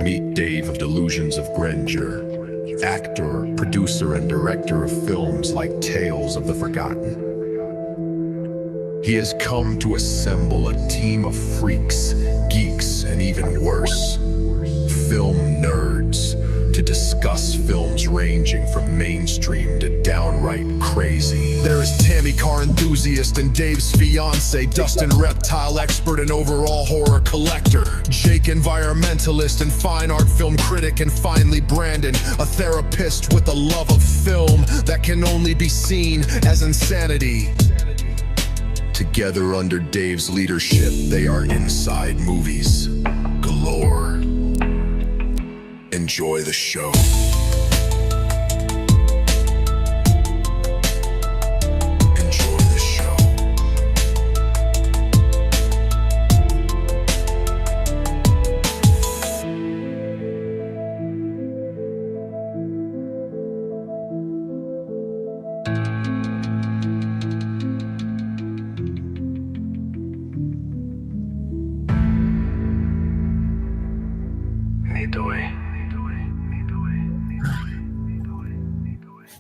Meet Dave of Delusions of Grandeur, actor, producer, and director of films like Tales of the Forgotten. He has come to assemble a team of freaks, geeks, and even worse, film nerds, to discuss films ranging from mainstream to downright crazy. There is Tammy car enthusiast and Dave's fiance, Dustin reptile expert and overall horror collector, Jake environmentalist and fine art film critic, and finally Brandon, a therapist with a love of film that can only be seen as insanity. Together under Dave's leadership, they are Inside Movies Galore. Enjoy the show. Enjoy the show.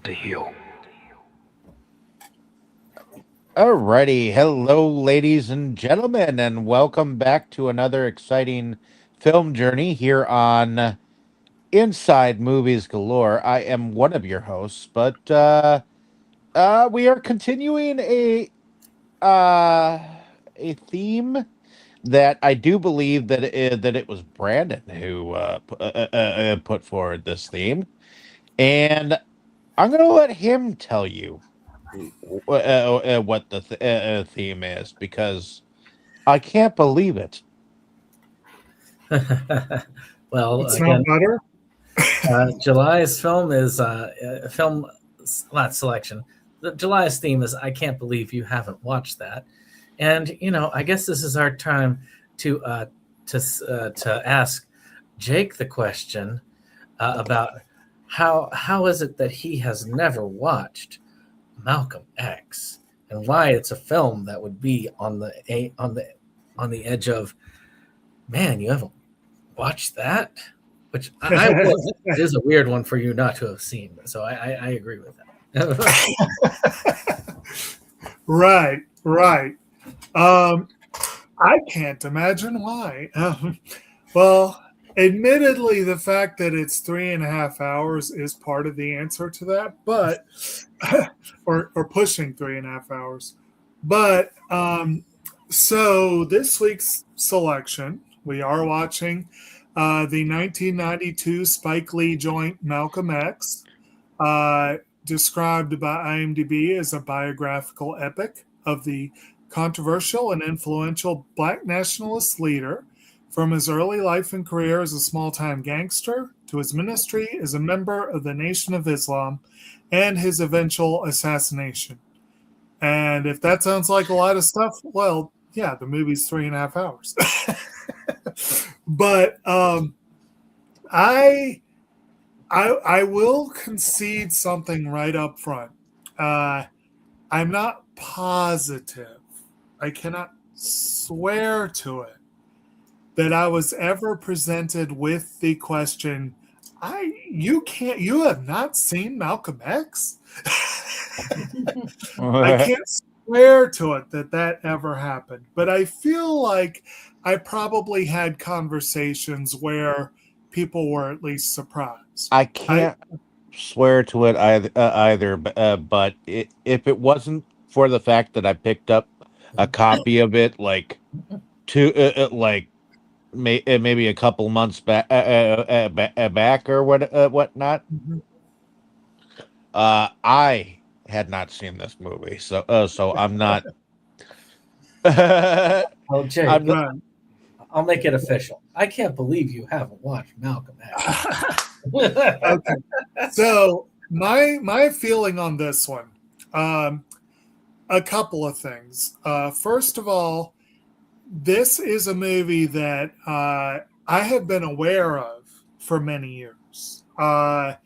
The heel. Alrighty, hello ladies and gentlemen, and welcome back to another exciting film journey here on Inside Movies Galore. I am one of your hosts, but we are continuing a theme that I do believe that it was Brandon who put forward this theme, and I'm going to let him tell you what the theme is, because I can't believe it. Well, it's again, not butter. July's film is film not selection. July's theme is I can't believe you haven't watched that, and I guess this is our time to ask Jake the question about how is it that he has never watched Malcolm X, and why it's a film that would be on the edge of, man, you haven't watched that, which I will. It is a weird one for you not to have seen, so I agree with that. Right. I can't imagine why. Well, admittedly, the fact that it's 3.5 hours is part of the answer to that, but or pushing 3.5 hours. But so this week's selection, we are watching the 1992 Spike Lee joint Malcolm X, described by IMDb as a biographical epic of the controversial and influential Black nationalist leader, from his early life and career as a small-time gangster to his ministry as a member of the Nation of Islam and his eventual assassination. And if that sounds like a lot of stuff, well, yeah, the movie's 3.5 hours. But I will concede something right up front. I'm not positive. I cannot swear to it that I was ever presented with the question, you have not seen Malcolm X? I can't swear to it that ever happened, but I feel like I probably had conversations where people were at least surprised. I can't swear to it either, but if it wasn't for the fact that I picked up a copy of it maybe a couple months back or whatnot, I had not seen this movie, so I'm not. Oh, Jake, I'll make it official. I can't believe you haven't watched Malcolm X. Okay. So my feeling on this one, a couple of things. First of all, this is a movie that I have been aware of for many years. I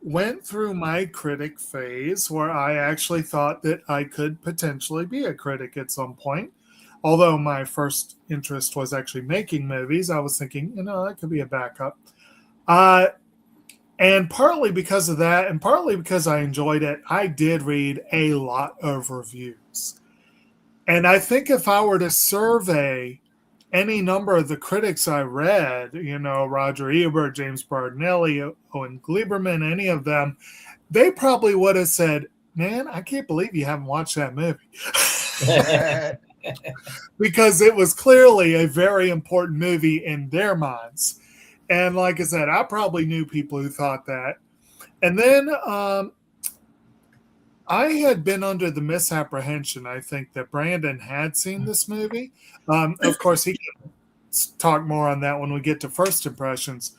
went through my critic phase where I actually thought that I could potentially be a critic at some point. Although my first interest was actually making movies, I was thinking, that could be a backup. And partly because of that, and partly because I enjoyed it, I did read a lot of reviews. And I think if I were to survey any number of the critics I read, Roger Ebert, James Barnelli, Owen Gleiberman, any of them, they probably would have said, man, I can't believe you haven't watched that movie. Because it was clearly a very important movie in their minds. And like I said, I probably knew people who thought that. And then I had been under the misapprehension, I think, that Brandon had seen this movie. Of course, he can talk more on that when we get to first impressions.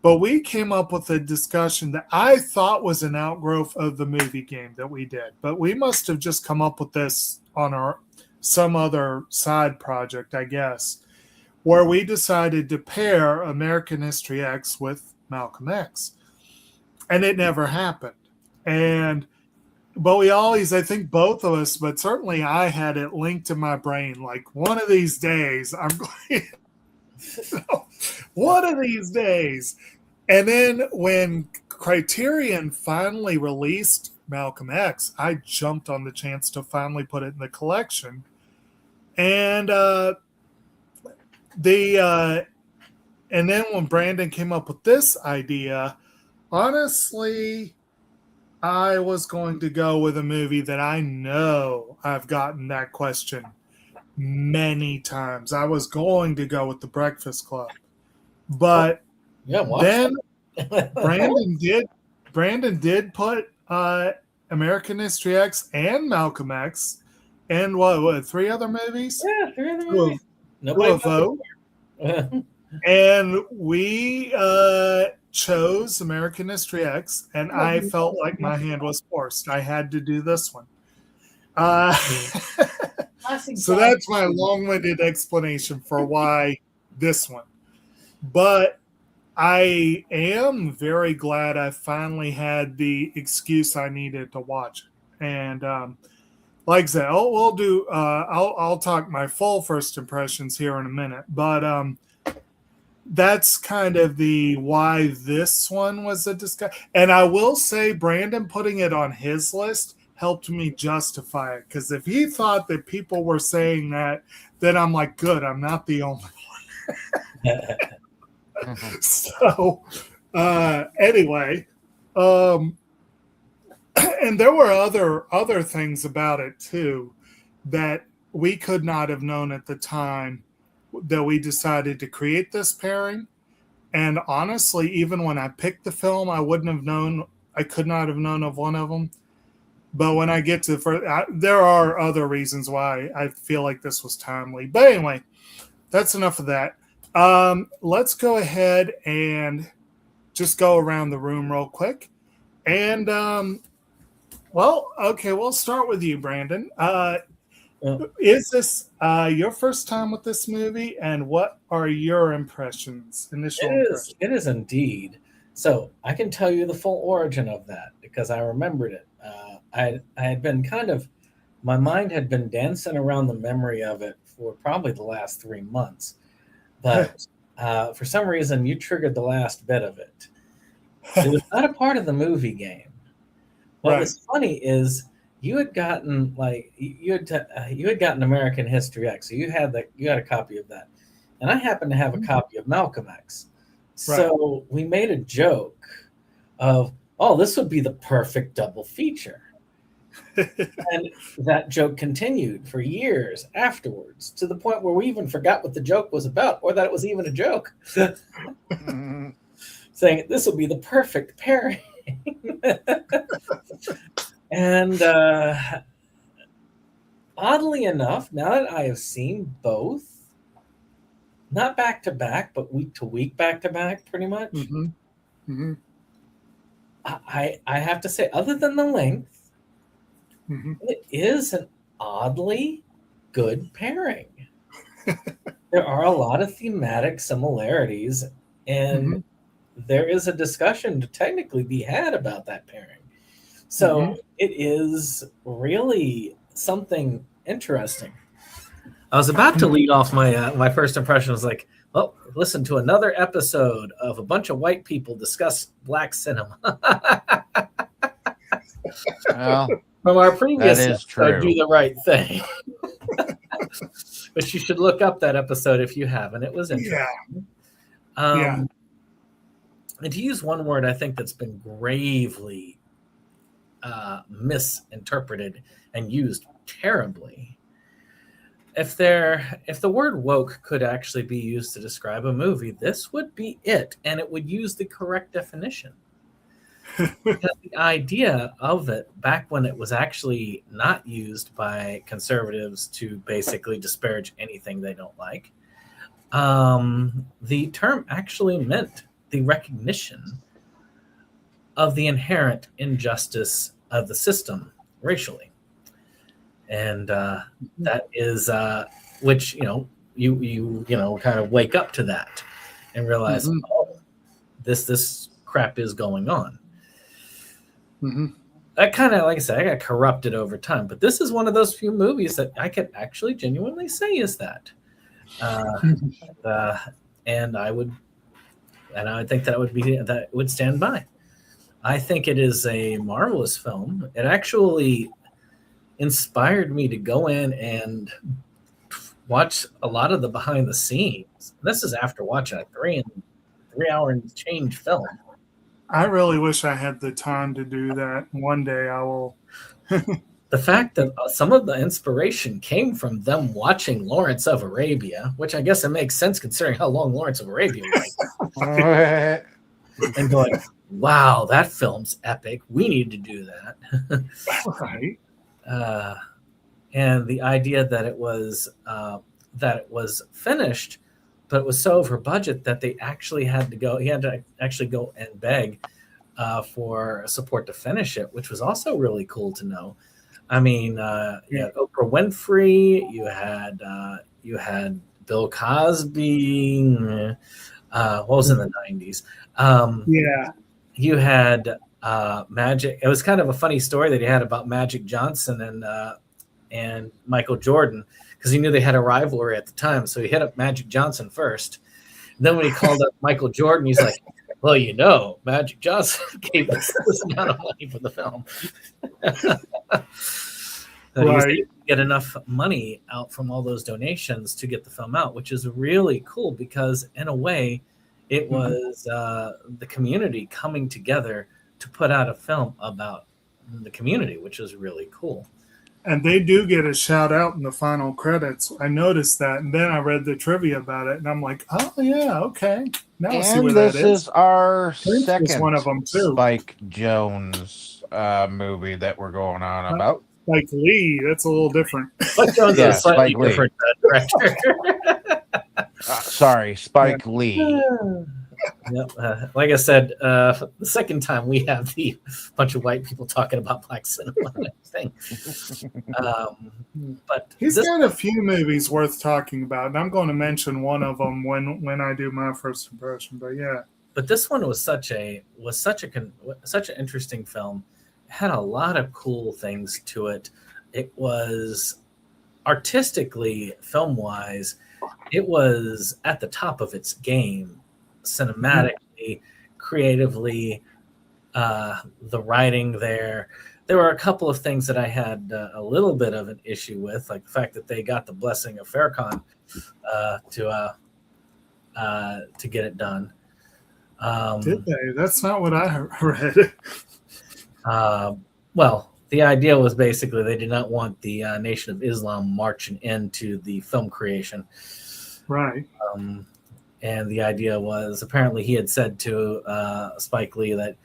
But we came up with a discussion that I thought was an outgrowth of the movie game that we did. But we must have just come up with this on some other side project, I guess, where we decided to pair American History X with Malcolm X. And it never happened. But we always, I think both of us, but certainly I had it linked in my brain, like one of these days, I'm going, one of these days. And then when Criterion finally released Malcolm X, I jumped on the chance to finally put it in the collection. And and then when Brandon came up with this idea, honestly, I was going to go with a movie that I know I've gotten that question many times. I was going to go with The Breakfast Club. But then Brandon did put American History X and Malcolm X and what 3 other movies? Yeah, 3 other movies. Nobody vote. And we chose American History X, and I felt like my hand was forced. I had to do this one. So that's my long-winded explanation for why this one. But I am very glad I finally had the excuse I needed to watch it. And like I said, I'll talk my full first impressions here in a minute. But that's kind of the why this one was a discussion. And I will say Brandon putting it on his list helped me justify it. Because if he thought that people were saying that, then I'm like, good, I'm not the only one. So anyway, and there were other things about it too that we could not have known at the time that we decided to create this pairing. And honestly, even when I picked the film, I could not have known of one of them. But when I get to the first, there are other reasons why I feel like this was timely. But anyway, that's enough of that. Let's go ahead and just go around the room real quick. And, we'll start with you, Brandon. Is this your first time with this movie, and what are your impressions? It is indeed. So I can tell you the full origin of that because I remembered it. I had been my mind had been dancing around the memory of it for probably the last 3 months. But for some reason, you triggered the last bit of it. It was not a part of the movie game. What was funny is you had gotten American History X, so you had a copy of that, and I happened to have a copy of Malcolm X. So we made a joke of, "Oh, this would be the perfect double feature," and that joke continued for years afterwards, to the point where we even forgot what the joke was about, or that it was even a joke. Saying this will be the perfect pairing. And oddly enough, now that I have seen both, not back to back, but week to week, back to back, pretty much, I have to say, other than the length, it is an oddly good pairing. There are a lot of thematic similarities, and there is a discussion to technically be had about that pairing. So it is really something interesting. I was about to lead off my first impression was like, well, listen to another episode of a bunch of white people discuss black cinema. Well, From our previous that is episode, true. Do the Right Thing. But you should look up that episode if you haven't. It was interesting. Yeah. And to use one word, I think that's been gravely misinterpreted and used terribly. If the word woke could actually be used to describe a movie, this would be it, and it would use the correct definition. Because the idea of it, back when it was actually not used by conservatives to basically disparage anything they don't like, the term actually meant the recognition of the inherent injustice of the system racially. And that is which you kind of wake up to that and realize, oh, this crap is going on. That kind of, like I said, I got corrupted over time, but this is one of those few movies that I could actually genuinely say is that. And I would think that would stand by. I think it is a marvelous film. It actually inspired me to go in and watch a lot of the behind the scenes. This is after watching a 3 hour and change film. I really wish I had the time to do that. One day I will. The fact that some of the inspiration came from them watching Lawrence of Arabia, which I guess it makes sense considering how long Lawrence of Arabia was. And going, wow, that film's epic. We need to do that. Right. And the idea that it was finished, but it was so over budget that they actually had to actually go and beg for support to finish it, which was also really cool to know. I mean, you had Oprah Winfrey, you had Bill Cosby, what was in the 90s? You had Magic. It was kind of a funny story that he had about Magic Johnson and Michael Jordan, because he knew they had a rivalry at the time. So he hit up Magic Johnson first. And then when he called up Michael Jordan, he's like, well, Magic Johnson gave us this amount of money for the film. He was able to get enough money out from all those donations to get the film out, which is really cool because in a way it was the community coming together to put out a film about the community, which is really cool. And they do get a shout out in the final credits. I noticed that, and then I read the trivia about it, and I'm like, oh yeah, okay. Now I see where that is. And this is our Filmz second one of them too. Spike Jonze movie that we're going on about. Spike Lee, that's a little different. Spike Jonze is a slightly different director. Sorry, Spike Lee. Yep. Like I said, the second time we have the bunch of white people talking about black cinema thing. But he's got a few movies worth talking about, and I'm going to mention one of them when I do my first impression. But yeah. But this one was such an interesting film. It had a lot of cool things to it. It was artistically, film-wise, it was at the top of its game. Cinematically, creatively, the writing there were a couple of things that I had a little bit of an issue with, like the fact that they got the blessing of Farrakhan to get it done. Did they? That's not what I read. Well, the idea was basically they did not want the Nation of Islam marching into the film creation. Right. And the idea was apparently he had said to Spike Lee that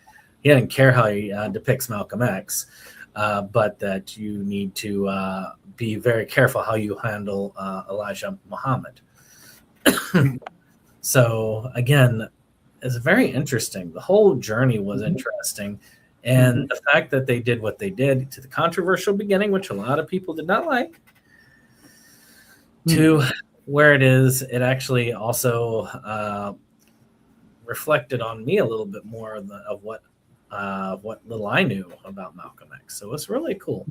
he didn't care how he depicts Malcolm X, but that you need to be very careful how you handle Elijah Muhammad. So, again, it's very interesting. The whole journey was interesting. And the fact that they did what they did to the controversial beginning, which a lot of people did not like, to where it is, it actually also reflected on me a little bit more of what little I knew about Malcolm X. So it's really cool.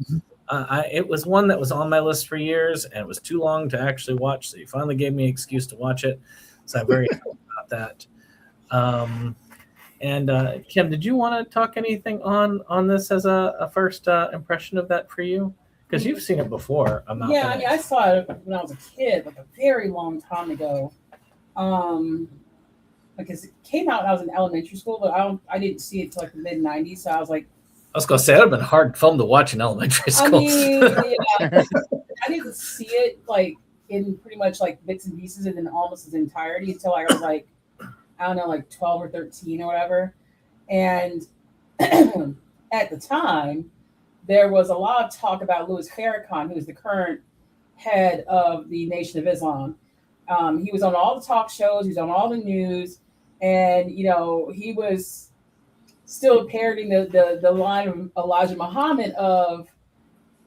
It was one that was on my list for years, and it was too long to actually watch. So you finally gave me an excuse to watch it. So I'm very happy about that. And Kim, did you want to talk anything on this as a first impression of that for you? Because you've seen it before. Yeah, I mean, I saw it when I was a kid, like a very long time ago. Because it came out when I was in elementary school, but I didn't see it till like the mid '90s. So I was like, I was gonna say that would have been a hard film to watch in elementary school. I mean, yeah, I didn't see it like in pretty much like bits and pieces and in almost its entirety until I was like, I don't know, like 12 or 13 or whatever. And at the time, there was a lot of talk about Louis Farrakhan, who is the current head of the Nation of Islam. He was on all the talk shows, he was on all the news, and he was still parroting the line of Elijah Muhammad of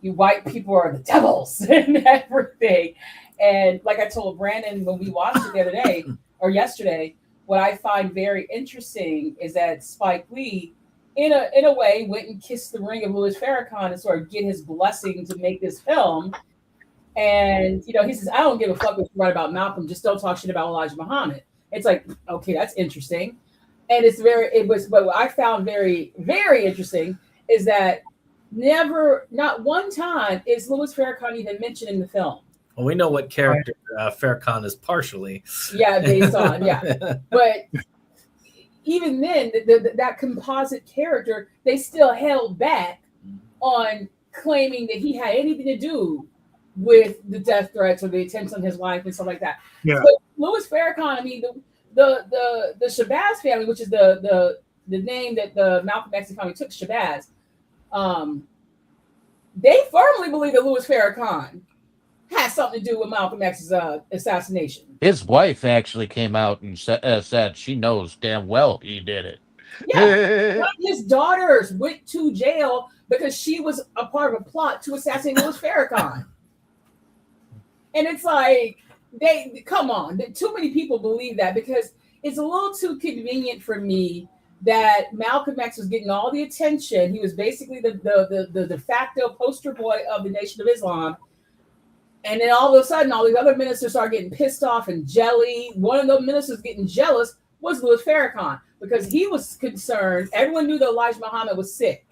"you white people are the devils" and everything. And like I told Brandon when we watched it the other day or yesterday, what I find very interesting is that Spike Lee, in a way, went and kissed the ring of Louis Farrakhan and sort of get his blessing to make this film. And he says, "I don't give a fuck what you write about Malcolm, just don't talk shit about Elijah Muhammad." It's like, okay, that's interesting. And but what I found very, very interesting is that not one time is Louis Farrakhan even mentioned in the film. Well, we know what character Farrakhan is partially. Yeah, based on, yeah. But even then, that composite character, they still held back on claiming that he had anything to do with the death threats or the attempts on his life and stuff like that. Yeah. But Louis Farrakhan, I mean, the Shabazz family, which is the name that the Malcolm X family took, Shabazz, they firmly believe that Louis Farrakhan has something to do with Malcolm X's assassination. His wife actually came out and said she knows damn well he did it. Yeah, his daughters went to jail because she was a part of a plot to assassinate Louis Farrakhan. And it's like, come on. Too many people believe that because it's a little too convenient for me that Malcolm X was getting all the attention. He was basically the de facto poster boy of the Nation of Islam. And then all of a sudden, all these other ministers started getting pissed off and jelly. One of the ministers getting jealous was Louis Farrakhan because he was concerned. Everyone knew that Elijah Muhammad was sick,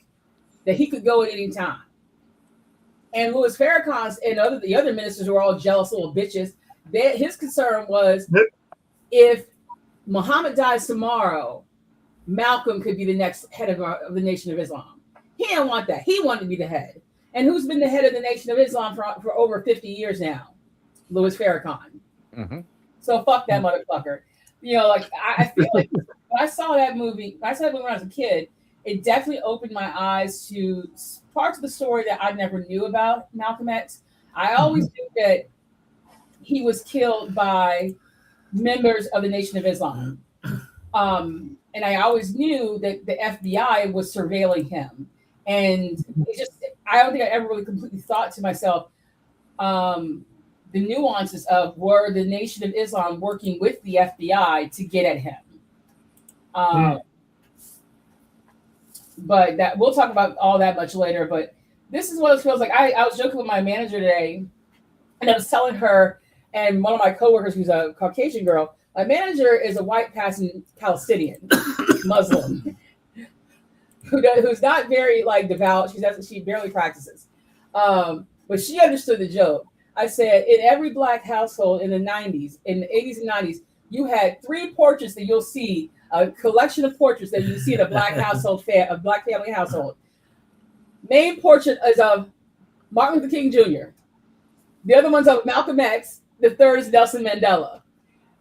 that he could go at any time. And Louis Farrakhan and the other ministers were all jealous little bitches. His concern was if Muhammad dies tomorrow, Malcolm could be the next head of the Nation of Islam. He didn't want that. He wanted to be the head. And who's been the head of the Nation of Islam for over 50 years now? Louis Farrakhan. Mm-hmm. So fuck that motherfucker. I feel like when I saw that movie, when I was a kid, it definitely opened my eyes to parts of the story that I never knew about Malcolm X. I always knew that he was killed by members of the Nation of Islam. And I always knew that the FBI was surveilling him. And I don't think I ever really completely thought to myself the nuances of were the Nation of Islam working with the FBI to get at him. But that we'll talk about all that much later. But this is what it feels like. I was joking with my manager today, and I was telling her and one of my coworkers, who's a Caucasian girl, my manager is a white passing Palestinian Muslim who's not very devout. She barely practices, but she understood the joke. I said in every black household in the 90s, in the 80s and 90s, you had 3 portraits that you'll see. A collection of portraits that you see in a black household, a black family household. Main portrait is of Martin Luther King Jr. The other one's of Malcolm X. The third is Nelson Mandela.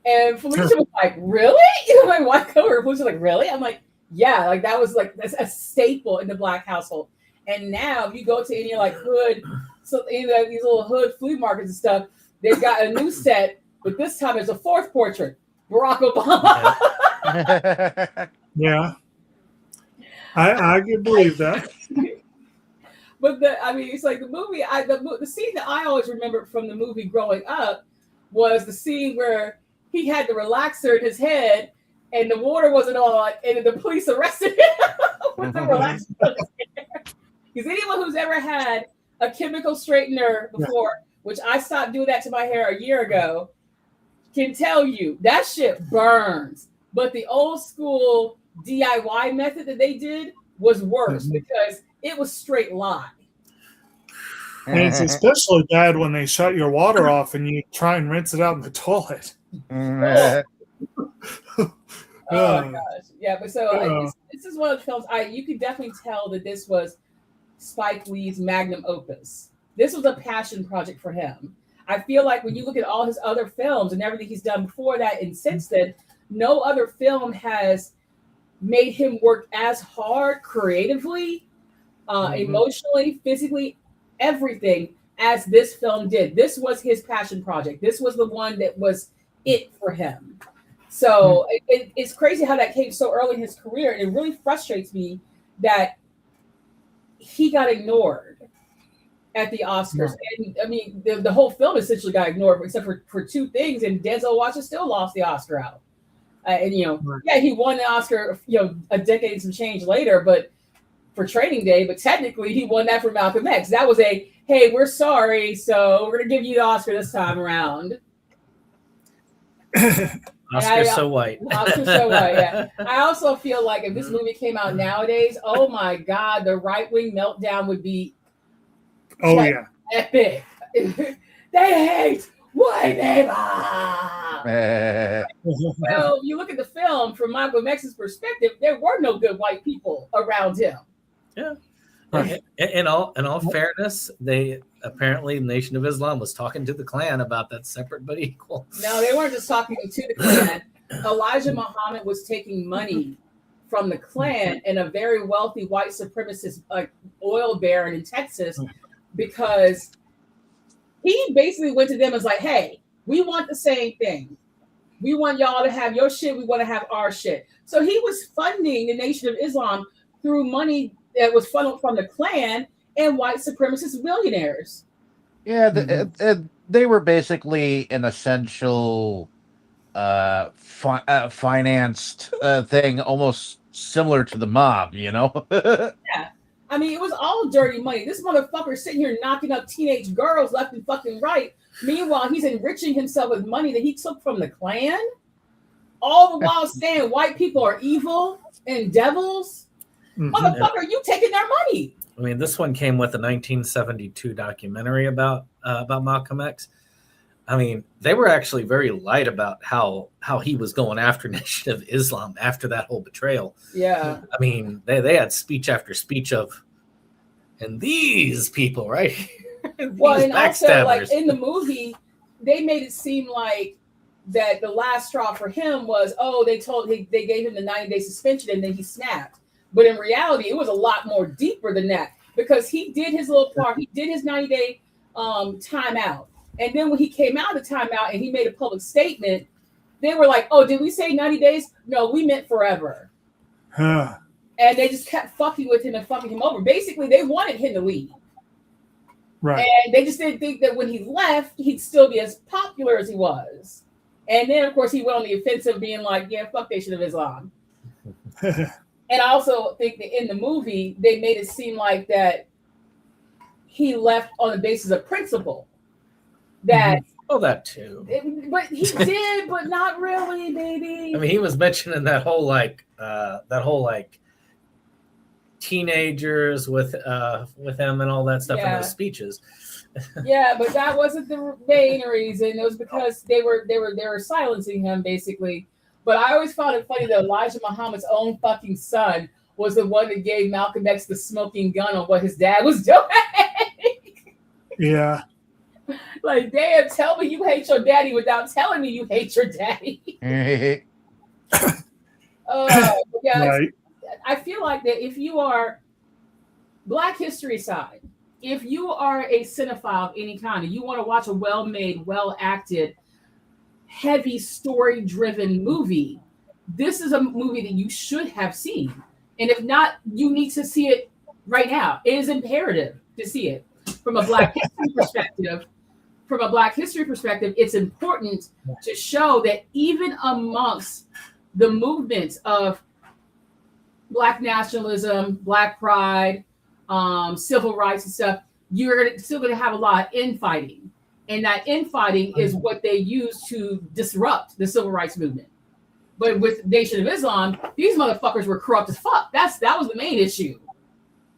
And Felicia was like, "Really?" My white coworker Felicia was like, "Really?" I'm like, "Yeah." That's a staple in the black household. And now, if you go to any hood, so any of these little hood flea markets and stuff, they've got a new set, but this time there's a 4th portrait, Barack Obama. Yeah, I can believe that. But it's like the movie. The scene that I always remembered from the movie growing up was the scene where he had the relaxer in his head, and the water wasn't on, and the police arrested him with the relaxer. Because anyone who's ever had a chemical straightener before, which I stopped doing that to my hair a year ago, can tell you that shit burns. But the old school DIY method that they did was worse because it was straight lye. And it's especially bad when they shut your water off and you try and rinse it out in the toilet. Oh my gosh. Yeah, but so this is one of the films you could definitely tell that this was Spike Lee's magnum opus. This was a passion project for him. I feel like when you look at all his other films and everything he's done before that and since then, no other film has made him work as hard creatively, emotionally, physically, everything as this film did. This was his passion project. This was the one that was it for him. So it's crazy how that came so early in his career. And it really frustrates me that he got ignored at the Oscars. And I mean, the whole film essentially got ignored, except for two things. And Denzel Washington still lost the Oscar out. And, he won the Oscar, a decade and some change later, but for Training Day, but technically he won that for Malcolm X. That was hey, we're sorry, so we're going to give you the Oscar this time around. Oscar's so white. Oscar's so white, yeah. I also feel like if this movie came out nowadays, oh my God, the right-wing meltdown would be epic. They hate white people. Well, you look at the film from Malcolm X's perspective, there were no good white people around him. Yeah. In all fairness, they apparently Nation of Islam was talking to the Klan about that separate but equal. No, they weren't just talking to the Klan. Elijah Muhammad was taking money from the Klan and a very wealthy white supremacist oil baron in Texas because he basically went to them and was like, hey, we want the same thing. We want y'all to have your shit. We want to have our shit. So he was funding the Nation of Islam through money that was funneled from the Klan and white supremacist millionaires. Yeah, they were basically an essential financed thing, almost similar to the mob, Yeah. I mean, it was all dirty money. This motherfucker sitting here knocking up teenage girls left and fucking right. Meanwhile, he's enriching himself with money that he took from the Klan. All the while saying white people are evil and devils. Motherfucker, you taking their money. I mean, this one came with a 1972 documentary about Malcolm X. I mean, they were actually very light about how he was going after Nation of Islam after that whole betrayal. Yeah. I mean, they had speech after speech of, and these people right here. Well, and also, like in the movie, they made it seem like that the last straw for him was, they gave him the 90-day suspension and then he snapped. But in reality, it was a lot more deeper than that because he did his little part. He did his 90-day timeout. And then when he came out of the timeout and he made a public statement, they were like, oh, did we say 90 days? No, we meant forever. And they just kept fucking with him and fucking him over. Basically, they wanted him to leave. Right. And they just didn't think that when he left, he'd still be as popular as he was. And then, of course, he went on the offensive being like, yeah, fuck Nation of Islam. And I also think that in the movie, they made it seem like that he left on the basis of principle. That that too. But he did, but not really, baby. I mean, he was mentioning that whole teenagers with him and all that stuff in those speeches. Yeah, but that wasn't the main reason. It was because they were silencing him basically. But I always found it funny that Elijah Muhammad's own fucking son was the one that gave Malcolm X the smoking gun on what his dad was doing. Yeah. Like, damn, tell me you hate your daddy without telling me you hate your daddy. Right. I feel like that if you are Black History side, if you are a cinephile of any kind and you want to watch a well-made, well-acted, heavy story-driven movie, this is a movie that you should have seen. And if not, you need to see it right now. It is imperative to see it. From a Black History perspective, it's important to show that even amongst the movements of Black nationalism, Black pride, civil rights and stuff, you're still going to have a lot of infighting. And that infighting is what they use to disrupt the civil rights movement. But with Nation of Islam, these motherfuckers were corrupt as fuck. That was the main issue.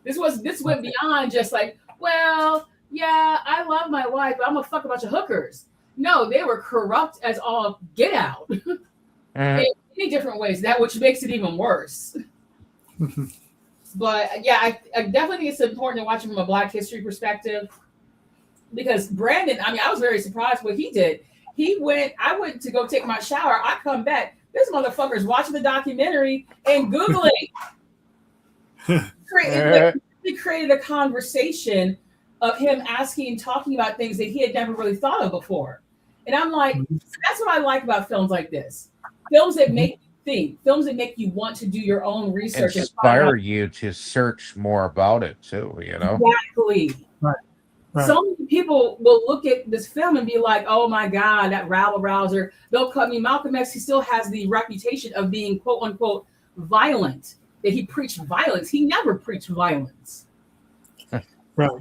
This went beyond just like, well, yeah, I love my wife, but I'm gonna fuck a bunch of hookers. No, they were corrupt as all get out in many different ways. That which makes it even worse. But yeah, I definitely think it's important to watch it from a Black history perspective. Because Brandon, I mean, I was very surprised what he did. I went to go take my shower. I come back. This motherfucker's watching the documentary and Googling. He created a conversation of him talking about things that he had never really thought of before. And I'm like, that's what I like about films like this. Films that make you think, films that make you want to do your own research. Inspire you to search more about it too, you know? Exactly. Right. So many people will look at this film and be like, oh my God, that rabble rouser. They'll cut me. Malcolm X, he still has the reputation of being quote unquote violent, that he preached violence. He never preached violence. Right.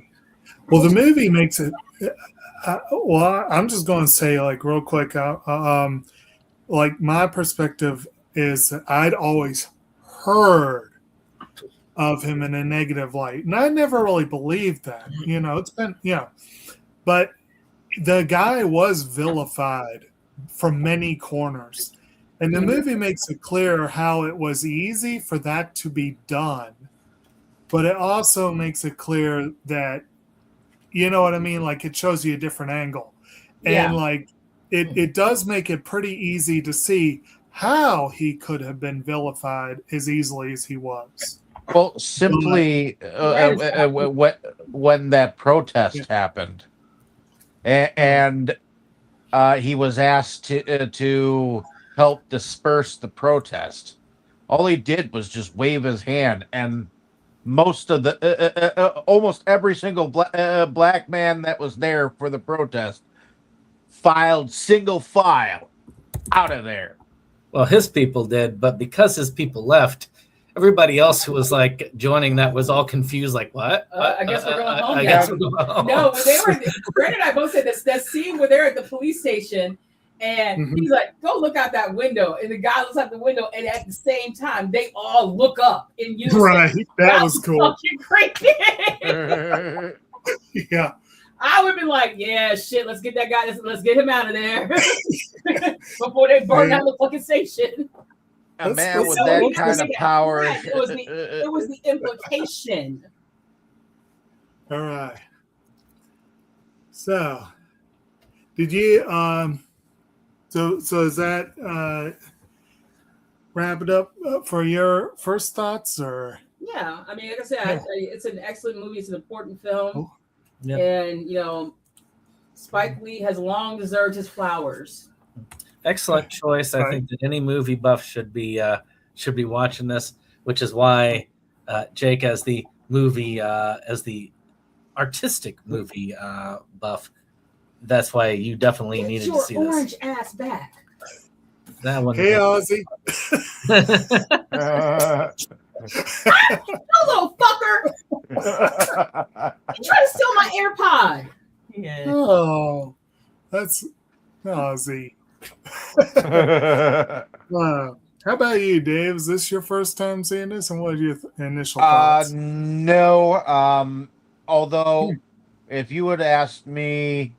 Well, the movie makes it, I'm just going to say like real quick, like my perspective is that I'd always heard of him in a negative light. And I never really believed that, it's been, but the guy was vilified from many corners. And the movie makes it clear how it was easy for that to be done. But it also makes it clear that, you know what I mean? Like it shows you a different angle. And like, it does make it pretty easy to see how he could have been vilified as easily as he was. Well, simply when that protest happened, and he was asked to help disperse the protest, all he did was just wave his hand, and most of the almost every single black man that was there for the protest filed single file out of there. Well, his people did, but because his people left, everybody else who was like joining that was all confused, like, what? I guess we're going home. I guess we're going home. No, Brandon and I both said this. That scene where they're at the police station and he's like, go look out that window. And the guy looks out the window, and at the same time, they all look up in unison. Right. That was cool. Fucking crazy. Yeah. I would be like, yeah, shit, let's get that guy, let's get him out of there before they burn down the fucking station. A man with that kind of power. It was the implication. All right. So, did you so is that wrap it up for your first thoughts, or? Yeah, I mean, like I said, it's an excellent movie. It's an important film. Oh. Yeah. And Spike Lee has long deserved his flowers. Excellent choice. I think that any movie buff should be watching this, which is why Jake, as the movie as the artistic movie buff, that's why you definitely needed to see this. Orange ass back. That one. Hey, Ozzy. Hello, fucker. You trying to steal my AirPod? Yeah. Oh, that's Ozzy. Wow. How about you, Dave? Is this your first time seeing this, and what are your initial thoughts? No. Although, if you had asked me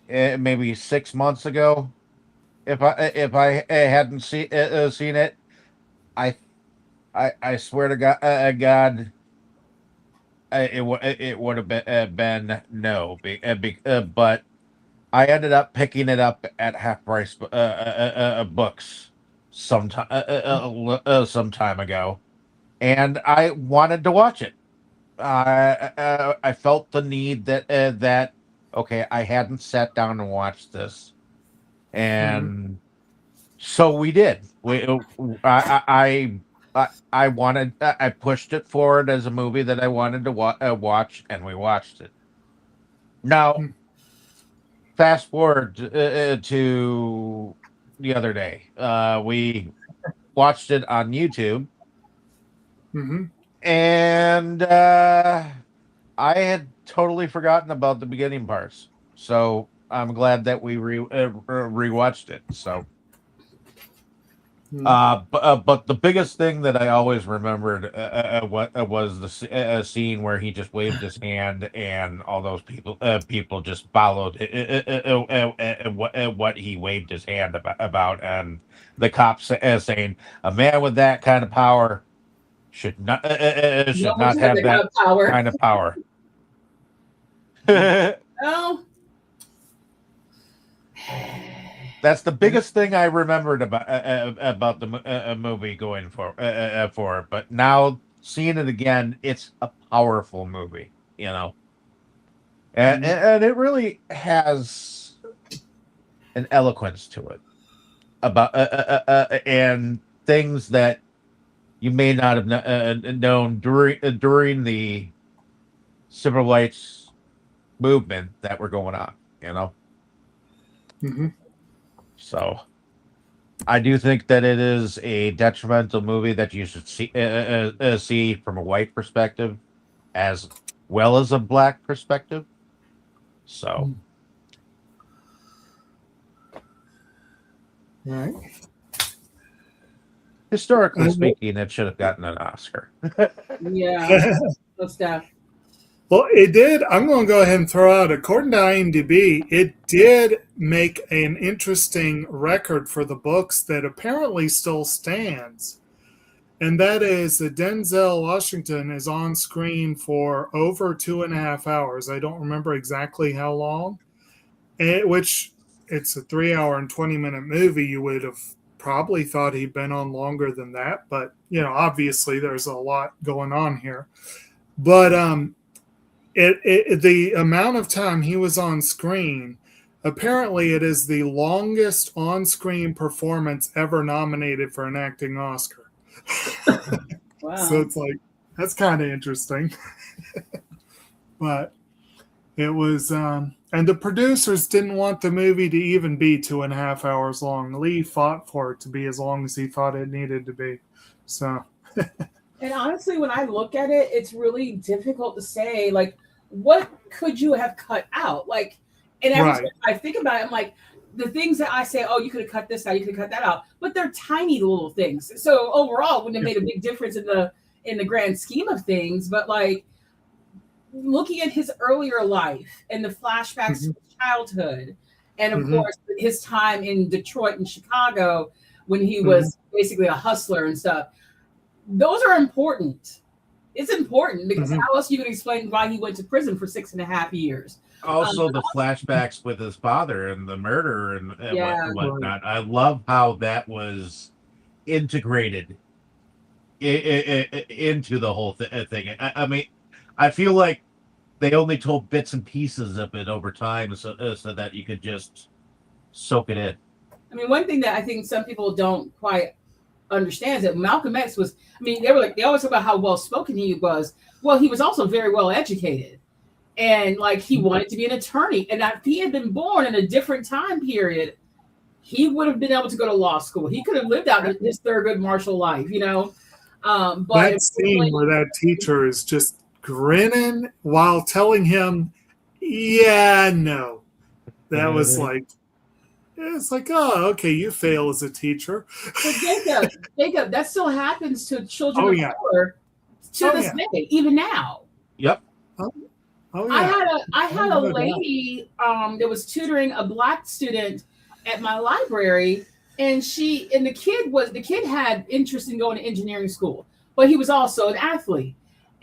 maybe 6 months ago, if I hadn't seen it, I swear to God, it would have been no. But I ended up picking it up at half price books some time ago, and I wanted to watch it. I felt the need that okay, I hadn't sat down and watched this, and so we did. I pushed it forward as a movie that I wanted to watch, and we watched it. Now, fast forward to the other day. We watched it on YouTube, and I had totally forgotten about the beginning parts. So I'm glad that we rewatched it. So, but the biggest thing that I always remembered was the scene where he just waved his hand and all those people just followed what he waved his hand about, and the cops saying a man with that kind of power should not have that power. kind of power. Oh. That's the biggest thing I remembered about the movie going for. But now seeing it again, it's a powerful movie, you know, and it really has an eloquence to it about and things that you may not have known during the civil rights movement that were going on, you know. Mm-hmm. So, I do think that it is a detrimental movie that you should see from a white perspective, as well as a black perspective. So, right. Historically speaking, it should have gotten an Oscar. Yeah, good stuff. Well, it did. I'm going to go ahead and throw out, according to IMDb, it did make an interesting record for the books that apparently still stands. And that is that Denzel Washington is on screen for over 2.5 hours. I don't remember exactly how long, which it's a 3 hour and 20-minute movie. You would have probably thought he'd been on longer than that. But, you know, obviously there's a lot going on here. But, the amount of time he was on screen, apparently it is the longest on-screen performance ever nominated for an acting Oscar. Wow. So it's like, that's kind of interesting. But it was, and the producers didn't want the movie to even be 2.5 hours long. Lee fought for it to be as long as he thought it needed to be. So. And honestly, when I look at it, it's really difficult to say, like, what could you have cut out? Like, and every time I think about it, I'm like, the things that I say, oh, you could have cut this out, you could have cut that out, but they're tiny little things. So overall, it wouldn't have made a big difference in the grand scheme of things. But like, looking at his earlier life and the flashbacks to his childhood, and of course his time in Detroit and Chicago when he was basically a hustler and stuff, those are important. It's important because how else you can explain why he went to prison for 6.5 years? Also, the flashbacks with his father and the murder and whatnot. I love how that was integrated into the whole thing. I mean, I feel like they only told bits and pieces of it over time so that you could just soak it in. I mean, one thing that I think some people don't quite understand is that Malcolm X was, I mean, they always talk about how well spoken he was. Well, he was also very well educated. And like, he wanted to be an attorney. And if he had been born in a different time period, he would have been able to go to law school. He could have lived out his Thurgood Marshall life, you know. But that scene where that teacher is just grinning while telling him, yeah, no. That was like, it's like, oh, okay, you fail as a teacher. But Jacob, that still happens to children of color to this day, even now. Yep. Oh, yeah. I had a lady that was tutoring a black student at my library, and the kid had interest in going to engineering school, but he was also an athlete.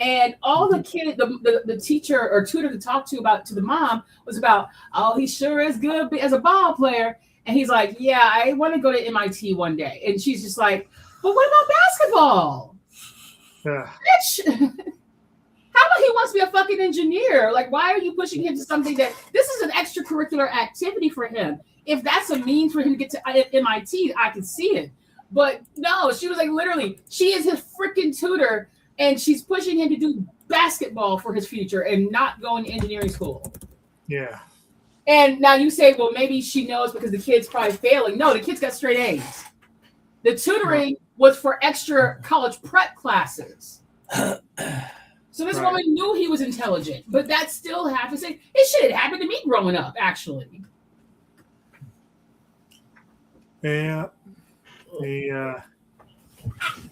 And all the kid, the teacher or tutor to talk to the mom was about, oh, he sure is good as a ball player. And he's like, yeah, I want to go to MIT one day. And she's just like, but what about basketball? Yeah. Bitch, how about he wants to be a fucking engineer? Like, why are you pushing him to something that this is an extracurricular activity for him? If that's a means for him to get to MIT, I can see it. But no, she was like, literally, she is his freaking tutor. And she's pushing him to do basketball for his future and not going to engineering school. Yeah. And now you say, well, maybe she knows because the kid's probably failing. No, the kid's got straight A's. The tutoring was for extra college prep classes. So this Right. woman knew he was intelligent, but that still happened. Say it shit had happened to me growing up, actually. Yeah.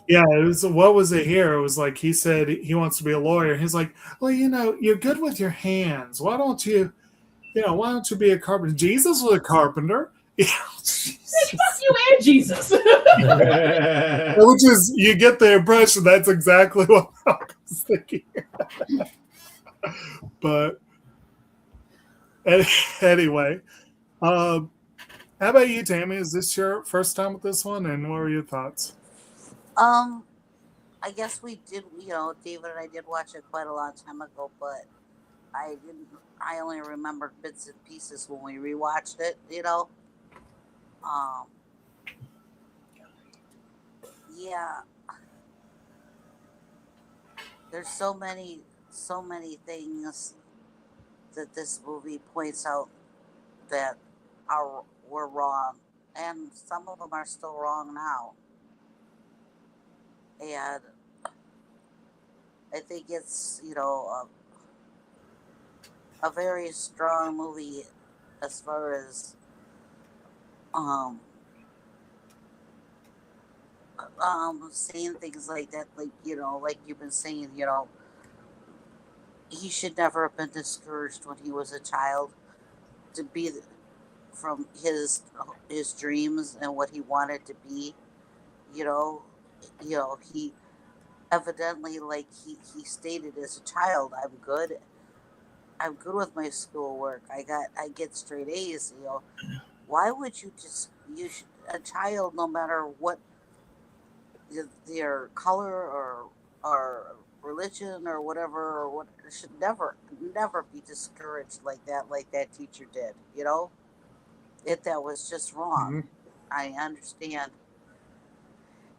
Yeah, it was, what was it here? It was like he said he wants to be a lawyer. He's like, well, you're good with your hands. Why don't you be a carpenter? Jesus was a carpenter. Fuck you and Jesus. Which is, you get the impression that's exactly what I was thinking. But anyway, how about you, Tammy? Is this your first time with this one, and what were your thoughts? I guess we did. David and I did watch it quite a long time ago, but I didn't. I only remembered bits and pieces when we rewatched it. Yeah. There's so many things that this movie points out that were wrong, and some of them are still wrong now. And I think it's a very strong movie as far as saying things like that, like you've been saying, he should never have been discouraged when he was a child to be from his dreams and what he wanted to be. He evidently, like he stated as a child, I'm good with my schoolwork. I get straight A's. Why would you a child, no matter what their color or religion or whatever, or what, should never be discouraged like that teacher did. That was just wrong. Mhm. I understand.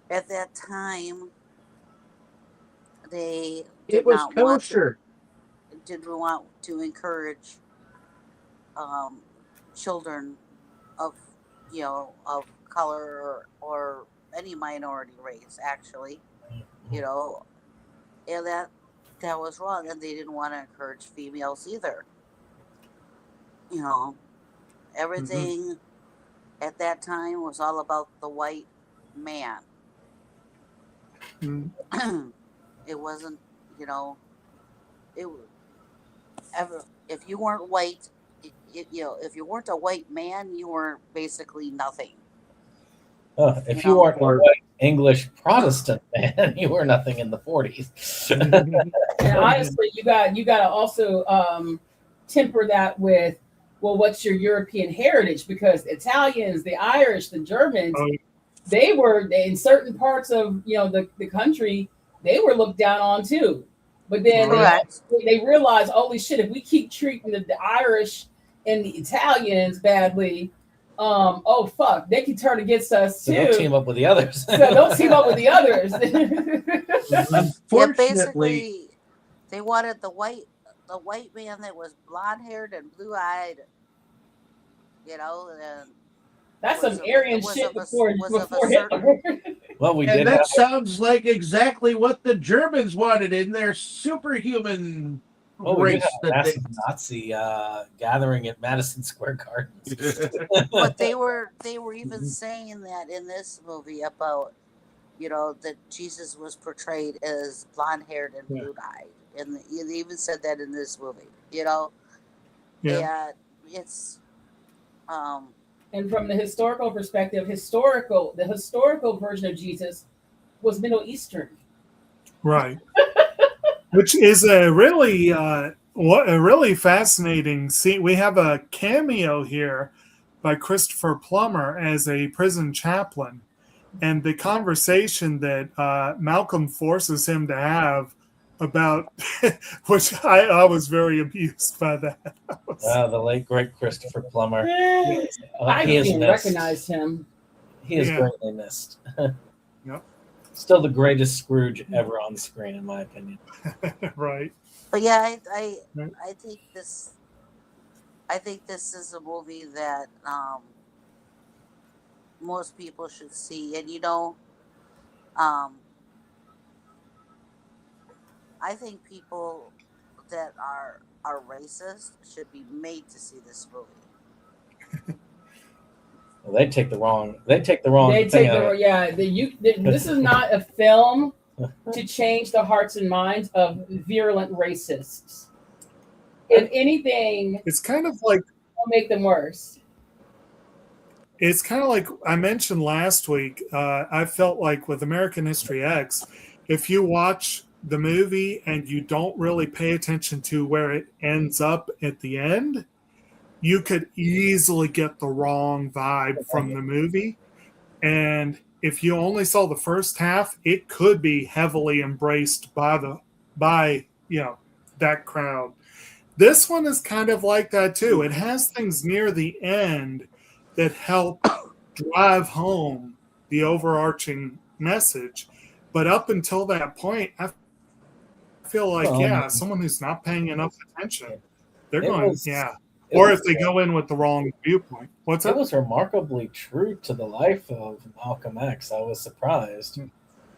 At that time, they It was kosher. didn't want to encourage children of color or any minority race, actually, and that was wrong, and they didn't want to encourage females either. Everything at that time was all about the white man. It wasn't, if you weren't white, if you weren't a white man, you were basically nothing. If you weren't a white English Protestant man, you were nothing in the 40s. And honestly, you got to also temper that with, well, what's your European heritage? Because the Italians, the Irish, the Germans, they were in certain parts of the country, they were looked down on too. But then they realized, holy shit, if we keep treating the Irish and the Italians badly, oh fuck, they can turn against us too. So they'll team up with the others. Unfortunately, basically, they wanted the white man that was blonde haired and blue eyed. And that's some Aryan shit before Hitler. Well, and that sounds like exactly what the Germans wanted in their superhuman race. Massive Nazi gathering at Madison Square Gardens. But they were even saying that in this movie about that Jesus was portrayed as blonde haired and blue eyed, and they even said that in this movie. And it's and from the historical perspective, the historical version of Jesus was Middle Eastern. Right. Which is a really fascinating scene. We have a cameo here by Christopher Plummer as a prison chaplain, and the conversation that Malcolm forces him to have about, which I was very amused by that. The late great Christopher Plummer. I didn't even recognize him. He is greatly missed. Yep. Still the greatest Scrooge ever on screen, in my opinion. Right. But yeah, I think this is a movie that most people should see, and I think people that are racist should be made to see this movie. Well, they take the wrong. They take this is not a film to change the hearts and minds of virulent racists. If anything, It's kind of like it'll make them worse. It's kind of like I mentioned last week. I felt like with American History X, if you watch the movie and you don't really pay attention to where it ends up at the end, you could easily get the wrong vibe from the movie. And if you only saw the first half, it could be heavily embraced by that crowd. This one is kind of like that too. It has things near the end that help drive home the overarching message. But up until that point, I feel like, someone who's not paying enough attention, they're going, or if they go in with the wrong viewpoint. What's It up? was remarkably true to the life of Malcolm X. I was surprised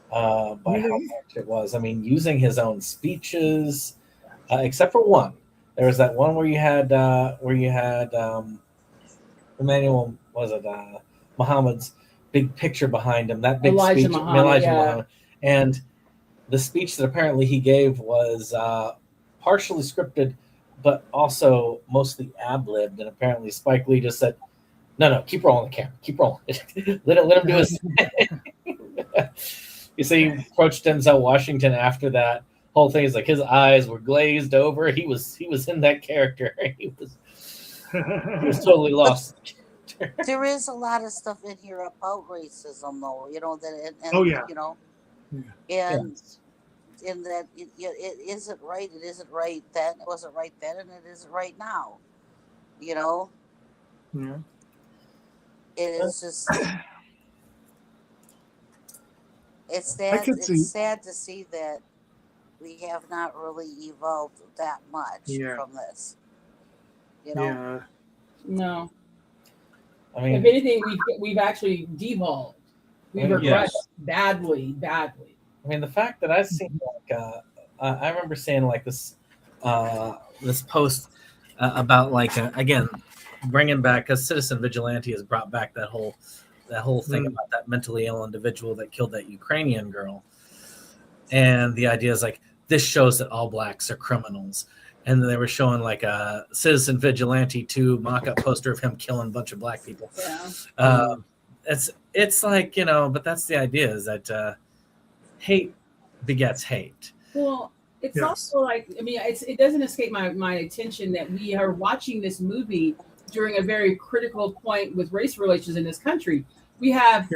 by how much it was. I mean, using his own speeches, except for one. There was that one where you had Emmanuel, Muhammad's big picture behind him, that big Elijah speech, Muhammad. Muhammad. And the speech that apparently he gave was partially scripted, but also mostly ad-libbed. And apparently Spike Lee just said, no, keep rolling the camera. Keep rolling. let him do his thing. You see, he approached Denzel Washington after that whole thing. Is like his eyes were glazed over. He was in that character. He was totally lost. There is a lot of stuff in here about racism, though. You know that, and you know, and in that it isn't right. It isn't right then. It wasn't right then, and it isn't right now. You know. Yeah. It is just. It's sad. It's sad to see that we have not really evolved that much from this. You know. Yeah. No. I mean, if anything, we've actually devolved. We've regressed badly. I mean, the fact that I've seen, like, I remember seeing like this post about like again bringing back, because Citizen Vigilante has brought back that whole thing about that mentally ill individual that killed that Ukrainian girl, and the idea is like this shows that all blacks are criminals. And they were showing like a Citizen Vigilante 2 mock-up poster of him killing a bunch of black people. Yeah. It's like, you know, but that's the idea, is that hate begets hate. Well, it's also like, I mean, it doesn't escape my attention that we are watching this movie during a very critical point with race relations in this country. We had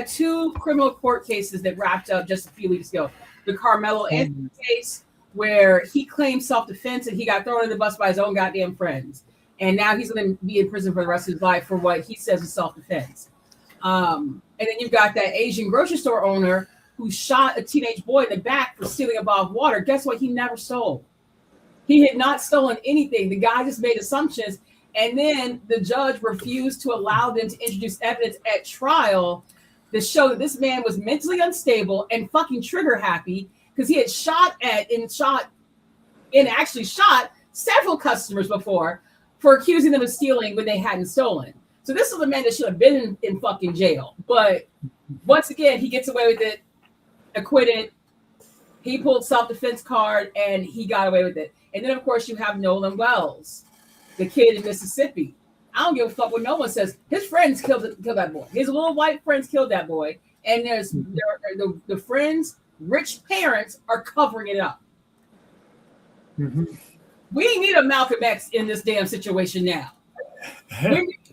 2 criminal court cases that wrapped up just a few weeks ago. The Carmelo Anthony case, where he claimed self-defense and he got thrown in the bus by his own goddamn friends. And now he's going to be in prison for the rest of his life for what he says is self-defense. And then you've got that Asian grocery store owner who shot a teenage boy in the back for stealing a bottle of water. Guess what? He never stole. He had not stolen anything. The guy just made assumptions. And then the judge refused to allow them to introduce evidence at trial to show that this man was mentally unstable and fucking trigger happy, because he had shot several customers before for accusing them of stealing when they hadn't stolen. So this is a man that should have been in fucking jail. But once again, he gets away with it, acquitted. He pulled self-defense card and he got away with it. And then, of course, you have Nolan Wells, the kid in Mississippi. I don't give a fuck what no one says. His friends killed that boy. His little white friends killed that boy. And there's the friends' rich parents are covering it up. Mm-hmm. We need a Malcolm X in this damn situation now.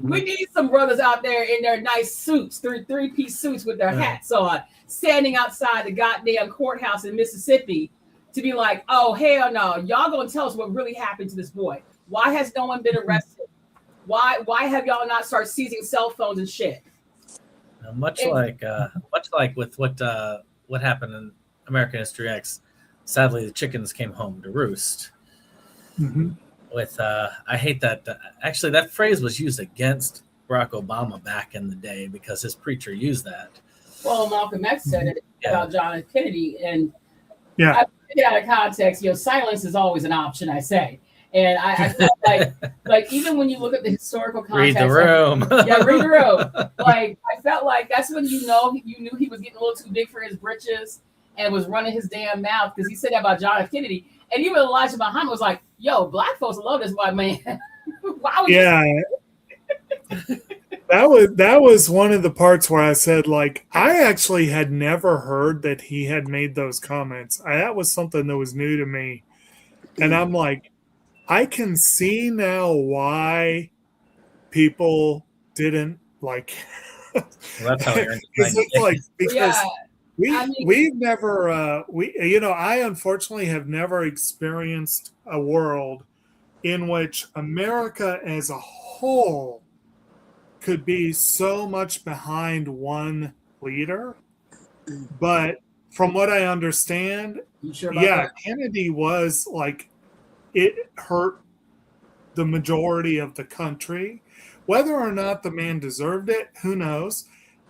We need some brothers out there in their nice suits, three-piece suits with their hats on, standing outside the goddamn courthouse in Mississippi to be like, oh, hell no, y'all gonna tell us what really happened to this boy. Why has no one been arrested? Why have y'all not started seizing cell phones and shit? Much like with what happened in American History X, sadly the chickens came home to roost. Mm-hmm. With I hate that actually that phrase was used against Barack Obama back in the day because his preacher used that. Well, Malcolm X said it about John F. Kennedy, and Yeah. I take it out of context. Silence is always an option, I say. And I felt like even when you look at the historical context, Read the room. read the room. Like I felt like that's when you knew he was getting a little too big for his britches and was running his damn mouth, because he said that about John F. Kennedy, and even Elijah Muhammad was like, "Yo, black folks love this white man." Why would that was one of the parts where I said, like, I actually had never heard that he had made those comments. That was something that was new to me, and I'm like, I can see now why people didn't like. Well, that's how because we've never I unfortunately have never experienced a world in which America as a whole could be so much behind one leader. But from what I understand, Kennedy was like, it hurt the majority of the country. Whether or not the man deserved it, who knows?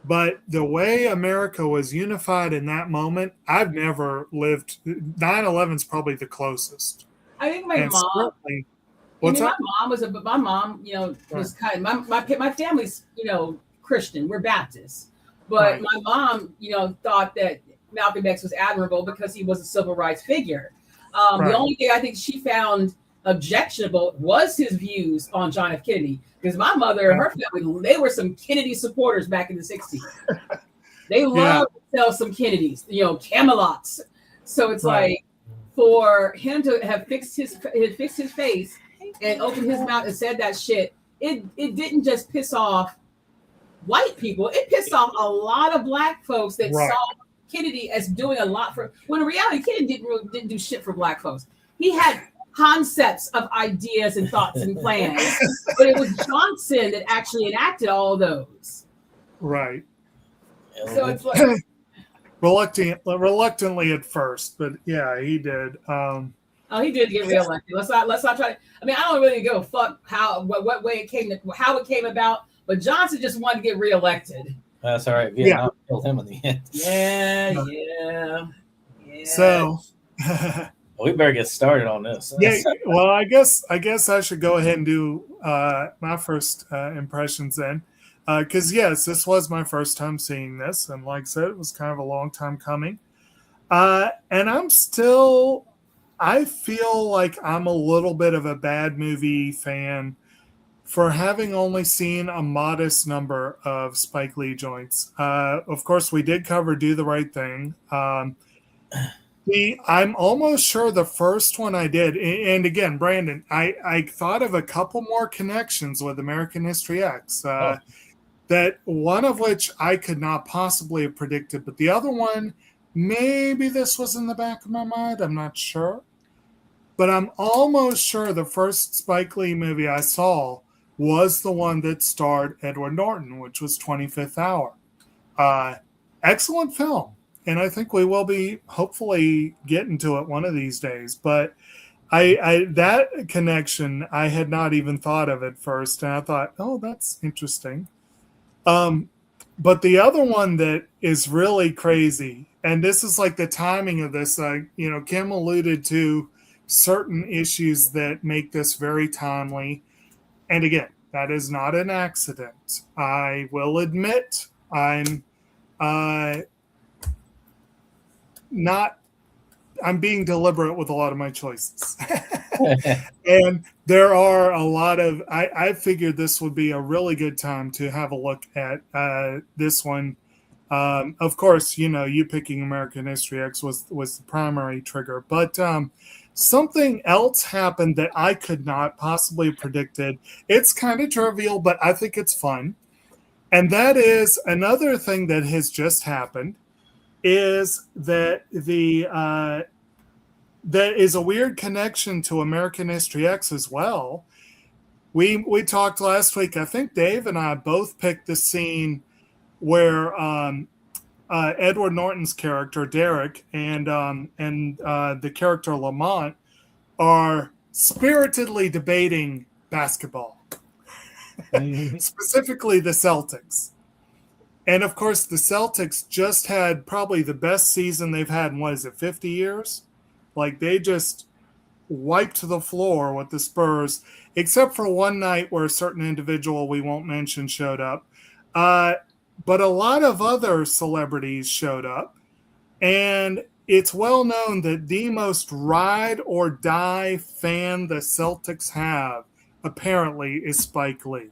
But the way America was unified in that moment, I've never lived. 9/11 is probably the closest. I think my mom. My mom was kind of my family's Christian. We're Baptist, but my mom thought that Malcolm X was admirable because he was a civil rights figure. The only thing I think she found objectionable was his views on John F. Kennedy, because my mother and her family, they were some Kennedy supporters back in the 60s. They loved to sell some Kennedys, Camelots. So it's like, for him to have fixed his face and opened his mouth and said that shit, it didn't just piss off white people. It pissed off a lot of black folks that saw Kennedy as doing a lot for, when in reality, Kennedy didn't do shit for black folks. He had concepts of ideas and thoughts and plans, but it was Johnson that actually enacted all of those. Right. So it's like reluctantly at first, but yeah, he did. He did get reelected. Let's not try to. I mean, I don't really give a fuck what way it came how it came about, but Johnson just wanted to get reelected. That's all right. Vietnam killed him in the end. Yeah. So we better get started on this. Well, I guess I should go ahead and do my first impressions then, because yes, this was my first time seeing this, and like I said, it was kind of a long time coming, and I feel like I'm a little bit of a bad movie fan for having only seen a modest number of Spike Lee joints. Of course, we did cover Do the Right Thing. I'm almost sure the first one I did, and again, Brandon, I thought of a couple more connections with American History X, that one of which I could not possibly have predicted, but the other one, maybe this was in the back of my mind, I'm not sure. But I'm almost sure the first Spike Lee movie I saw was the one that starred Edward Norton, which was 25th Hour. Excellent film. And I think we will be hopefully getting to it one of these days. But I that connection, I had not even thought of at first. And I thought, oh, that's interesting. But the other one that is really crazy, and this is like the timing of this, Kim alluded to certain issues that make this very timely. And again, that is not an accident. I will admit I'm being deliberate with a lot of my choices. And there are a lot of, I figured this would be a really good time to have a look at this one. Of course, you picking American History X was the primary trigger, but something else happened that I could not possibly have predicted. It's kind of trivial, but I think it's fun. And that is another thing that has just happened is that that is a weird connection to American History X as well. We talked last week, I think Dave and I both picked the scene where Edward Norton's character Derek and the character Lamont are spiritedly debating basketball, specifically the Celtics. And of course, the Celtics just had probably the best season they've had in, 50 years? Like, they just wiped the floor with the Spurs, except for one night where a certain individual we won't mention showed up. But a lot of other celebrities showed up. And it's well known that the most ride or die fan the Celtics have, apparently, is Spike Lee.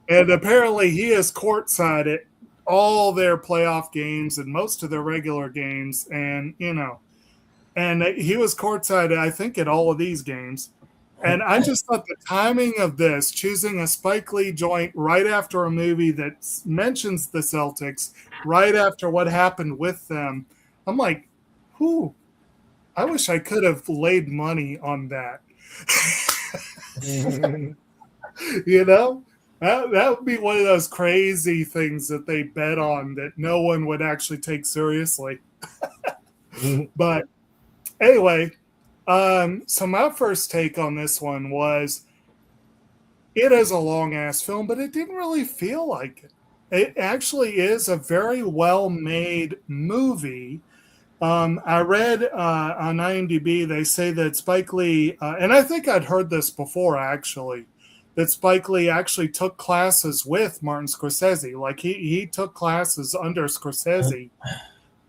And apparently he is courtside at all their playoff games and most of their regular games. And, and he was courtside, I think, at all of these games. And I just thought the timing of this, choosing a Spike Lee joint right after a movie that mentions the Celtics, right after what happened with them, I'm like, whew, I wish I could have laid money on that. That would be one of those crazy things that they bet on that no one would actually take seriously. But anyway, so my first take on this one was, it is a long-ass film, but it didn't really feel like it. It actually is a very well-made movie. I read on IMDb, they say that Spike Lee, and I think I'd heard this before actually, that Spike Lee actually took classes with Martin Scorsese. Like he took classes under Scorsese,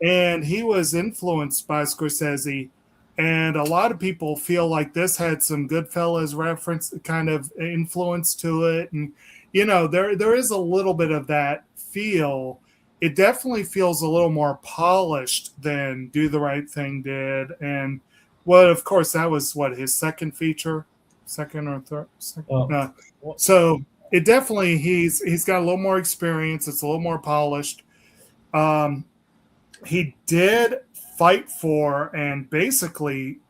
and he was influenced by Scorsese. And a lot of people feel like this had some Goodfellas reference kind of influence to it. And, there is a little bit of that feel. It definitely feels a little more polished than Do the Right Thing did. And, well, of course, that was his second feature, second or third. No. So it definitely, he's got a little more experience. It's a little more polished. He did fight for and basically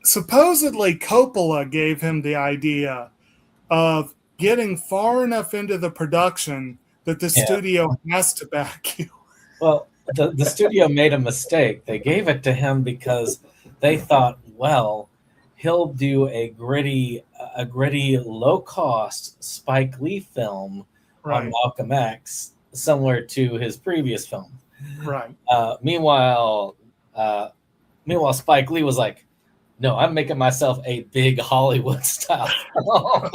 supposedly Coppola gave him the idea of getting far enough into the production that the studio has to back you. Well, the studio made a mistake. They gave it to him because they thought, well, he'll do a gritty low-cost Spike Lee film on Malcolm X, similar to his previous film. Right. Meanwhile, Spike Lee was like, "No, I'm making myself a big Hollywood style film."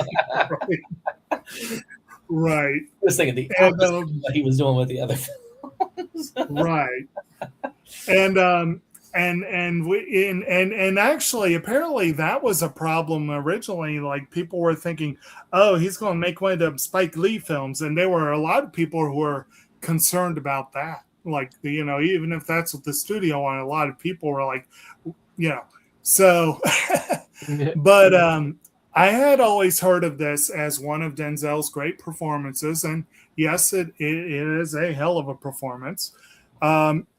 Right. I was thinking the opposite of what he was doing with the other films. Right. And actually, apparently, that was a problem originally. Like, people were thinking, "Oh, he's going to make one of them Spike Lee films," and there were a lot of people who were concerned about that. Like, even if that's what the studio wanted, a lot of people were like, So, but I had always heard of this as one of Denzel's great performances, and yes, it is a hell of a performance.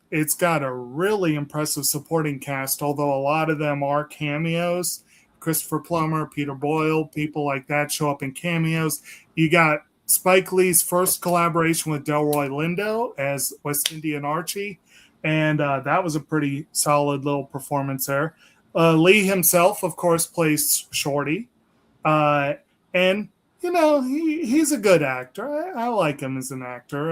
It's got a really impressive supporting cast, although a lot of them are cameos. Christopher Plummer, Peter Boyle, people like that show up in cameos. You got Spike Lee's first collaboration with Delroy Lindo as West Indian Archie, and that was a pretty solid little performance there. Lee himself, of course, plays Shorty, and he's a good actor. I like him as an actor.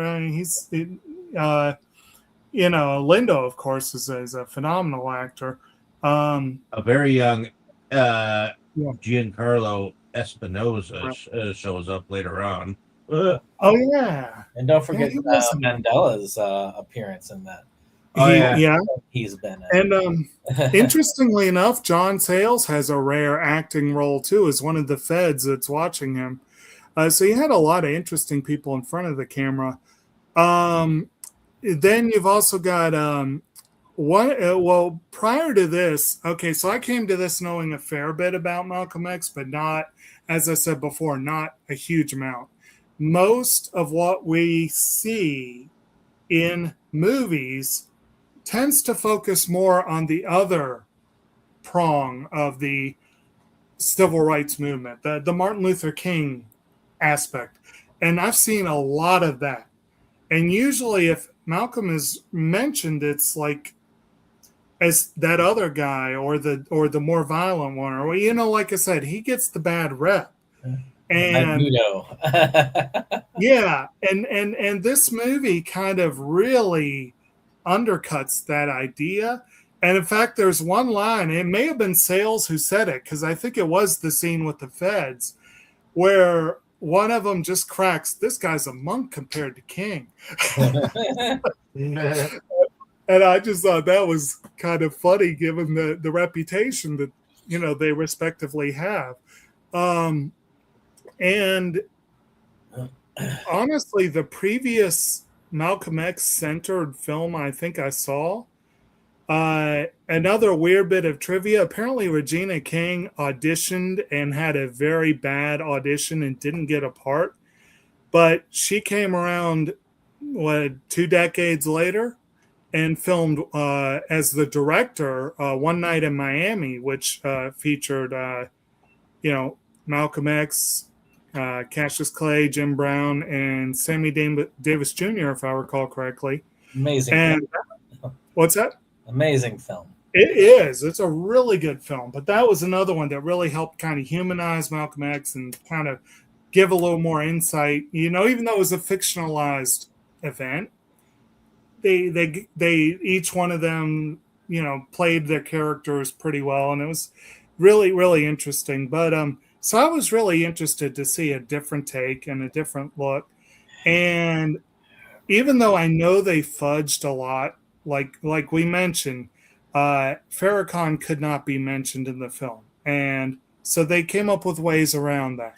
Lindo, of course, is a phenomenal actor. A very young Giancarlo Espinosa shows up later on. Oh yeah, and don't forget Mandela's appearance in that. He's been in. And interestingly enough, John Sayles has a rare acting role too, as one of the feds that's watching him. So you had a lot of interesting people in front of the camera. Then you've also got prior to this, okay, so I came to this knowing a fair bit about Malcolm X, but not, as I said before, not a huge amount. Most of what we see in movies tends to focus more on the other prong of the civil rights movement, the Martin Luther King aspect. And I've seen a lot of that. And usually if Malcolm is mentioned, it's like as that other guy or the more violent one, or like I said, he gets the bad rep. And Magneto. yeah, and this movie kind of really undercuts that idea. And in fact, there's one line, it may have been Sales who said it, because I think it was the scene with the feds, where one of them just cracks, this guy's a monk compared to King. And I just thought that was kind of funny, given the reputation that, you know, they respectively have. And honestly, the previous Malcolm X centered film I think I saw, another weird bit of trivia, apparently Regina King auditioned and had a very bad audition and didn't get a part. But she came around, 2 decades later, and filmed as the director One Night in Miami, which featured, you know, Malcolm X, Cassius Clay, Jim Brown, and Sammy Davis Jr., if I recall correctly. Amazing. And what's that? Amazing film. It is. It's a really good film. But that was another one that really helped kind of humanize Malcolm X and kind of give a little more insight. You know, even though it was a fictionalized event, they each one of them, you know, played their characters pretty well, and it was really, really interesting. But so I was really interested to see a different take and a different look. And even though I know they fudged a lot, like we mentioned, Farrakhan could not be mentioned in the film, and so they came up with ways around that.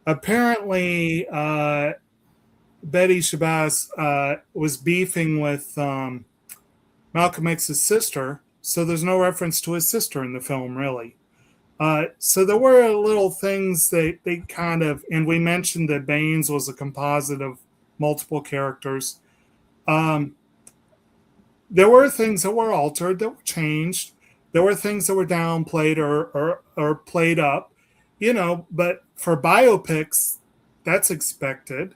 Apparently, Betty Shabazz was beefing with Malcolm X's sister, so there's no reference to his sister in the film, really. So there were little things they kind of, and we mentioned that Baines was a composite of multiple characters. There were things that were altered, that were changed. There were things that were downplayed or played up, you know, but for biopics, that's expected.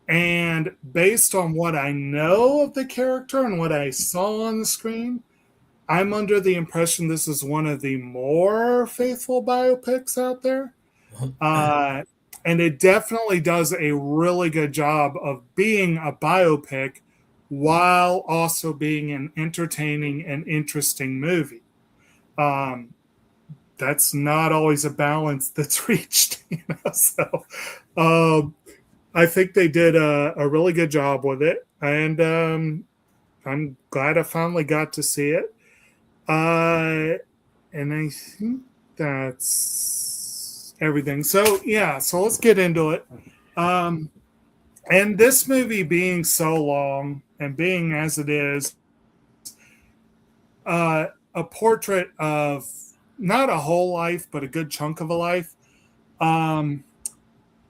And based on what I know of the character and what I saw on the screen, I'm under the impression this is one of the more faithful biopics out there. And it definitely does a really good job of being a biopic while also being an entertaining and interesting movie. That's not always a balance that's reached, you know. So I think they did a really good job with it, and I'm glad I finally got to see it. And I think that's everything. So yeah, so let's get into it. And this movie being so long and being as it is, a portrait of not a whole life, but a good chunk of a life. I'm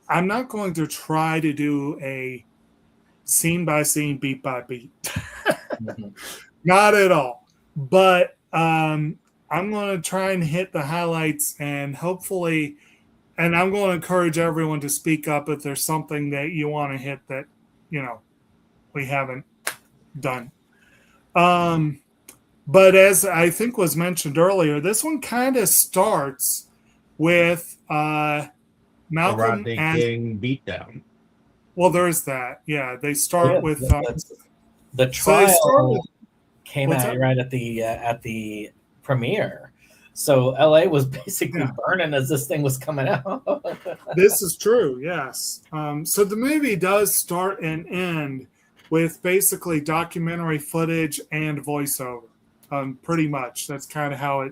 not going to try to do a scene by scene, beat by beat. Not at all. But I'm going to try and hit the highlights, and hopefully, and I'm going to encourage everyone to speak up if there's something that you want to hit that, you know, we haven't done. But as I think was mentioned earlier, this one kind of starts with Malcolm Rodney King beatdown. Well, there's that. Yeah, they start with the trial came what's out that? right at the premiere. So LA was basically burning as this thing was coming out. This is true, yes. So the movie does start and end with basically documentary footage and voiceover. Pretty much. That's kind of how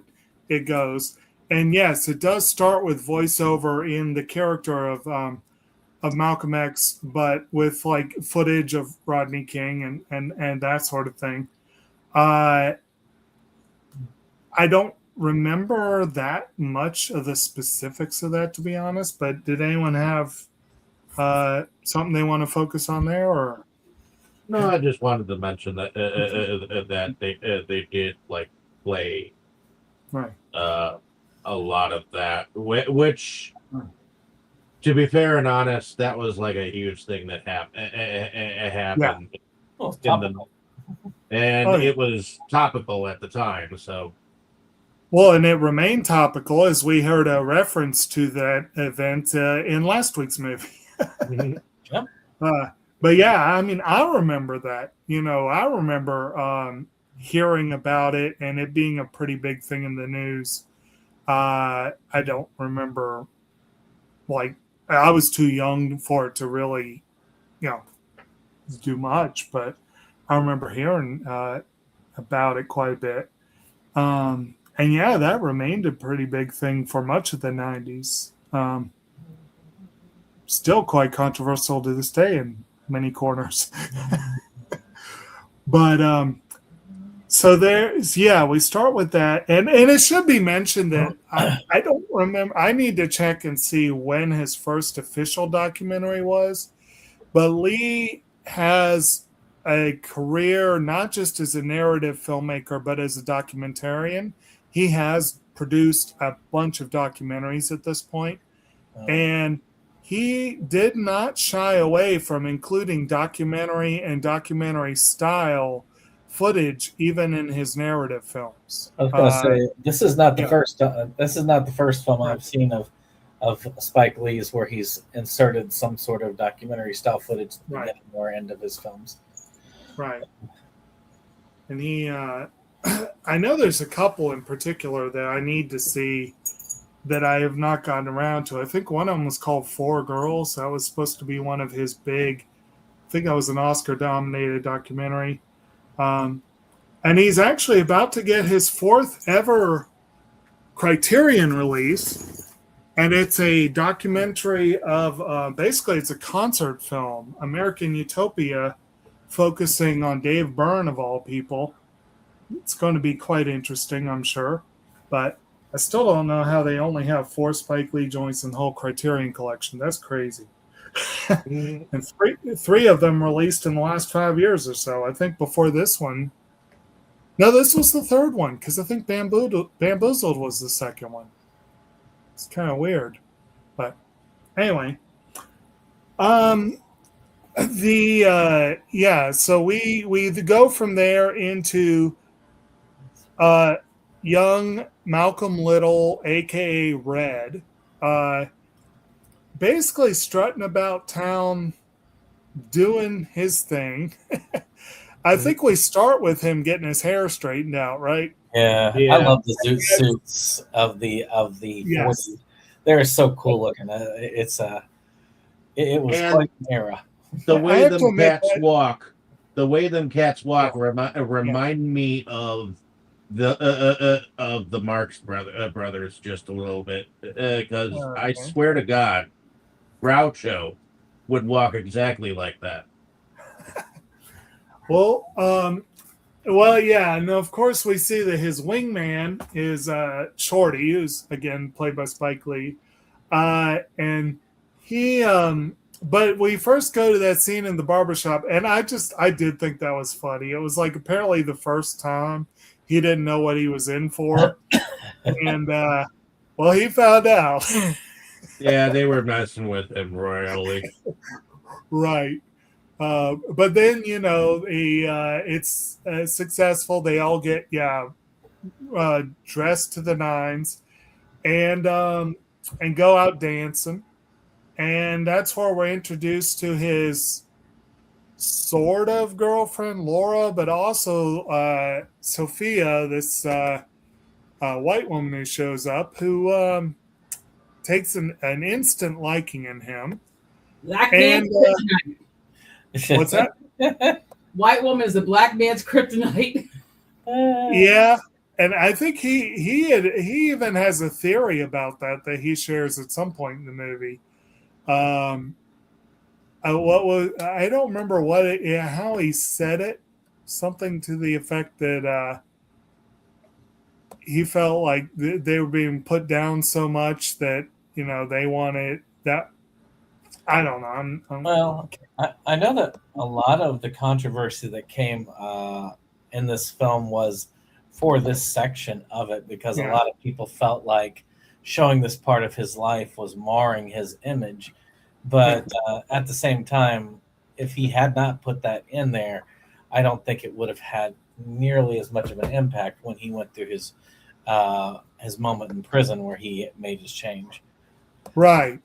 it goes. And yes, it does start with voiceover in the character of Malcolm X, but with like footage of Rodney King and that sort of thing. I don't remember that much of the specifics of that, to be honest, but did anyone have something they want to focus on there, or? No, I just wanted to mention that that they did like play Right. a lot of that, which, to be fair and honest, that was like a huge thing that happened. Well, It was topical at the time. So Well, and it remained topical as we heard a reference to that event in last week's movie. Yep. But yeah, I mean, I remember that. I remember hearing about it and it being a pretty big thing in the news. I don't remember, like, I was too young for it to really, do much, but I remember hearing about it quite a bit. And yeah, that remained a pretty big thing for much of the 90s. Still quite controversial to this day in many corners. But so we start with that. And it should be mentioned that I don't remember. I need to check and see when his first official documentary was. But Lee has a career not just as a narrative filmmaker, but as a documentarian. He has produced a bunch of documentaries at this point, and he did not shy away from including documentary and documentary style footage even in his narrative films. I was going to say this is not the first. This is not the first film I've seen of Spike Lee's where he's inserted some sort of documentary style footage to the beginning or end of his films. Right. And he, I know there's a couple in particular that I need to see that I have not gotten around to. I think one of them was called Four Girls. That was supposed to be one of his big, I think that was an Oscar-dominated documentary. And he's actually about to get his fourth ever Criterion release. And it's a documentary of, basically it's a concert film, American Utopia, focusing on Dave Byrne of all people. It's going to be quite interesting, I'm sure. But I still don't know how they only have 4 Spike Lee joints in the whole Criterion collection. That's crazy. And three of them released in the last 5 years or so. I think before this one. No, this was the third one because I think Bamboozled was the second one. It's kind of weird. But anyway. So we go from there into young Malcolm Little, aka Red, basically strutting about town doing his thing. I think we start with him getting his hair straightened out, right? Yeah. I love the zoot suits of the 40s. They're so cool looking. It was quite an era. The way them cats walk remind me of the Marx brothers just a little bit, because I swear to God, Groucho would walk exactly like that. Yeah, and of course we see that his wingman is Shorty, who's again played by Spike Lee, and he. But we first go to that scene in the barbershop, and I did think that was funny. It was like apparently the first time he didn't know what he was in for, and he found out. Yeah, they were messing with him royally. Right. But then, it's successful. They all get, dressed to the nines and go out dancing. And that's where we're introduced to his sort of girlfriend, Laura, but also Sophia, this white woman who shows up, who takes an instant liking in him. Black man's kryptonite. What's that? White woman is the black man's kryptonite. Yeah, and I think he even has a theory about that he shares at some point in the movie. I don't remember how he said it. Something to the effect that he felt like they were being put down so much that they wanted that. I don't know. I know that a lot of the controversy that came in this film was for this section of it, because a lot of people felt like showing this part of his life was marring his image. But at the same time, if he had not put that in there, I don't think it would have had nearly as much of an impact when he went through his his moment in prison where he made his change. Right.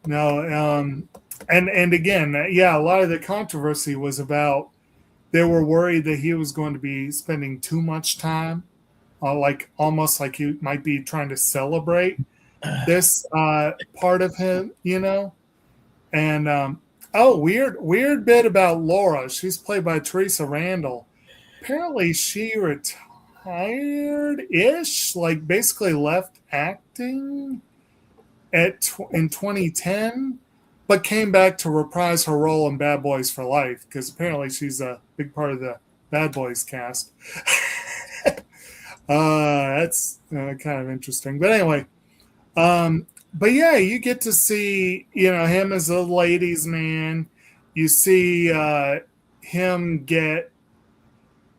No, and again, yeah, a lot of the controversy was about they were worried that he was going to be spending too much time, like almost like he might be trying to celebrate this part of him, And weird bit about Laura. She's played by Teresa Randall. Apparently, she retired-ish, like basically left acting in 2010, but came back to reprise her role in Bad Boys for Life because apparently she's a big part of the Bad Boys cast. That's kind of interesting. But anyway, but yeah, you get to see, him as a ladies' man. You see him get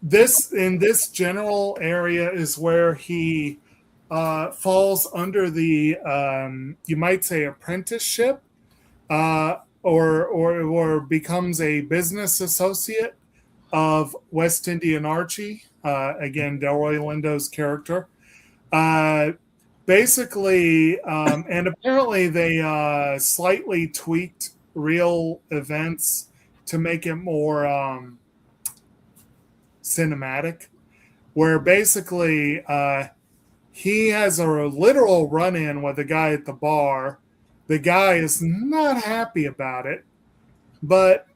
this in this general area is where he falls under the, you might say, apprenticeship, or becomes a business associate of West Indian Archie. Again, Delroy Lindo's character. Basically, and apparently they slightly tweaked real events to make it more cinematic, where basically he has a literal run-in with a guy at the bar. The guy is not happy about it, but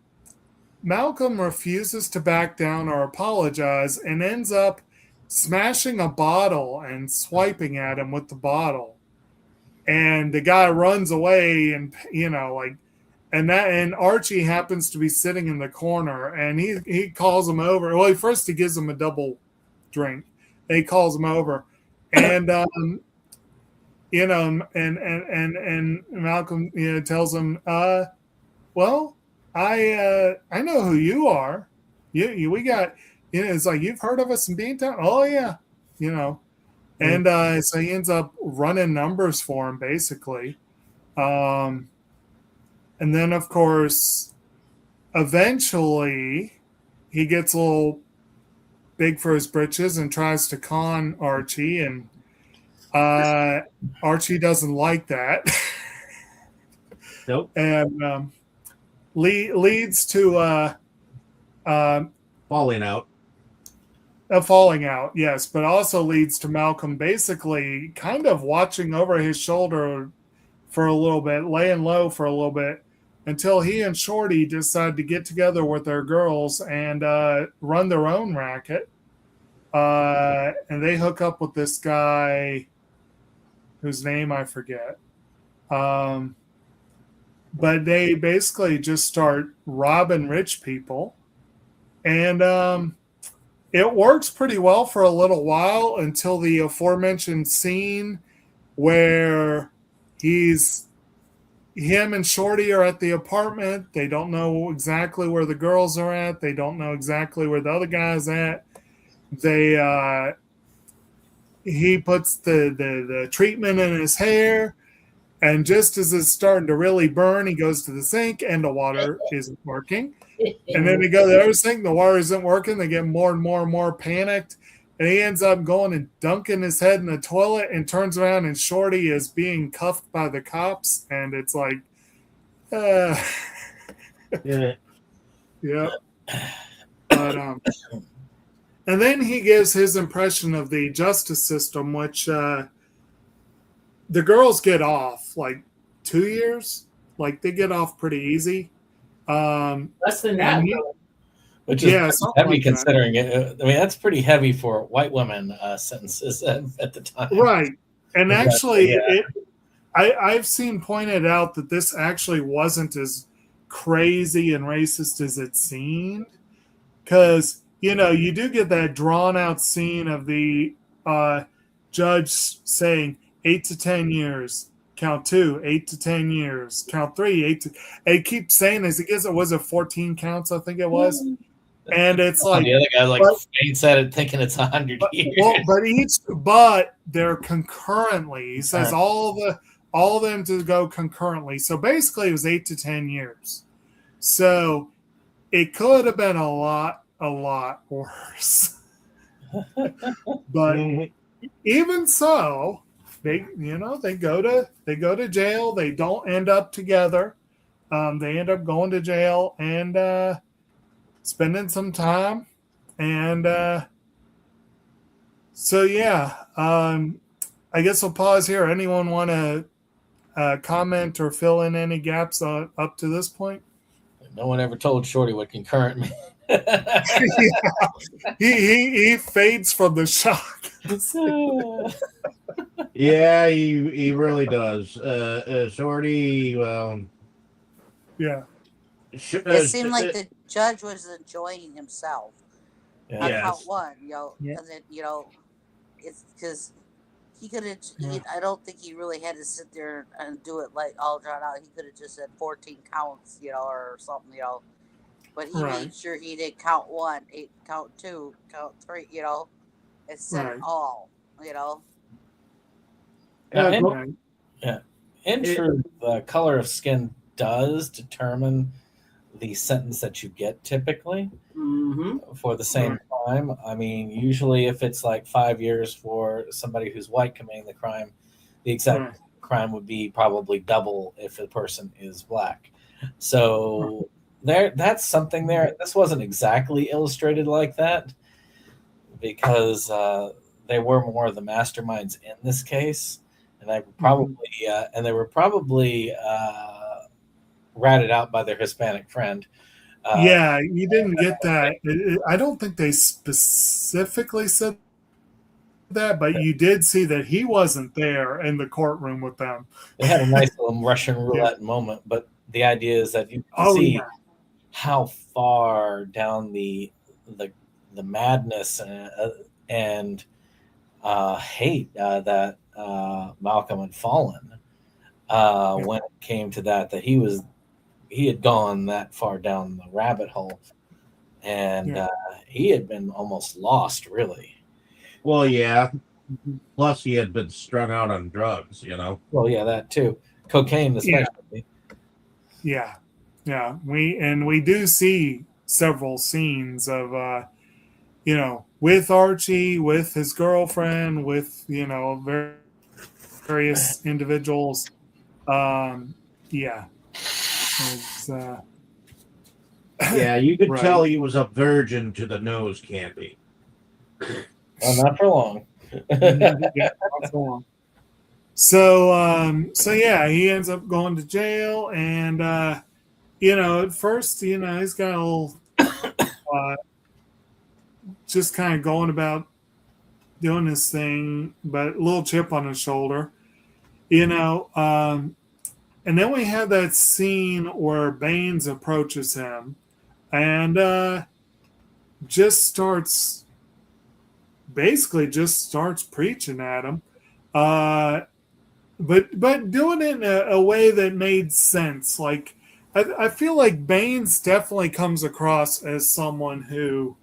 Malcolm refuses to back down or apologize and ends up smashing a bottle and swiping at him with the bottle. And the guy runs away and, and Archie happens to be sitting in the corner and he calls him over. Well, first he gives him a double drink. And he calls him over and, and Malcolm, tells him, well, I know who you are. We got, it's like, you've heard of us in Beantown? Oh yeah. And so he ends up running numbers for him basically. And then of course, eventually he gets a little big for his britches and tries to con Archie, and Archie doesn't like that. Nope. And leads to Falling out. a falling out, yes, but also leads to Malcolm basically kind of watching over his shoulder for a little bit, laying low for a little bit, until he and Shorty decide to get together with their girls and run their own racket. And they hook up with this guy whose name I forget. But they basically just start robbing rich people. And it works pretty well for a little while until the aforementioned scene where him and Shorty are at the apartment. They don't know exactly where the girls are at. They don't know exactly where the other guy's at. He puts the treatment in his hair, and just as it's starting to really burn, he goes to the sink and the water isn't working. And then they go to the other sink, the water isn't working. They get more and more and more panicked. And he ends up going and dunking his head in the toilet and turns around, and Shorty is being cuffed by the cops. And it's like, yeah. But, and then he gives his impression of the justice system, which the girls get off like 2 years. Like they get off pretty easy. Less than that. Which is heavy like considering it. I mean, that's pretty heavy for white women sentences at the time. Right. And actually, I've seen pointed out that this actually wasn't as crazy and racist as it seemed. Because, you do get that drawn out scene of the judge saying 8 to 10 years. Count 2, 8 to 10 years. Count 3, 8 to. He keeps saying this. I guess it was 14 counts. I think it was. And it's like the other guy like faints at it, thinking it's 100 years. Well, but they're concurrently. He says all of them to go concurrently. So basically, it was 8 to 10 years. So it could have been a lot worse. But even so, they go to jail. They don't end up together. They end up going to jail and spending some time. And so yeah, I guess I'll pause here. Anyone want to comment or fill in any gaps up to this point? No one ever told Shorty what concurrent meant. He fades from the shock. Yeah, he really does. Shorty, well, Yeah. It seemed like the judge was enjoying himself. Yeah. On Yes. count one, Yeah. and then it's because he could have. I don't think he really had to sit there and do it like all drawn out. He could have just said 14 counts, or something, But he Right. made sure he did count one, count two, count three, and said Right. it all, In truth, the color of skin does determine the sentence that you get typically for the same crime. I mean, usually if it's like 5 years for somebody who's white committing the crime, the exact crime would be probably double if the person is black. So that's something there. This wasn't exactly illustrated like that because they were more of the masterminds in this case, and they were probably ratted out by their Hispanic friend. Yeah, you didn't get that. I don't think they specifically said that, but you did see that he wasn't there in the courtroom with them. They had a nice little Russian roulette moment, but the idea is that you can see how far down the madness and hate that Malcolm had fallen when it came to that he had gone that far down the rabbit hole, and he had been almost lost, really. Well, yeah. Plus, he had been strung out on drugs, Well, yeah, that too. Cocaine, especially. Yeah. We do see several scenes of, with Archie, with his girlfriend, with, various individuals. Yeah, you could tell he was a virgin to the nose candy. Well, not for long. Yeah, not for long. So yeah, he ends up going to jail, and at first, he's got a little, just kind of going about doing his thing, but a little chip on his shoulder, and then we have that scene where Baines approaches him and just starts preaching at him, but doing it in a way that made sense. Like I feel like Baines definitely comes across as someone who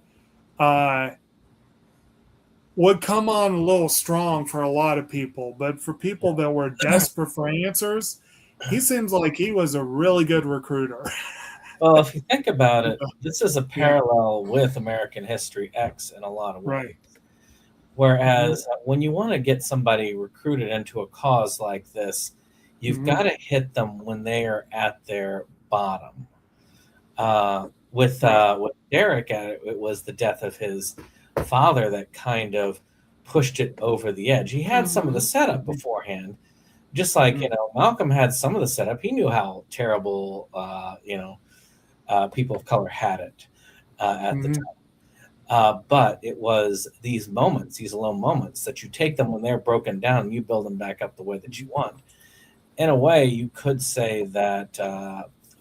would come on a little strong for a lot of people, but for people that were desperate for answers, he seems like he was a really good recruiter. Well, if you think about it, this is a parallel with American History X in a lot of ways. Right. Whereas when you want to get somebody recruited into a cause like this, you've got to hit them when they are at their bottom. With Derek, it was the death of his father that kind of pushed it over the edge. He had some of the setup beforehand, just like Malcolm had some of the setup. He knew how terrible people of color had it at the time. But it was these moments, these low moments, that you take them when they're broken down and you build them back up the way that you want. In a way, you could say that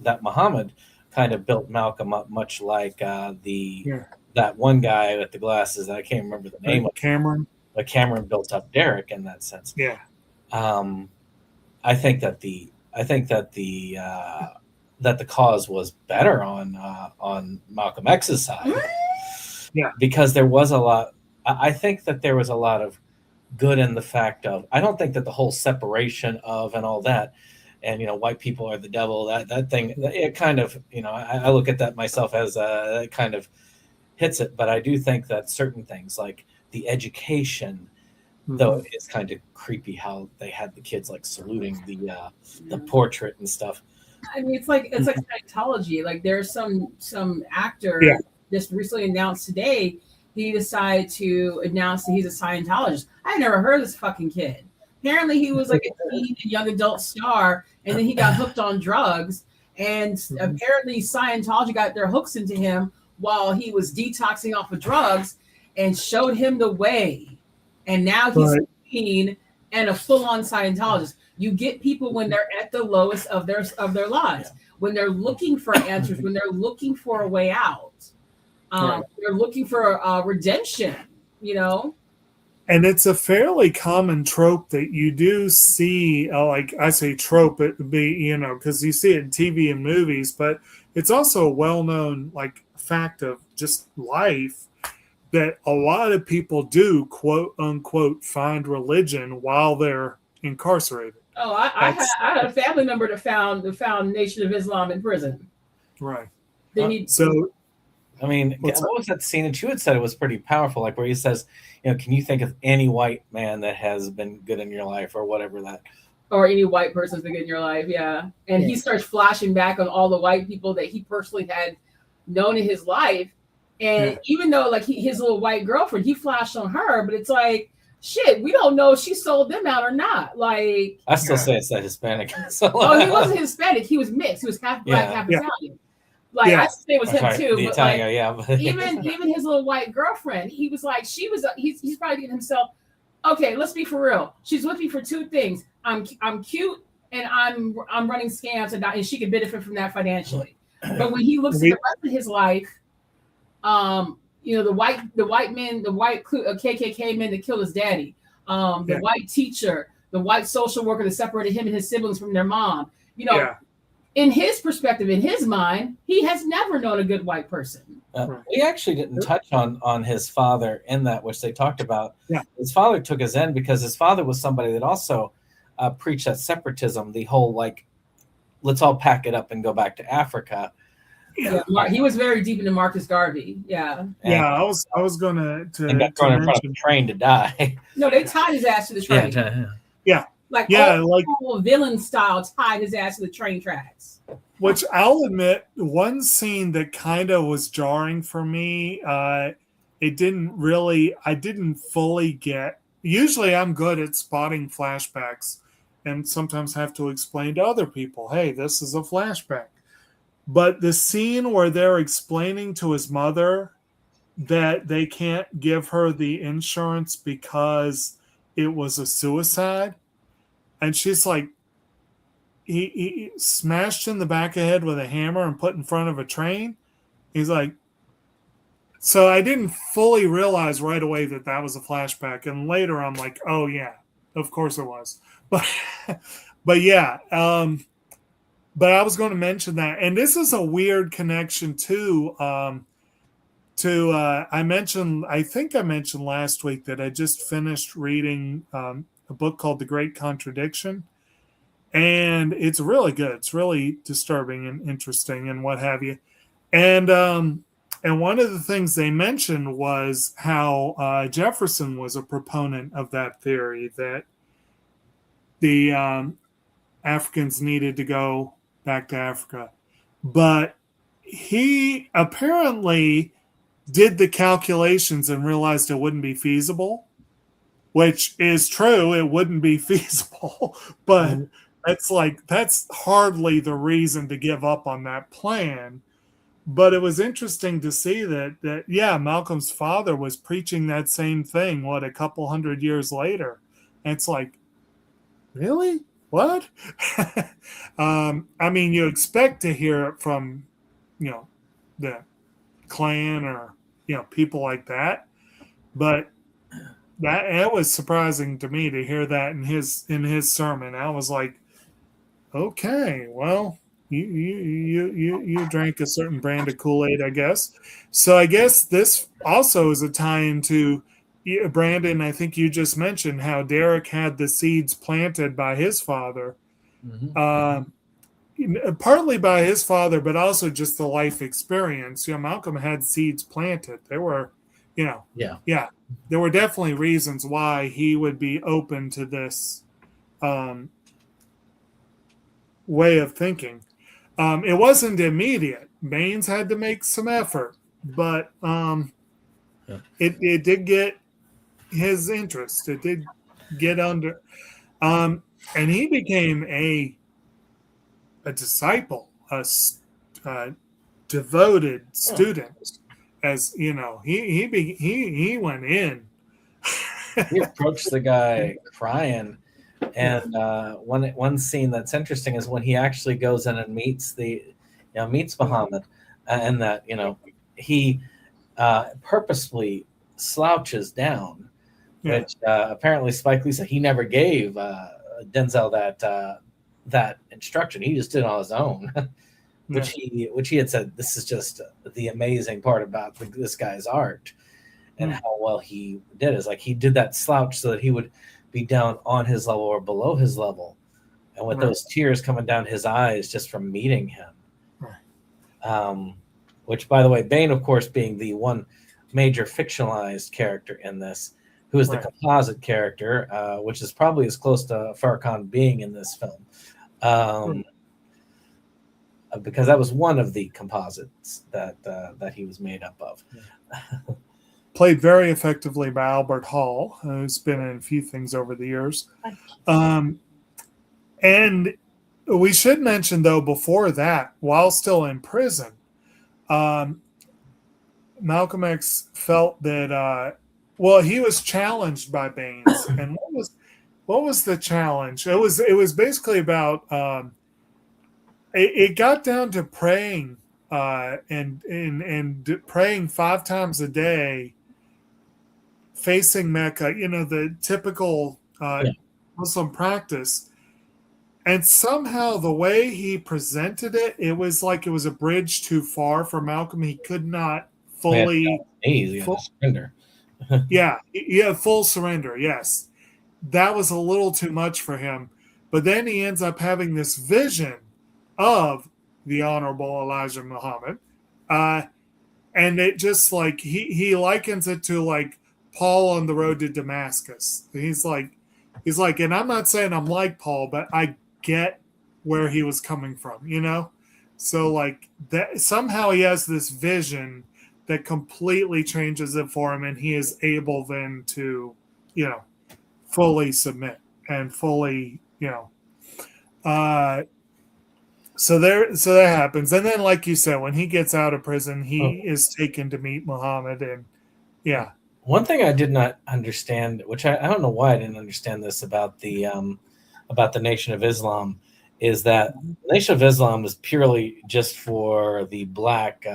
that Muhammad kind of built Malcolm up much like that one guy with the glasses that I can't remember the name of. Cameron. But Cameron built up Derek in that sense. Yeah. I think that the cause was better on Malcolm X's side. Yeah. Because there was a lot. I think that there was a lot of good in the fact of. I don't think that the whole separation of and all that, and white people are the devil. That thing. It kind of I look at that myself as it kind of hits it. But I do think that certain things like the education Though it's kind of creepy how they had the kids like saluting the portrait and stuff. I mean, it's like Scientology. Like there's some actor just recently announced today he decided to announce that he's a Scientologist. I never heard of this fucking kid. Apparently, he was like a teen and young adult star, and then he got hooked on drugs. And apparently, Scientology got their hooks into him while he was detoxing off of drugs, and showed him the way. And now he's clean and a full-on Scientologist. You get people when they're at the lowest of their lives, when they're looking for answers, when they're looking for a way out. They're looking for redemption, And it's a fairly common trope that you do see, like I say trope, it would be, because you see it in TV and movies, but it's also a well-known like fact of just life that a lot of people do, quote unquote, find religion while they're incarcerated. Oh, I had a family member that found Nation of Islam in prison. Right. I mean, what was that scene that you had said it was pretty powerful, like where he says, can you think of any white man that has been good in your life or whatever that? Or any white person's been good in your life, yeah. And he starts flashing back on all the white people that he personally had known in his life. And even though like his little white girlfriend, he flashed on her, but it's like, shit, we don't know if she sold them out or not. Like I still say it's that Hispanic. So, he wasn't Hispanic. He was mixed. He was half black, half Italian. Like I say it was him too. The but Italian, like, even his little white girlfriend, he was like, he's probably thinking himself, okay, let's be for real. She's with me for two things. I'm cute and I'm running scams and she can benefit from that financially. But when he looks at the rest of his life, the white men, the white KKK men that killed his daddy, the white teacher, the white social worker that separated him and his siblings from their mom, in his perspective, in his mind, he has never known a good white person. We actually didn't touch on his father in that, which they talked about. Yeah. His father took his end because his father was somebody that also preached that separatism, the whole like, let's all pack it up and go back to Africa. Yeah, he was very deep into Marcus Garvey. Yeah. I was going to got thrown in front of a train to die. No, they tied his ass to the train. Like villain style, tied his ass to the train tracks. Which I'll admit, one scene that kind of was jarring for me. I didn't fully get. Usually, I'm good at spotting flashbacks, and sometimes have to explain to other people, "Hey, this is a flashback." But the scene where they're explaining to his mother that they can't give her the insurance because it was a suicide. And she's like, he smashed in the back of the head with a hammer and put in front of a train. He's like, so I didn't fully realize right away that was a flashback. And later I'm like, oh yeah, of course it was. But yeah, but I was going to mention that, and this is a weird connection too. I think I mentioned last week that I just finished reading a book called The Great Contradiction, and it's really good. It's really disturbing and interesting and what have you. And one of the things they mentioned was how Jefferson was a proponent of that theory that the Africans needed to go back to Africa. But he apparently did the calculations and realized it wouldn't be feasible, which is true. It wouldn't be feasible, but that's hardly the reason to give up on that plan. But it was interesting to see that Malcolm's father was preaching that same thing, a couple hundred years later. And it's like, really? What? I mean, you expect to hear it from, the Klan or, people like that. But that was surprising to me to hear that in his sermon. I was like, okay, well, you drank a certain brand of Kool-Aid, I guess. So I guess this also is a tie-in to Brandon. I think you just mentioned how Derek had the seeds planted by his father, partly by his father, but also just the life experience. Malcolm had seeds planted. They were, there were definitely reasons why he would be open to this way of thinking. It wasn't immediate. Baines had to make some effort, but it did get his interest. It did get under, and he became a disciple, a devoted student. As you know, he went in. He approached the guy crying, and one scene that's interesting is when he actually goes in and meets Muhammad, and that he purposefully slouches down, which apparently Spike Lee said he never gave Denzel that instruction. He just did it on his own. Which he had said, this is just the amazing part about this guy's art, and how well he did is like he did that slouch so that he would be down on his level or below his level, and with those tears coming down his eyes just from meeting him. Which, by the way, Bane, of course, being the one major fictionalized character in this, who is the composite character, which is probably as close to Farrakhan being in this film. Because that was one of the composites that he was made up of. Played very effectively by Albert Hall, who's been in a few things over the years. And we should mention, though, before that, while still in prison, Malcolm X felt that, he was challenged by Baines. And what was the challenge? It was basically about... It got down to praying and praying 5 times a day, facing Mecca. The typical Muslim practice. And somehow the way he presented it, it was like it was a bridge too far for Malcolm. He could not fully surrender. Full surrender. Yes, that was a little too much for him. But then he ends up having this vision of the Honorable Elijah Muhammad, and it just like he likens it to like Paul on the road to Damascus. He's like, and I'm not saying I'm like Paul, but I get where he was coming from, So like that somehow he has this vision that completely changes it for him, and he is able then to, fully submit and fully, So that happens, and then, like you said, when he gets out of prison, he is taken to meet Muhammad, and One thing I did not understand, which I don't know why I didn't understand this about the Nation of Islam, is that the Nation of Islam is purely just for the black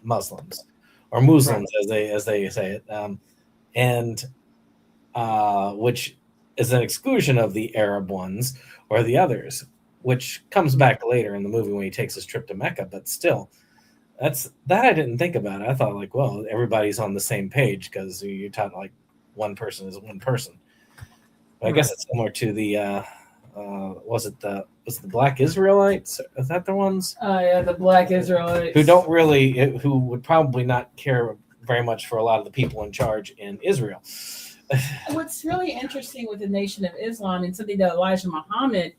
Muslims or Muslims, as they say it, and which is an exclusion of the Arab ones or the others, which comes back later in the movie when he takes his trip to Mecca. But still, that I didn't think about. I thought like, well, everybody's on the same page because you're taught like one person is one person. But I guess it's similar to the was it the Black Israelites? Is that the ones? Oh yeah, the Black Israelites who would probably not care very much for a lot of the people in charge in Israel. What's really interesting with the Nation of Islam, and something that Elijah Muhammad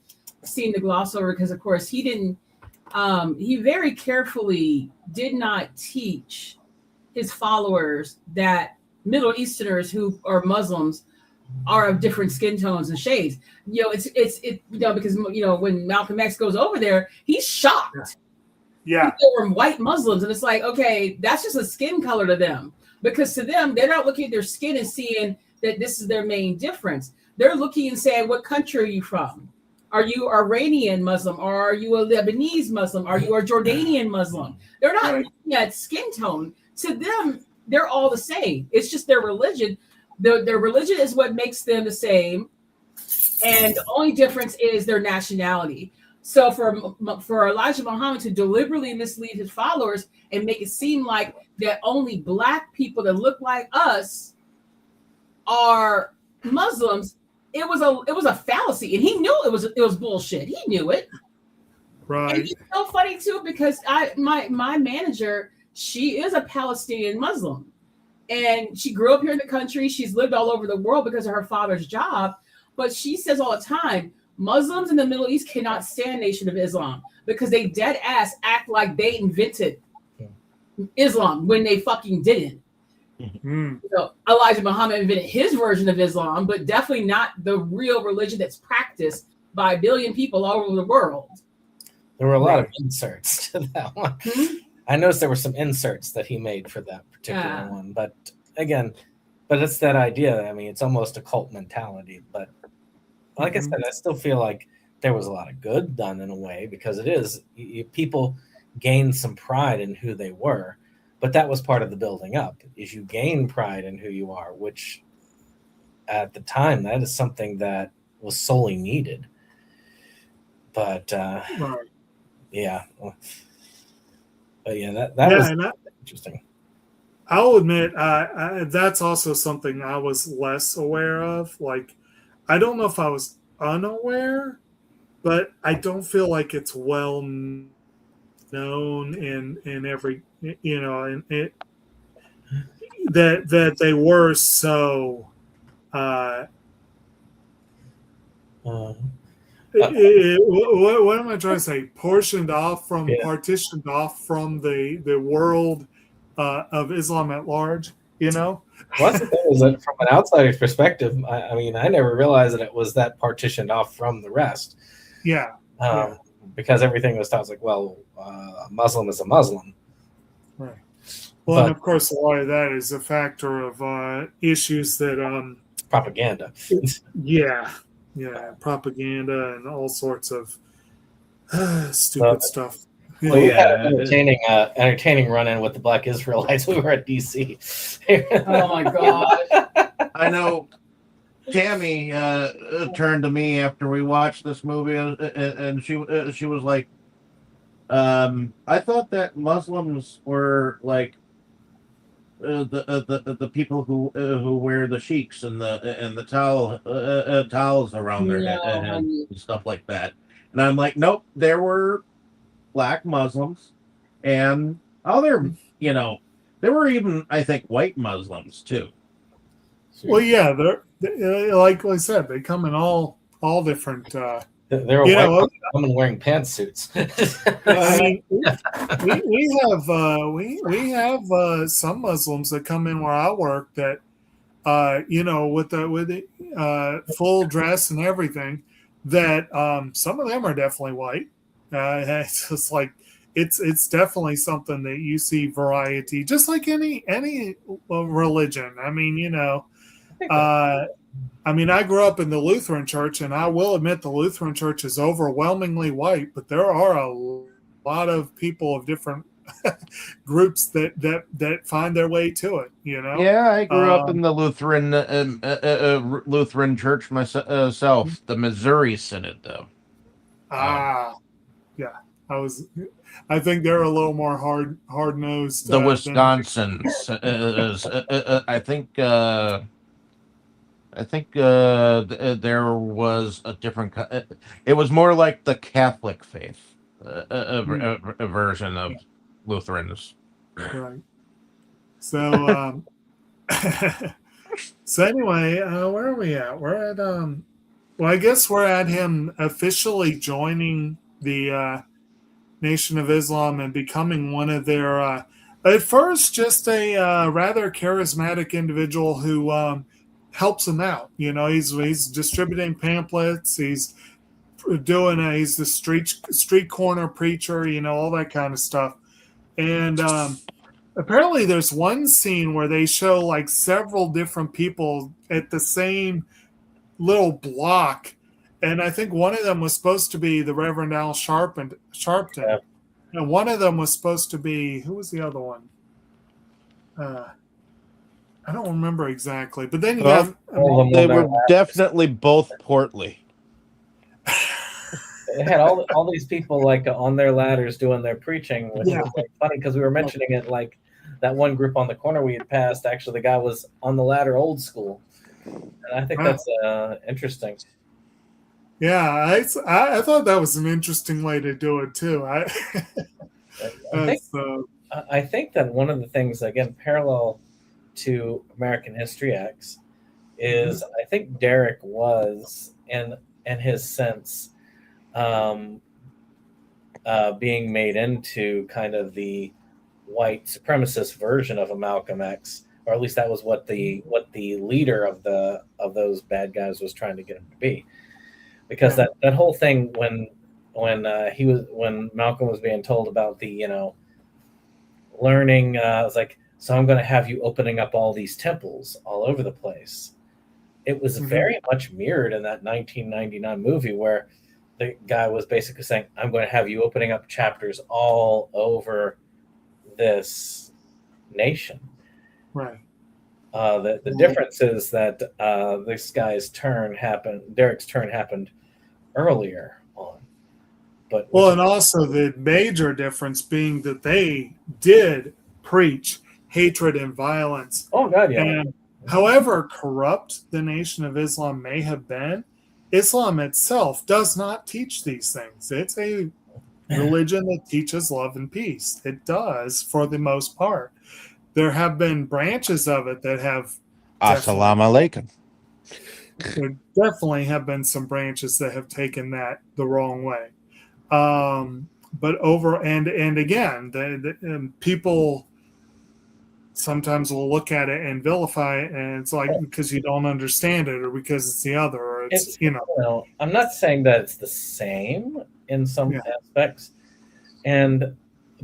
seemed to gloss over, because of course he didn't, he very carefully did not teach his followers that Middle Easterners who are Muslims are of different skin tones and shades. It's because when Malcolm X goes over there, he's shocked. Yeah, they were white Muslims, and it's like, okay, that's just a skin color to them, because to them they're not looking at their skin and seeing that this is their main difference. They're looking and saying, what country are you from? Are you Iranian Muslim? Or are you a Lebanese Muslim? Are you a Jordanian Muslim? They're not looking at skin tone. To them, they're all the same. It's just their religion. Their religion is what makes them the same. And the only difference is their nationality. So for Elijah Muhammad to deliberately mislead his followers and make it seem like that only black people that look like us are Muslims, it was a fallacy, and he knew it was bullshit. He knew it. Right. And it's so funny too, because my manager, she is a Palestinian Muslim, And she grew up here in the country. She's lived all over the world because of her father's job. But she says all the time, Muslims in the Middle East cannot stand Nation of Islam because they dead ass act like they invented Islam when they fucking didn't. So Elijah Muhammad invented his version of Islam, but definitely not the real religion that's practiced by a billion people all over the world. There were a lot of inserts to that one. I noticed there were some inserts that he made for that particular one. But again, it's that idea. I mean, it's almost a cult mentality. But like I said, I still feel like there was a lot of good done in a way because it is. People gained some pride in who they were. But that was part of the building up, is you gain pride in who you are, which at the time, that is something that was solely needed. But yeah. But yeah, that was interesting. I'll admit, that's also something I was less aware of. Like, I don't know if I was unaware, but I don't feel like it's well known in every, and that they were so what am I trying to say? Partitioned off from the world of Islam at large. Well, that's the thing, is that from an outsider's perspective, I mean, I never realized that it was that partitioned off from the rest. Because everything was taught like, well, a Muslim is a Muslim. Right. Well, and of course, a lot of that is a factor of issues that propaganda. Propaganda and all sorts of stupid stuff. Well, we had an entertaining run-in with the Black Israelites. We were at DC. Oh my god! I know. Tammy turned to me after we watched this movie, and she was like, "I thought that Muslims were like the people who wear the sheiks and the towels around their head and stuff like that." And I'm like, "Nope, there were Black Muslims, and there were even, I think, white Muslims too." Well, yeah, they're like I said, they come in all different. They're a white woman wearing pantsuits. I mean, we have some Muslims that come in where I work that, with the full dress and everything. That some of them are definitely white. It's just like it's definitely something that you see variety, just like any religion. I mean, I grew up in the Lutheran Church, and I will admit the Lutheran Church is overwhelmingly white, but there are a lot of people of different groups that find their way to it. Yeah, I grew up in the Lutheran Church myself, the Missouri Synod, though. Yeah, I think they're a little more hard nosed. The Wisconsins, I think there was a different. It was more like the Catholic faith, a version of Lutherans. Right. So, so anyway, where are we at? We're at well, I guess we're at him officially joining the Nation of Islam and becoming one of their. At first, just a rather charismatic individual who helps him out. He's distributing pamphlets. He's he's the street corner preacher. All that kind of stuff. And apparently, there's one scene where they show like several different people at the same little block, and I think one of them was supposed to be the Reverend Al Sharpton, and one of them was supposed to be, who was the other one? I don't remember exactly, but then they were definitely both portly. They had all these people like on their ladders doing their preaching, which is like funny because we were mentioning it like that one group on the corner we had passed. Actually, the guy was on the ladder old school, and I think that's interesting. Yeah, I thought that was an interesting way to do it too. I think that one of the things, again, parallel to American History X is I think Derek was, in his sense, being made into kind of the white supremacist version of a Malcolm X, or at least that was what the leader of those bad guys was trying to get him to be. Because that whole thing when Malcolm was being told about the learning, it was like, so I'm going to have you opening up all these temples all over the place. It was very much mirrored in that 1999 movie where the guy was basically saying, I'm going to have you opening up chapters all over this nation. Right. The difference is that Derek's turn happened earlier on. And also the major difference being that they did preach hatred and violence. Oh, God, yeah. And however corrupt the Nation of Islam may have been, Islam itself does not teach these things. It's a religion that teaches love and peace. It does, for the most part. There have been branches of it that have... Assalamu alaikum. There definitely have been some branches that have taken that the wrong way. But over and again, the people sometimes will look at it and vilify it, and it's like because you don't understand it, or because it's the other, or it's I'm not saying that it's the same in some aspects,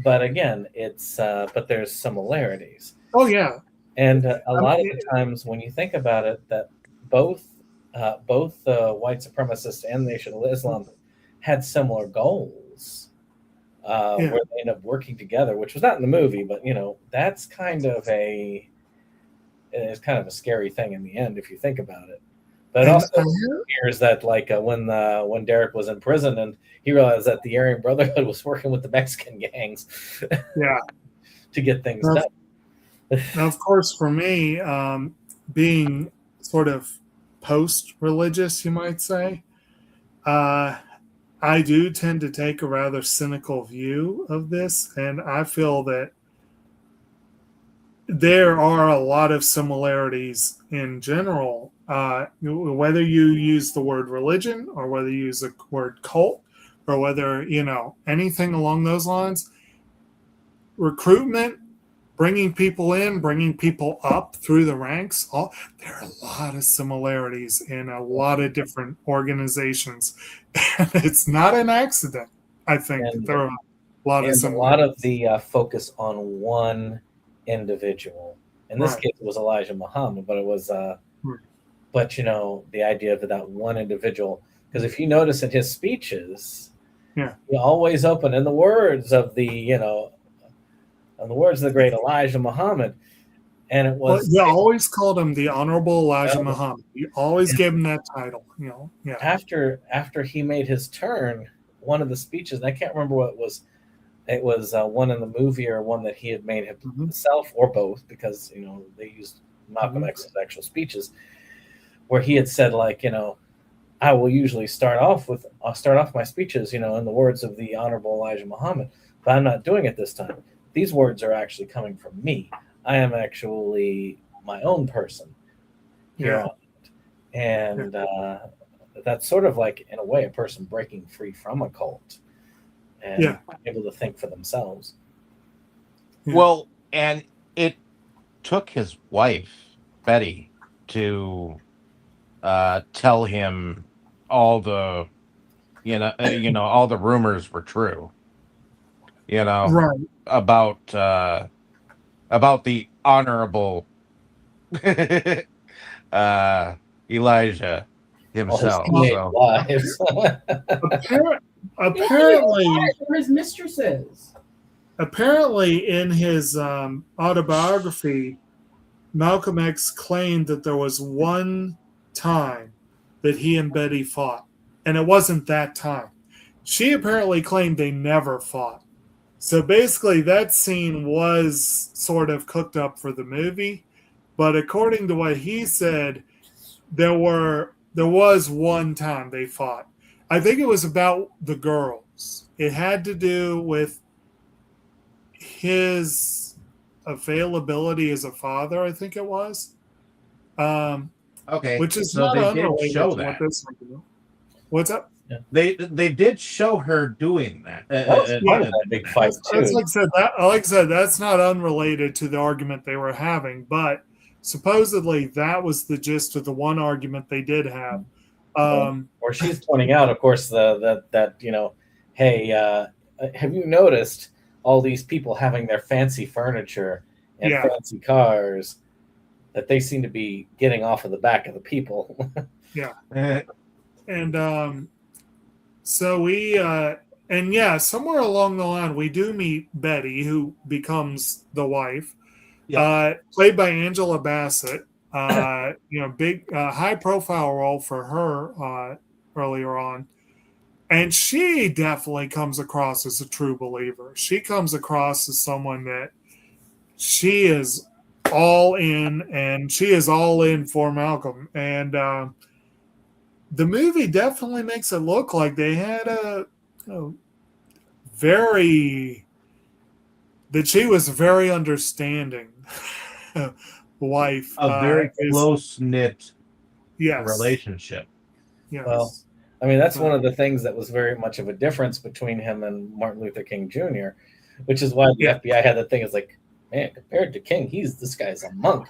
but again, it's but there's similarities. Oh yeah, and a lot of the times when you think about it, that both the white supremacists and the Nation of Islam had similar goals. Where they end up working together, which was not in the movie, but that's kind of a scary thing in the end if you think about it. But it also appears that when Derek was in prison and he realized that the Aryan Brotherhood was working with the Mexican gangs, to get things done. Now, of course, for me, being sort of post-religious, you might say, I do tend to take a rather cynical view of this, and I feel that there are a lot of similarities in general, whether you use the word religion or whether you use the word cult or whether, anything along those lines. Recruitment, bringing people in, bringing people up through the ranks, there are a lot of similarities in a lot of different organizations. And it's not an accident, I think. There are a lot of similarities. A lot of the focus on one individual. In this case, it was Elijah Muhammad, but it was, the idea of that one individual. Because if you notice in his speeches, he always opened in the words of the great Elijah Muhammad. And it was... you always called him the Honorable Elijah Muhammad. You always gave him that title. After he made his turn, one of the speeches, and I can't remember what it was one in the movie or one that he had made himself, or both, because, they used Malcolm X's actual speeches, where he had said, I will usually start off my speeches, in the words of the Honorable Elijah Muhammad, but I'm not doing it this time. These words are actually coming from me. I am actually my own person here on it. And that's sort of like, in a way, a person breaking free from a cult and able to think for themselves. Well, and it took his wife, Betty, to tell him all the, all the rumors were true. About the honorable Elijah himself. Apparently, his mistresses. Apparently, in his autobiography, Malcolm X claimed that there was one time that he and Betty fought, and it wasn't that time. She apparently claimed they never fought. So basically, that scene was sort of cooked up for the movie, but according to what he said, there was one time they fought. I think it was about the girls. It had to do with his availability as a father, I think it was. Okay, Which is so not they did unrelated show to what that. this What's up? They did show her doing that. That was part of that big fight That's too. like I said, that's not unrelated to the argument they were having, but supposedly that was the gist of the one argument they did have. Or she's pointing out, of course, that hey, have you noticed all these people having their fancy furniture and Yeah. fancy cars? That they seem to be getting off of the back of the people. Yeah. And so we and yeah, somewhere along the line we do meet Betty, who becomes the wife, played by Angela Bassett. Big high profile role for her earlier on, and she definitely comes across as a true believer. She comes across as someone that she is all in, and she is all in for Malcolm. And the movie definitely makes it look like they had that she was very understanding wife. A very close-knit relationship. Yes. Well, I mean, that's one of the things that was very much of a difference between him and Martin Luther King Jr., which is why the FBI had that thing. It's like, man, compared to King, this guy's a monk.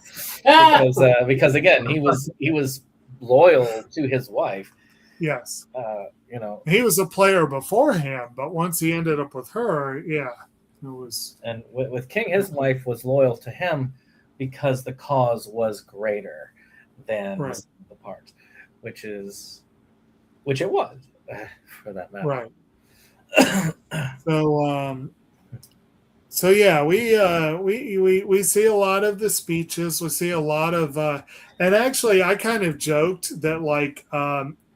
Because again, he was loyal to his wife. Yes. He was a player beforehand, but once he ended up with her, it was. And with King, his wife was loyal to him because the cause was greater than the parts, which it was for that matter. Right. So yeah, we see a lot of the speeches. We see a lot of, and actually, I kind of joked that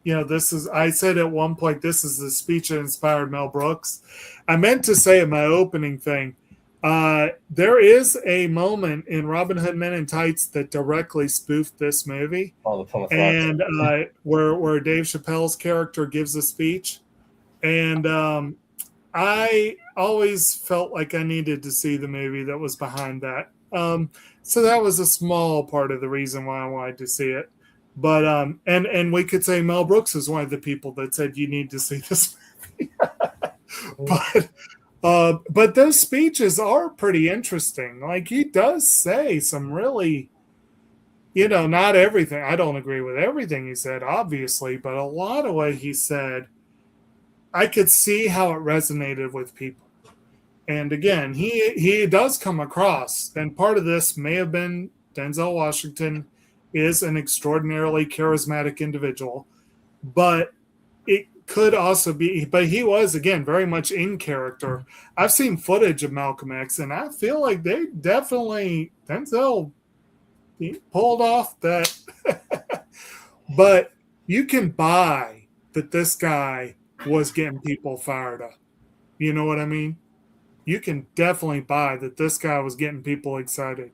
this is. I said at one point, this is the speech that inspired Mel Brooks. I meant to say in my opening thing, there is a moment in Robin Hood Men in Tights that directly spoofed this movie, and where Dave Chappelle's character gives a speech, and I always felt like I needed to see the movie that was behind that. So that was a small part of the reason why I wanted to see it. But and we could say Mel Brooks is one of the people that said you need to see this movie. But those speeches are pretty interesting. Like, he does say some really, not everything. I don't agree with everything he said, obviously, but a lot of what he said, I could see how it resonated with people. And again, he does come across, and part of this may have been Denzel Washington is an extraordinarily charismatic individual, but it could also be, but he was, again, very much in character. I've seen footage of Malcolm X, and I feel like Denzel pulled off that. But you can buy that this guy was getting people fired up. You know what I mean? You can definitely buy that this guy was getting people excited,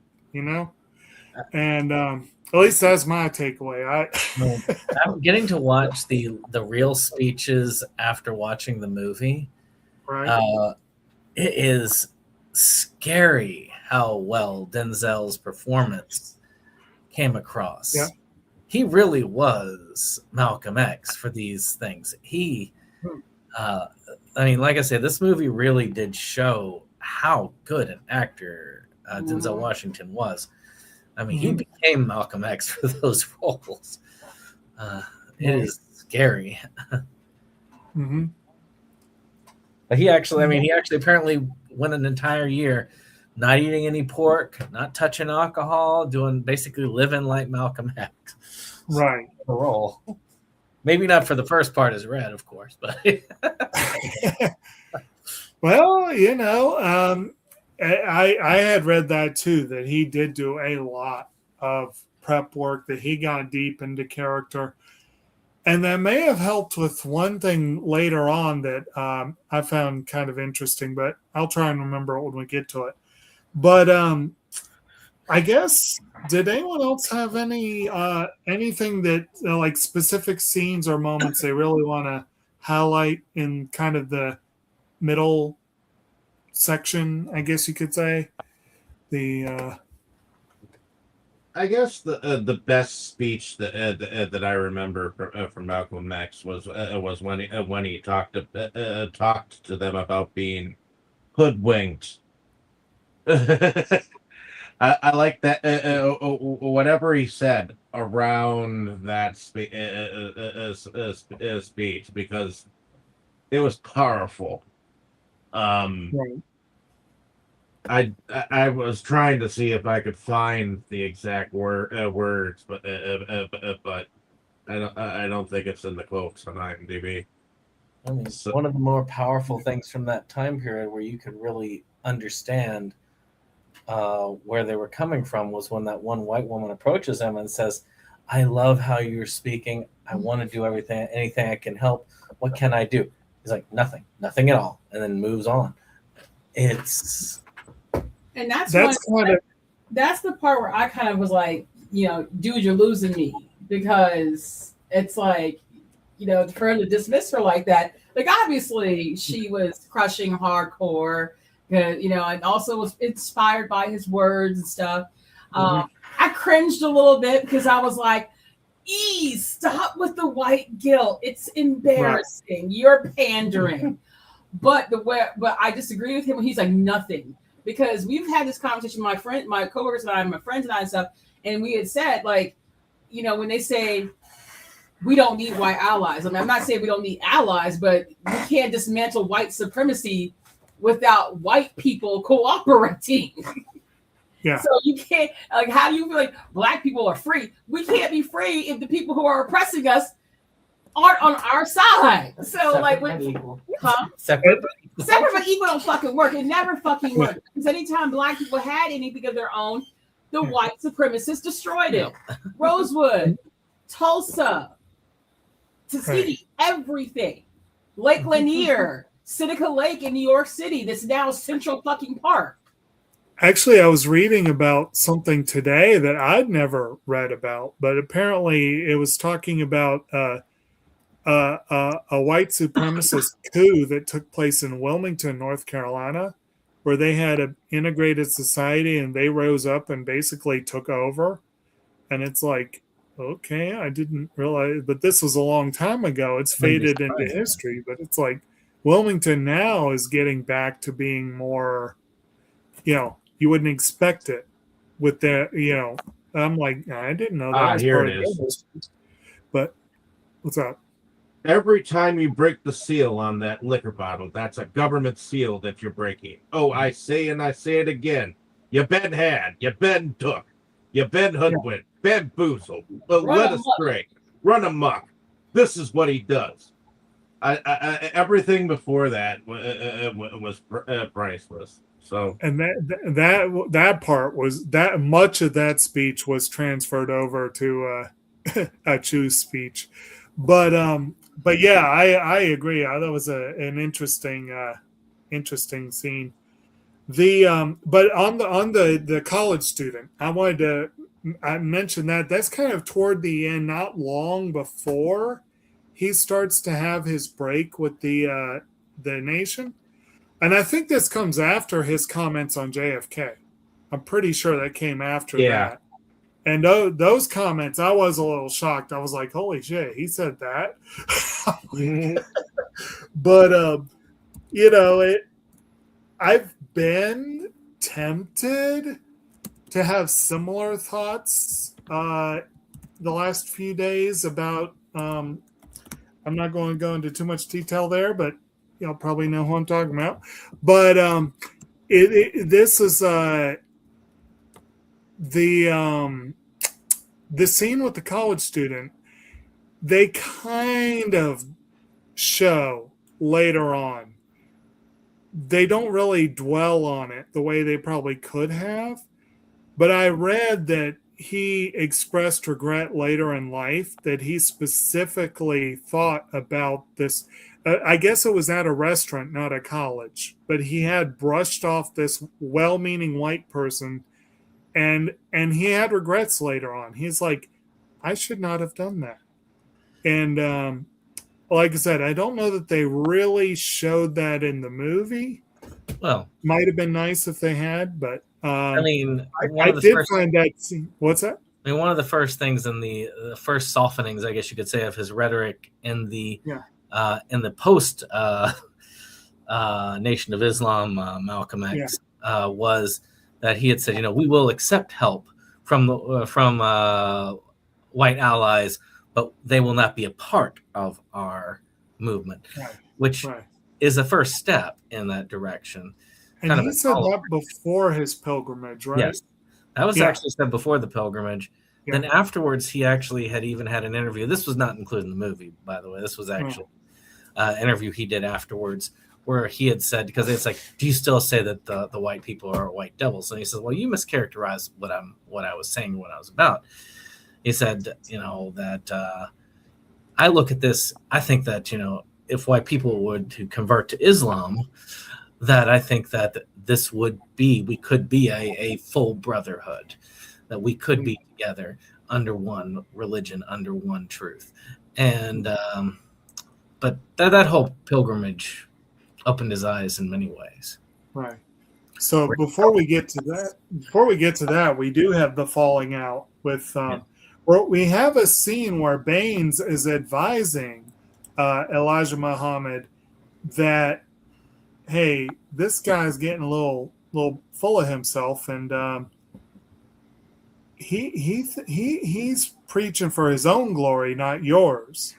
And at least that's my takeaway. I'm getting to watch the real speeches after watching the movie. Right. It is scary how well Denzel's performance came across. Yeah. He really was Malcolm X for these things. Like I said, this movie really did show how good an actor Denzel Washington was. He became Malcolm X for those roles. It is scary. But he actually apparently went an entire year not eating any pork, not touching alcohol, basically living like Malcolm X. Right. The role. Maybe not for the first part as Red, of course, but well, I had read that too, that he did do a lot of prep work, that he got deep into character. And that may have helped with one thing later on that I found kind of interesting, but I'll try and remember it when we get to it. But I guess, did anyone else have anything that like specific scenes or moments they really want to highlight in kind of the middle section, I guess you could say? I guess the best speech that I remember from Malcolm X was when he talked to them about being hoodwinked. I like that whatever he said around that speech because it was powerful. Right. I was trying to see if I could find the exact words, but I don't think it's in the quotes on IMDb. I mean, So- one of the more powerful things from that time period where you could really understand where they were coming from was when that one white woman approaches him and says, "I love how you're speaking. I want to do anything I can help. What can I do?" He's like, "Nothing at all," and then moves on. It's And that's the part where I kind of was like, dude, you're losing me, because it's like, for her to dismiss her like that, like obviously she was crushing hardcore, and also was inspired by his words and stuff. I cringed a little bit because I was like, stop with the white guilt. It's embarrassing. Right. You're pandering. But I disagree with him when he's like, nothing. Because we've had this conversation, my coworkers and I, my friends and I and stuff, and we had said, like, when they say we don't need white allies. I mean, I'm not saying we don't need allies, but we can't dismantle white supremacy without white people cooperating. Yeah. So you can't, like, how do you feel like black people are free? We can't be free if the people who are oppressing us aren't on our side. So separate separate but equal don't fucking work. It never fucking worked. Because anytime black people had anything of their own, the white supremacists destroyed it. Rosewood, Tulsa, Tuskegee, everything. Lake Lanier, Seneca Lake in New York City, that's now Central fucking Park. Actually, I was reading about something today that I'd never read about, but apparently it was talking about a white supremacist coup that took place in Wilmington, North Carolina, where they had an integrated society and they rose up and basically took over. And it's like, okay, I didn't realize, but this was a long time ago. It's faded into history, but it's like Wilmington now is getting back to being more, you wouldn't expect it with that, I'm like, I didn't know that was here part it of is. it. But what's up? Every time you break the seal on that liquor bottle, that's a government seal that you're breaking. Oh, I say and I say it again. You've been had, you've been took, you've been hoodwinked, bamboozled, led astray, run amok. This is what he does. Everything before that was priceless. So, and that part was that much of that speech was transferred over to a Chu's speech, but yeah, I agree. I thought it was an interesting scene. But on the college student, I wanted to mention that's kind of toward the end, not long before he starts to have his break with the nation. And I think this comes after his comments on JFK. I'm pretty sure that came after that. And those comments, I was a little shocked. I was like, holy shit, he said that. But, I've been tempted to have similar thoughts the last few days about, I'm not going to go into too much detail there, but y'all probably know who I'm talking about. But this is the scene with the college student. They kind of show later on. They don't really dwell on it the way they probably could have. But I read that he expressed regret later in life, that he specifically thought about this. I guess it was at a restaurant, not a college, but he had brushed off this well-meaning white person, and he had regrets later on. He's like, I should not have done that. And like I said, I don't know that they really showed that in the movie. Well, might have been nice if they had, but I mean, I did find that scene. What's that? I mean, one of the first things in the first softenings, I guess you could say, of his rhetoric in the post Nation of Islam, Malcolm X, was that he had said, we will accept help from white allies, but they will not be a part of our movement, which is a first step in that direction. And he said that before his pilgrimage, right? Yes, that was actually said before the pilgrimage. Yeah. Then afterwards, he actually had even had an interview. This was not included in the movie, by the way. This was actually an interview he did afterwards, where he had said, because it's like, do you still say that the white people are white devils? And he says, well, you mischaracterized what I was saying, what I was about. He said, that I look at this, I think that, if white people would to convert to Islam, that I think that we could be a full brotherhood, that we could be together under one religion, under one truth. And, but that whole pilgrimage opened his eyes in many ways. Right. So before we get to that, we do have the falling out with, where we have a scene where Baines is advising Elijah Muhammad that, hey, this guy's getting a little full of himself, and he's preaching for his own glory, not yours,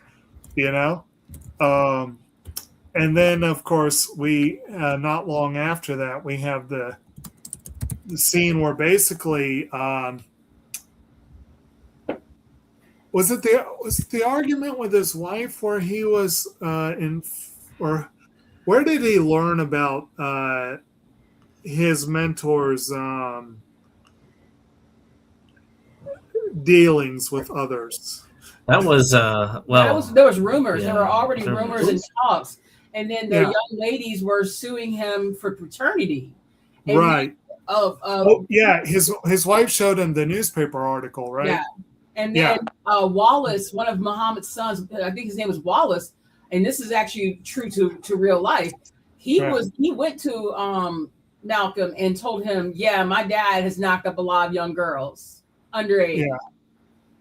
and then of course we not long after that we have the scene where basically was it the argument with his wife where he was or where did he learn about his mentor's dealings with others? That was there was rumors. There were already rumors and talks, and then the young ladies were suing him for paternity. And his wife showed him the newspaper article, right? Yeah, and then Wallace, one of Muhammad's sons, I think his name was Wallace, and this is actually true to real life. He went to Malcolm and told him, my dad has knocked up a lot of young girls underage. Yeah.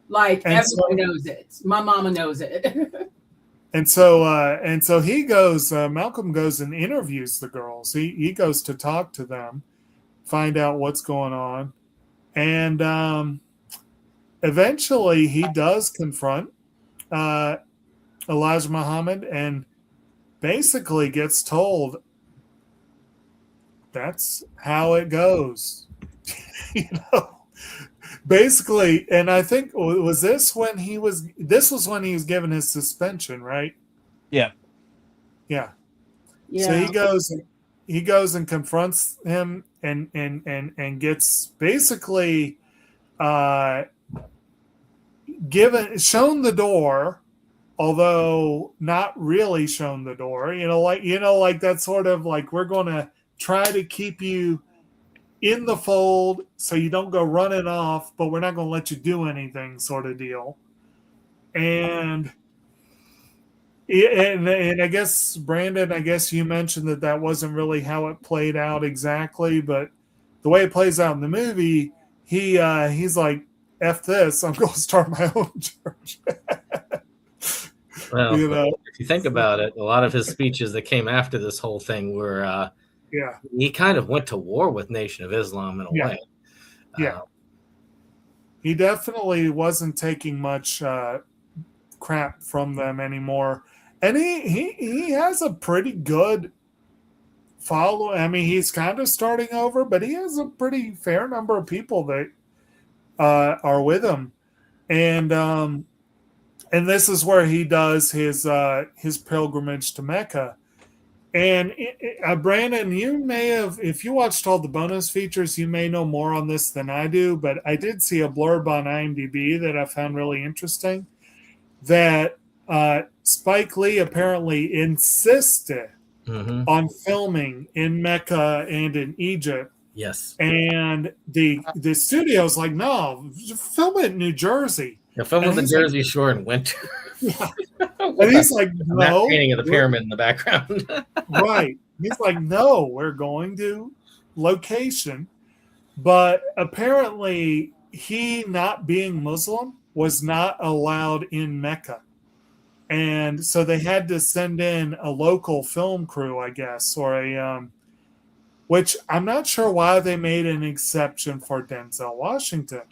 Like, and everyone knows it. My mama knows it. and so he goes, Malcolm goes and interviews the girls. He goes to talk to them, find out what's going on. And eventually he does confront Elijah Muhammad and basically gets told that's how it goes. Basically, and I think this was when he was given his suspension, right? Yeah. So he goes and confronts him and gets basically shown the door, although not really shown the door. Like that sort of like, we're going to try to keep you in the fold so you don't go running off, but we're not going to let you do anything sort of deal. And I guess, Brandon, you mentioned that wasn't really how it played out exactly, but the way it plays out in the movie, he's like, F this, I'm going to start my own church. Well, if you think about it, a lot of his speeches that came after this whole thing were he kind of went to war with Nation of Islam in a way. He definitely wasn't taking much crap from them anymore. And he has a pretty good follow. I mean, he's kind of starting over, but he has a pretty fair number of people that are with him. And this is where he does his pilgrimage to Mecca. And Brandon, you may have, if you watched all the bonus features, you may know more on this than I do, but I did see a blurb on IMDb that I found really interesting, that Spike Lee apparently insisted on filming in Mecca and in Egypt. Yes. And the studio's like, no, film it in New Jersey. Yeah, film on the Jersey Shore in winter. Yeah. And he's like, no. That painting of the pyramid in the background. Right. He's like, no, we're going to location. But apparently, he not being Muslim was not allowed in Mecca. And so they had to send in a local film crew, I guess, or which I'm not sure why they made an exception for Denzel Washington.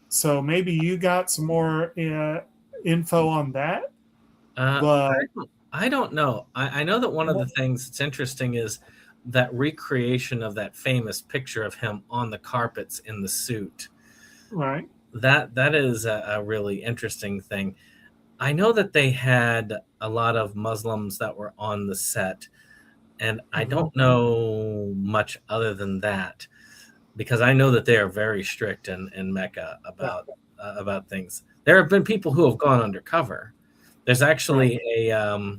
So maybe you got some more info on that. But I don't know. I know that one of the things that's interesting is that recreation of that famous picture of him on the carpets in the suit. Right. That is a really interesting thing. I know that they had a lot of Muslims that were on the set, and I don't know much other than that, because I know that they are very strict in Mecca about things. There have been people who have gone undercover. There's actually a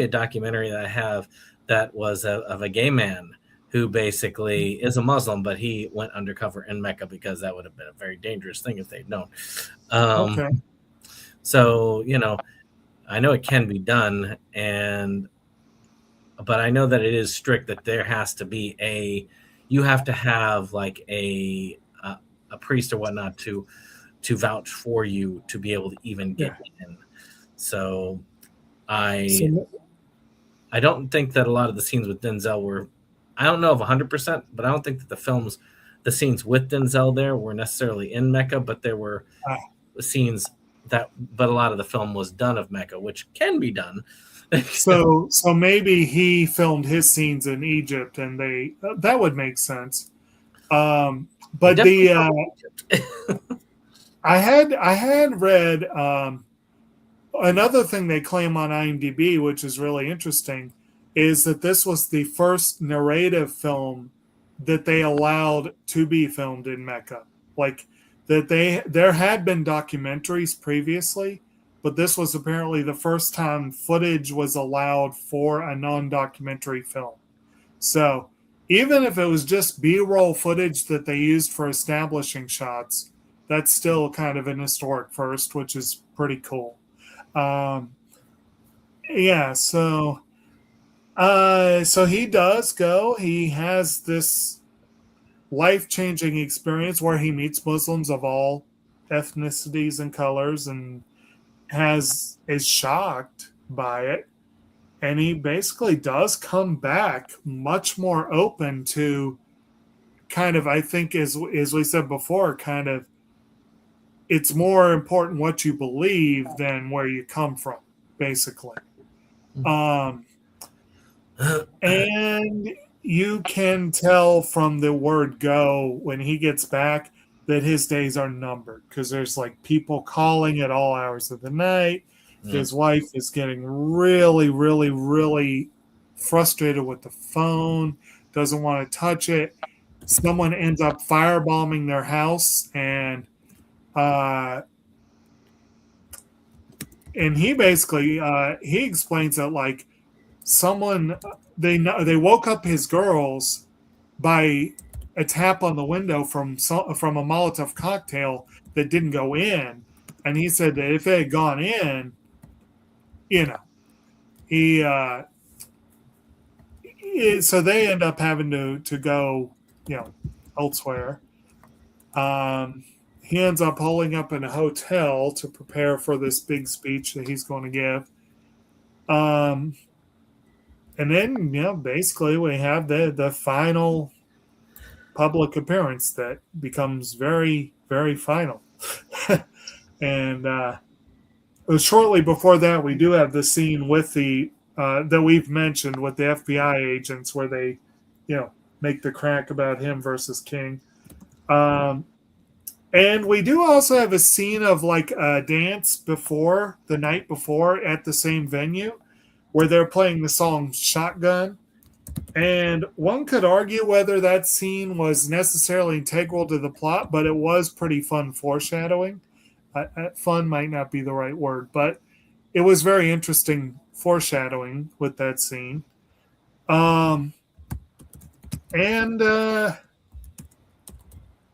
documentary that I have that was of a gay man who basically is a Muslim, but he went undercover in Mecca because that would have been a very dangerous thing if they'd known. Okay. So, I know it can be done, but I know that it is strict, that there has to be you have to have like a priest or whatnot to vouch for you to be able to even get in. So I don't think that a lot of the scenes with Denzel were, I don't know of 100%, but I don't think that the scenes with Denzel there were necessarily in Mecca, but there were scenes but a lot of the film was done of Mecca, which can be done. So maybe he filmed his scenes in Egypt, and that would make sense. But I had read another thing they claim on IMDb, which is really interesting, is that this was the first narrative film that they allowed to be filmed in Mecca. Like that there had been documentaries previously, but this was apparently the first time footage was allowed for a non-documentary film. So even if it was just B-roll footage that they used for establishing shots, that's still kind of an historic first, which is pretty cool. So he does go. He has this life-changing experience where he meets Muslims of all ethnicities and colors, and is shocked by it. And he basically does come back much more open to kind of, I think, as we said before, kind of, it's more important what you believe than where you come from, basically. And you can tell from the word go when he gets back that his days are numbered, because there's like people calling at all hours of the night. His wife is getting really, really, really frustrated with the phone, doesn't want to touch it. Someone ends up firebombing their house, and he basically he explains that like someone they woke up his girls by a tap on the window from a Molotov cocktail that didn't go in, and he said that if it had gone in, so they end up having to go, elsewhere. He ends up holding up in a hotel to prepare for this big speech that he's going to give. And then, basically we have the final public appearance that becomes very, very final. And shortly before that, we do have the scene with that we've mentioned with the FBI agents where they, make the crack about him versus King. And we do also have a scene of like a dance the night before at the same venue where they're playing the song Shotgun. And one could argue whether that scene was necessarily integral to the plot, but it was pretty fun foreshadowing. Fun might not be the right word, but it was very interesting foreshadowing with that scene.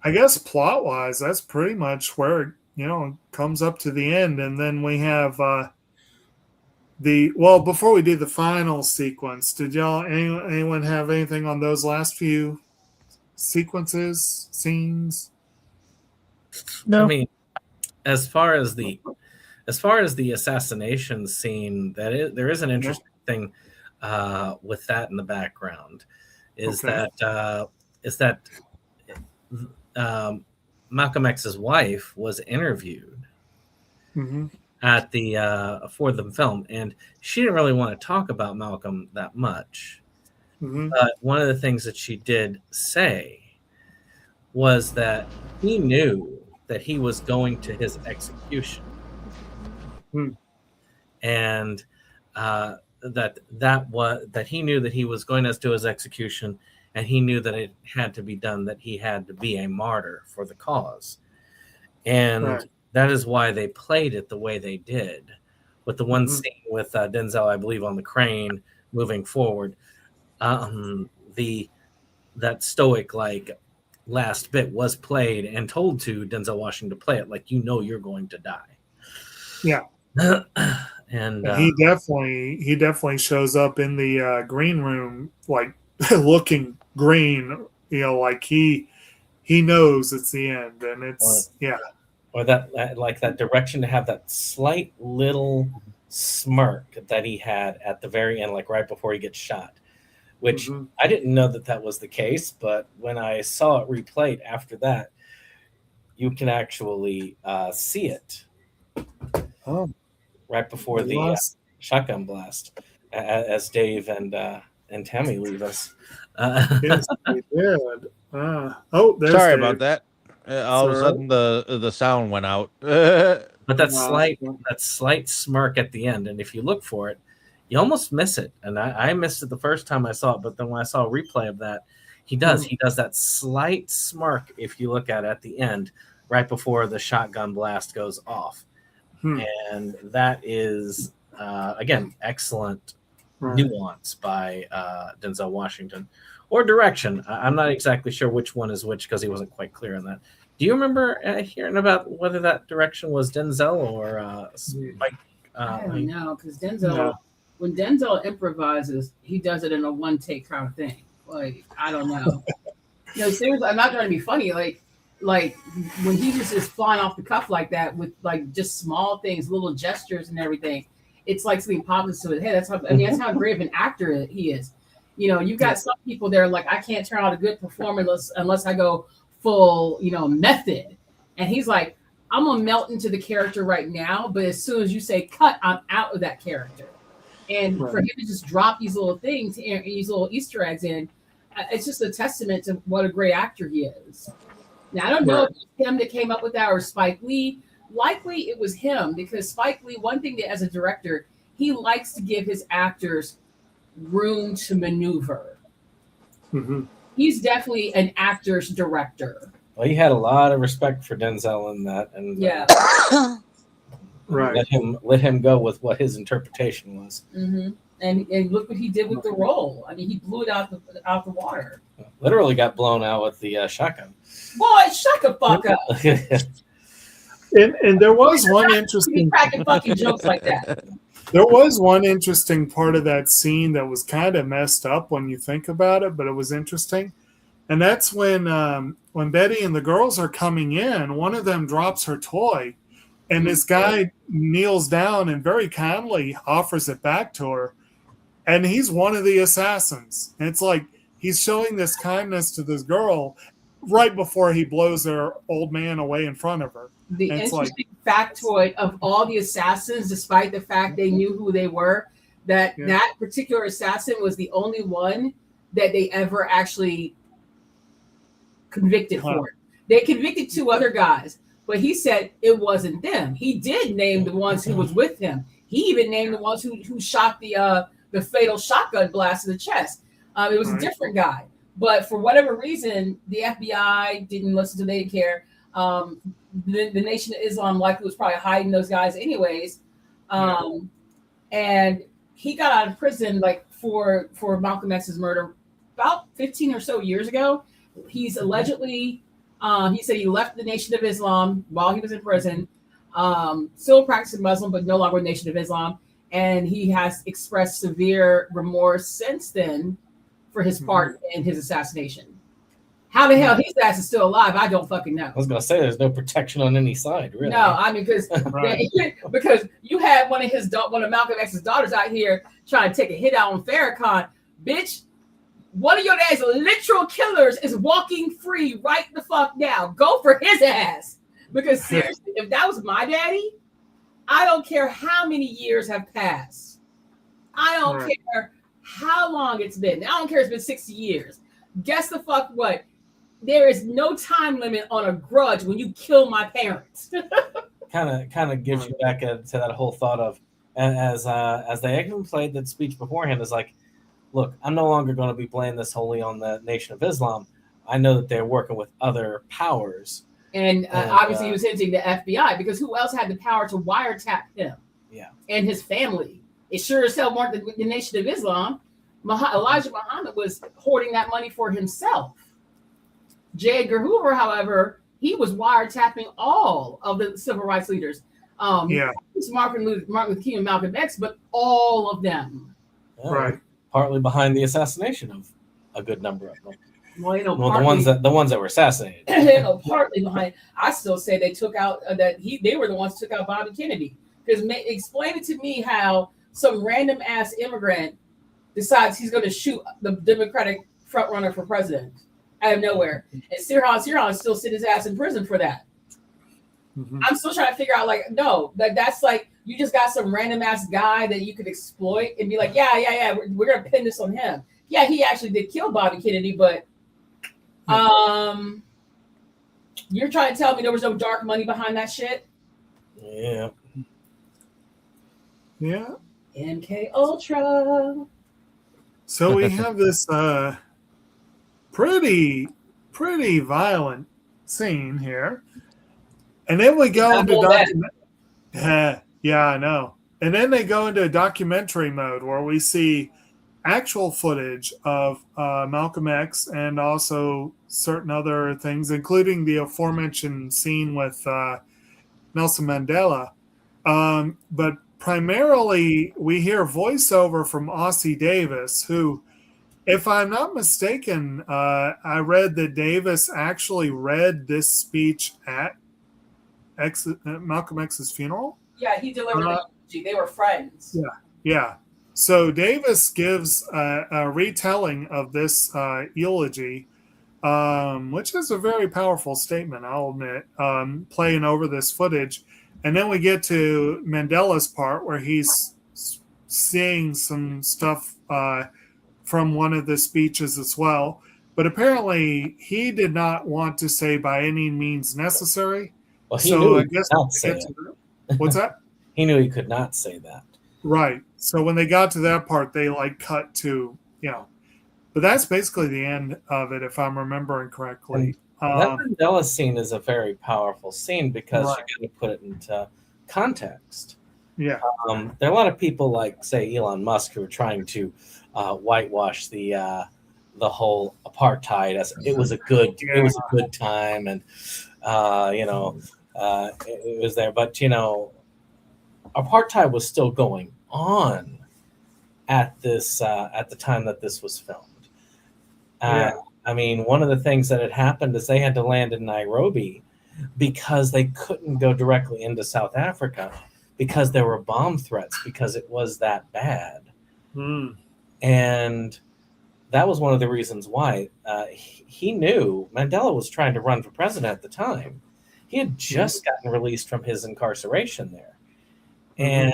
I guess plot-wise, that's pretty much where it comes up to the end. And then we have before we do the final sequence, did anyone have anything on those last few sequences, scenes? I mean, as far as the assassination scene, there is an interesting thing with that in the background. Is Okay. that Malcolm X's wife was interviewed Mm-hmm. at the for the film, and she didn't really want to talk about Malcolm that much. Mm-hmm. But one of the things that she did say was that he knew that he was going to his execution, and that he knew that he was going to his execution, and he knew that it had to be done, that he had to be a martyr for the cause, and that is why they played it the way they did, with the one scene with Denzel, I believe, on the crane moving forward. That stoic last bit was played and told to Denzel Washington to play it like you're going to die. Yeah. And he definitely shows up in the green room looking green, like he knows it's the end, and it's or that that direction, to have that slight little smirk that he had at the very end, right before he gets shot, which I didn't know that was the case, but when I saw it replayed after that, you can actually see it right before the shotgun blast, as Dave and Tammy leave us. Yes, they did. There's Sorry Dave. about that. All of a sudden, the sound went out. But that slight smirk at the end, and if you look for it, you almost miss it. And I missed it the first time I saw it, but then when I saw a replay of that, he does that slight smirk if you look at the end, right before the shotgun blast goes off. And that is, again, excellent nuance by Denzel Washington, or direction. I'm not exactly sure which one is which, because he wasn't quite clear on that. Do you remember hearing about whether that direction was Denzel or Spike? I don't know, because Denzel, when Denzel improvises, he does it in a one-take kind of thing. I don't know. Seriously, I'm not trying to be funny. Like when he just is flying off the cuff like that, with just small things, little gestures and everything, it's like something pops into his head. That's how great of an actor he is. You've got some people there I can't turn out a good performance unless I go full, method. And he's like, I'm gonna melt into the character right now, but as soon as you say cut, I'm out of that character. And for him to just drop these little things, these little Easter eggs in, it's just a testament to what a great actor he is. Now, I don't know if it's him that came up with that or Spike Lee. Likely it was him, because Spike Lee, one thing that as a director, he likes to give his actors room to maneuver. He's definitely an actor's director. Well, he had a lot of respect for Denzel in that, and let him go with what his interpretation was. And look what he did with the role. I mean, he blew it out the water. Literally got blown out with the shotgun. Boy, shut the fuck up. And there was one interesting cracking fucking jokes like that. There was one interesting part of that scene that was kind of messed up when you think about it, but it was interesting. And that's when Betty and the girls are coming in, one of them drops her toy, and this guy kneels down and very kindly offers it back to her. And he's one of the assassins. And it's like he's showing this kindness to this girl right before he blows their old man away in front of her. The interesting factoid of all the assassins, despite the fact they knew who they were, that particular assassin was the only one that they ever actually convicted for it. They convicted 2 other guys, but he said it wasn't them. He did name the ones who was with him. He even named the ones who shot the fatal shotgun blast in the chest. It was a different guy, but for whatever reason, the FBI didn't listen to. They didn't care. The Nation of Islam likely was probably hiding those guys anyways. And he got out of prison for Malcolm X's murder about 15 or so years ago. He's allegedly, he said he left the Nation of Islam while he was in prison, still practicing Muslim, but no longer Nation of Islam. And he has expressed severe remorse since then for his part in his assassination. How the hell his ass is still alive? I don't fucking know. I was gonna say there's no protection on any side, really. No, I mean because because you had one of Malcolm X's daughters out here trying to take a hit out on Farrakhan, bitch. One of your dad's literal killers is walking free right the fuck now. Go for his ass. Because seriously, if that was my daddy, I don't care how many years have passed. I don't care how long it's been. I don't care if it's been 60 years. Guess the fuck what? There is no time limit on a grudge when you kill my parents. kind of gives you back to that whole thought of, as they even played that speech beforehand, is like, look, I'm no longer going to be blaming this wholly on the Nation of Islam. I know that they're working with other powers. And obviously he was hinting the FBI, because who else had the power to wiretap him? Yeah. And his family. It sure as hell weren't the Nation of Islam. Elijah Muhammad was hoarding that money for himself. J. Edgar Hoover, however, he was wiretapping all of the civil rights leaders. It's Martin Luther King and Malcolm X, but all of them. Right. Partly behind the assassination of a good number of them. Well, the ones that were assassinated. Partly behind. I still say they took out they were the ones who took out Bobby Kennedy. Because explain it to me how some random ass immigrant decides he's going to shoot the Democratic front runner for president out of nowhere, and Sirhan still sit his ass in prison for that. Mm-hmm. I'm still trying to figure out, like, no, that's like you just got some random ass guy that you could exploit and be like, yeah, we're gonna pin this on him. Yeah, he actually did kill Bobby Kennedy, but you're trying to tell me there was no dark money behind that shit? Yeah. Yeah. MK Ultra. So we have this pretty violent scene here. And then we go into yeah, I know. And then they go into documentary mode where we see actual footage of Malcolm X and also certain other things, including the aforementioned scene with Nelson Mandela. But primarily, we hear voiceover from Ossie Davis, who, if I'm not mistaken, I read that Davis actually read this speech at Malcolm X's funeral. Yeah, he delivered the eulogy. They were friends. Yeah. So Davis gives a retelling of this eulogy, which is a very powerful statement, I'll admit, playing over this footage. And then we get to Mandela's part where he's seeing some stuff from one of the speeches as well. But apparently he did not want to say by any means necessary. Well, he knew I guess what's that? He knew he could not say that. Right. So when they got to that part, they cut to, but that's basically the end of it, if I'm remembering correctly. That Mandela scene is a very powerful scene because you got to put it into context. Yeah. There are a lot of people like, say, Elon Musk, who are trying to whitewash the whole apartheid as it was a good time, and it was there, but apartheid was still going on at the time that this was filmed. I mean, one of the things that had happened is they had to land in Nairobi because they couldn't go directly into South Africa because there were bomb threats, because it was that bad. And that was one of the reasons why he knew Mandela was trying to run for president at the time. He had just gotten released from his incarceration there. And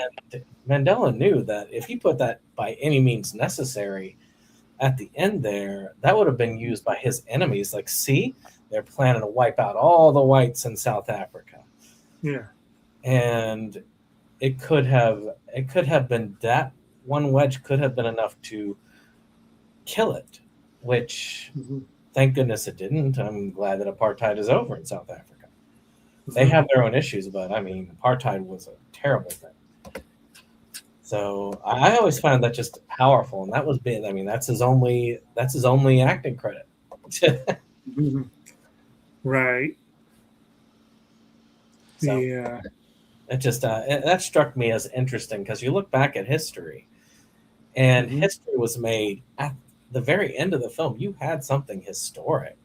Mandela knew that if he put that by any means necessary at the end there, that would have been used by his enemies. Like, see, they're planning to wipe out all the whites in South Africa. Yeah. And it could have been that one wedge could have been enough to kill it, which thank goodness it didn't. I'm glad that apartheid is over in South Africa. They have their own issues, but I mean, apartheid was a terrible thing. So I always found that just powerful, and that was big. I mean, that's his only acting credit. Right. So yeah. It just that struck me as interesting because you look back at history, and history was made at the very end of the film. You had something historic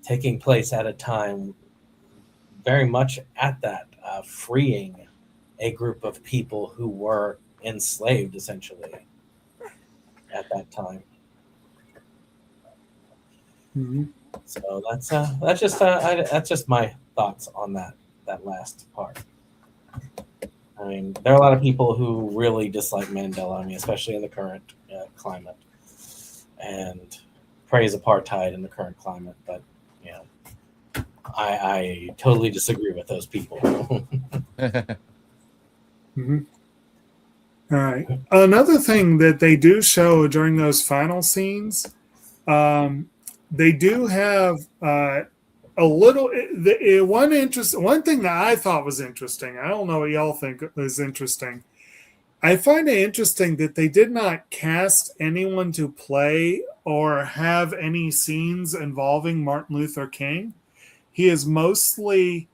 taking place at a time very much at that, freeing a group of people who were enslaved essentially at that time. Mhm. So that's just my thoughts on that last part. I mean, there are a lot of people who really dislike Mandela. I mean, especially in the current climate, and praise apartheid in the current climate. But you know, I totally disagree with those people. Mhm. All right. Another thing that they do show during those final scenes, they do have a little one thing that I thought was interesting. I don't know what y'all think is interesting. I find it interesting that they did not cast anyone to play or have any scenes involving Martin Luther King. He is mostly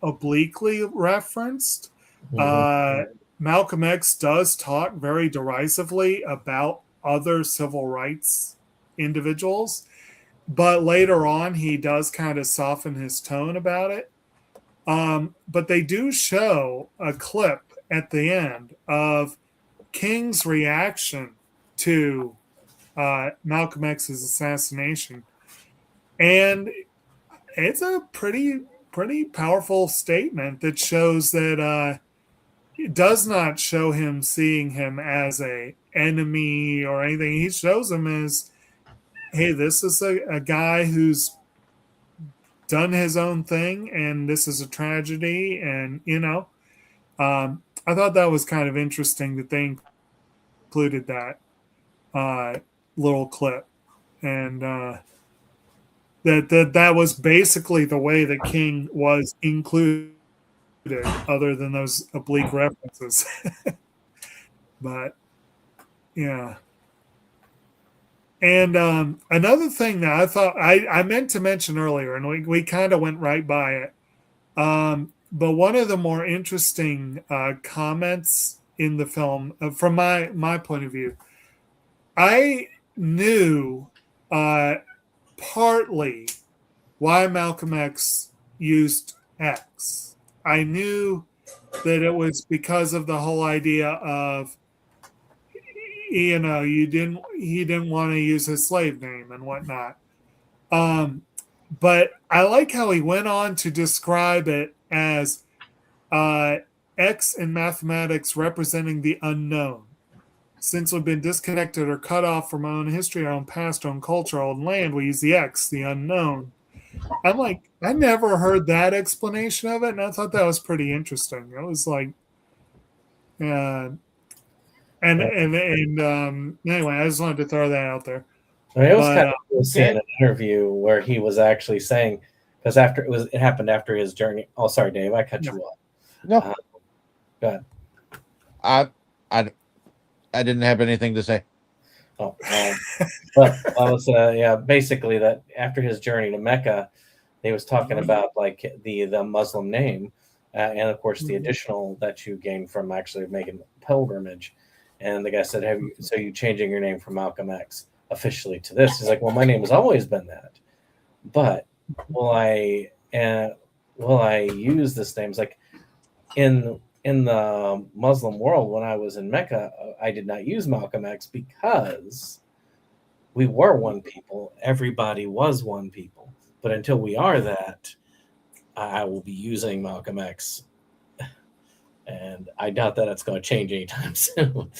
obliquely referenced. Malcolm X does talk very derisively about other civil rights individuals, but later on he does kind of soften his tone about it. But they do show a clip at the end of King's reaction to Malcolm X's assassination, and it's a pretty powerful statement that shows that it does not show him seeing him as a enemy or anything. He shows him as, hey, this is a guy who's done his own thing, and this is a tragedy. And I thought that was kind of interesting that they included that little clip, and that was basically the way that King was included, other than those oblique references. But yeah. And another thing that I thought I meant to mention earlier, and we kind of went right by it, but one of the more interesting comments in the film, from my point of view, I knew partly why Malcolm X used X. I knew that it was because of the whole idea of, he didn't want to use his slave name and whatnot. But I like how he went on to describe it as X in mathematics representing the unknown. Since we've been disconnected or cut off from our own history, our own past, our own culture, our own land, we use the X, the unknown. I'm like, I never heard that explanation of it, and I thought that was pretty interesting. It was like, anyway, I just wanted to throw that out there. I mean, it was kind of cool seeing an interview where he was actually saying, because it happened after his journey. Oh, sorry, Dave, I cut you off. No, go ahead. I didn't have anything to say. Oh, but I was basically that after his journey to Mecca, they was talking about like the Muslim name, and of course the additional that you gain from actually making the pilgrimage. And the guy said, so you changing your name from Malcolm X officially to this? He's like, well, my name has always been that, but will I use this name? It's like in the Muslim world, when I was in Mecca, I did not use Malcolm X because we were one people. Everybody was one people. But until we are that, I will be using Malcolm X. And I doubt that it's going to change anytime soon.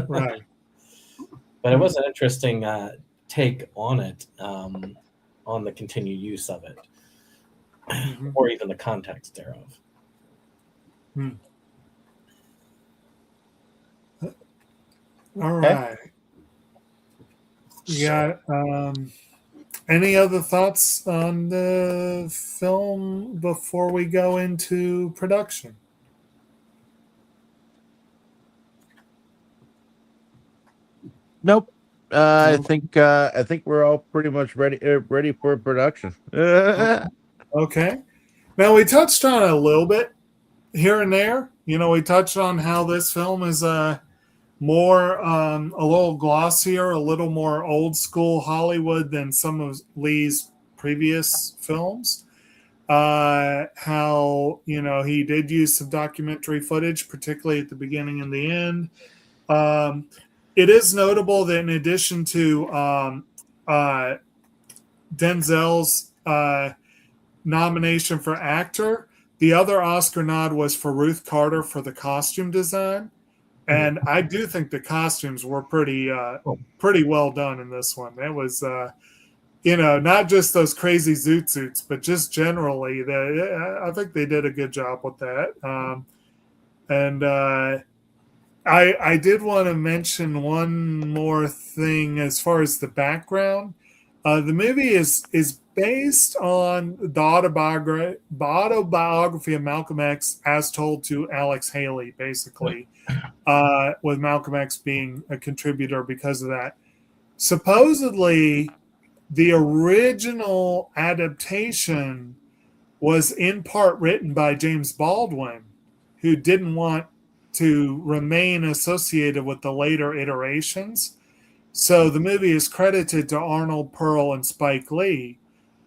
Right. But it was an interesting take on it, on the continued use of it, or even the context thereof. All right. Yeah. Any other thoughts on the film before we go into production? Nope. I think we're all pretty much ready for production. Okay. Now we touched on it a little bit here and there. We touched on how this film is more a little glossier, a little more old school Hollywood than some of Lee's previous films. How he did use some documentary footage, particularly at the beginning and the end. It is notable that in addition to Denzel's nomination for actor, the other Oscar nod was for Ruth Carter for the costume design. And I do think the costumes were pretty well done in this one. It was, not just those crazy zoot suits, but just generally, I think they did a good job with that. I did want to mention one more thing as far as the background. The movie is based on the autobiography of Malcolm X as told to Alex Haley, basically, with Malcolm X being a contributor because of that. Supposedly, the original adaptation was in part written by James Baldwin, who didn't want to remain associated with the later iterations. So the movie is credited to Arnold, Pearl, and Spike Lee,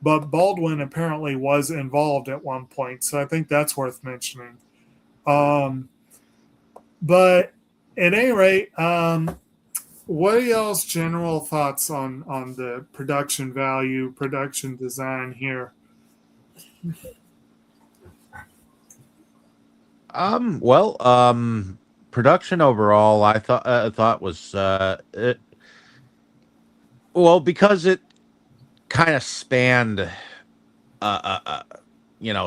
but Baldwin apparently was involved at one point. So I think that's worth mentioning. But at any rate, what are y'all's general thoughts on the production value, production design here? Production overall, I thought was because it kind of spanned,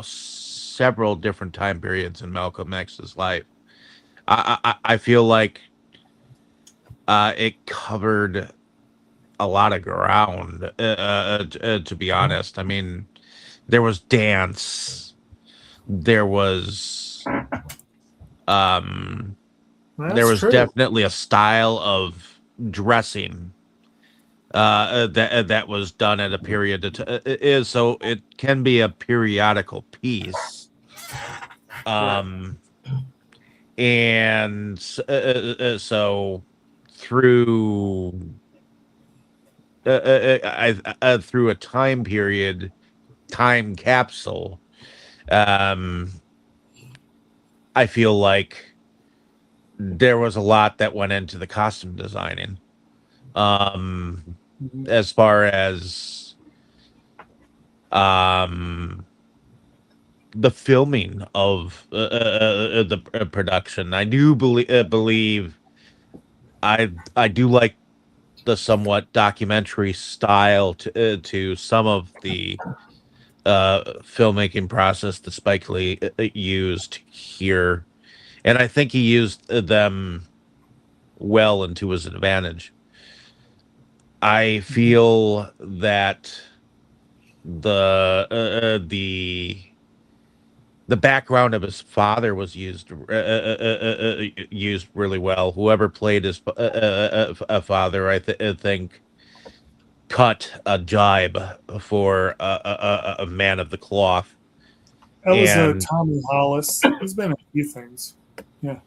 several different time periods in Malcolm X's life. I feel like it covered a lot of ground. To be honest, I mean, there was dance, there was definitely a style of dressing that was done at a period so it can be a periodical piece. And so through through a time capsule, I feel like there was a lot that went into the costume designing. As far as the filming of the production, I do believe I do like the somewhat documentary style to some of the filmmaking process that Spike Lee used here, and I think he used them well and to his advantage. I feel that the background of his father was used really well. Whoever played his father, I think, cut a jibe for a man of the cloth. That was Tommy Hollis. He's been in a few things. Yeah.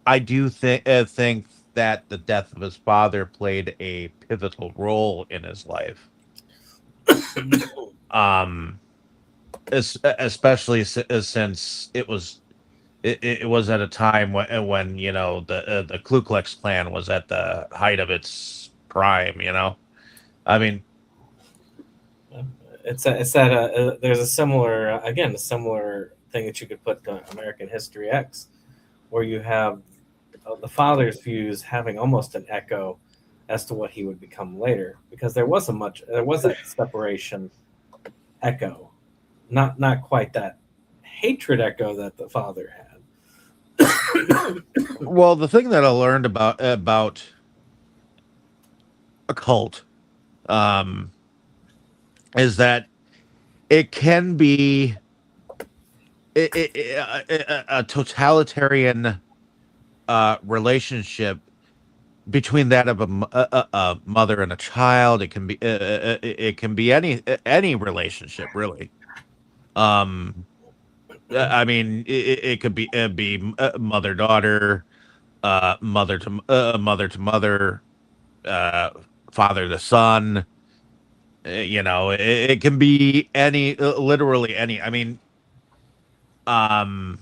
I do think that the death of his father played a pivotal role in his life. Especially since it was at a time when the Ku Klux Klan was at the height of its prime. I mean, there's a similar thing that you could put to American History X, where you have the father's views having almost an echo as to what he would become later, because there was a separation echo, not quite that hatred echo that the father had. Well, the thing that I learned about a cult is that it can be a totalitarian relationship between that of a mother and a child. It can be any relationship, really. I mean, it could be mother daughter, mother to mother, father to son. You know, it can be any, literally any. I mean, um,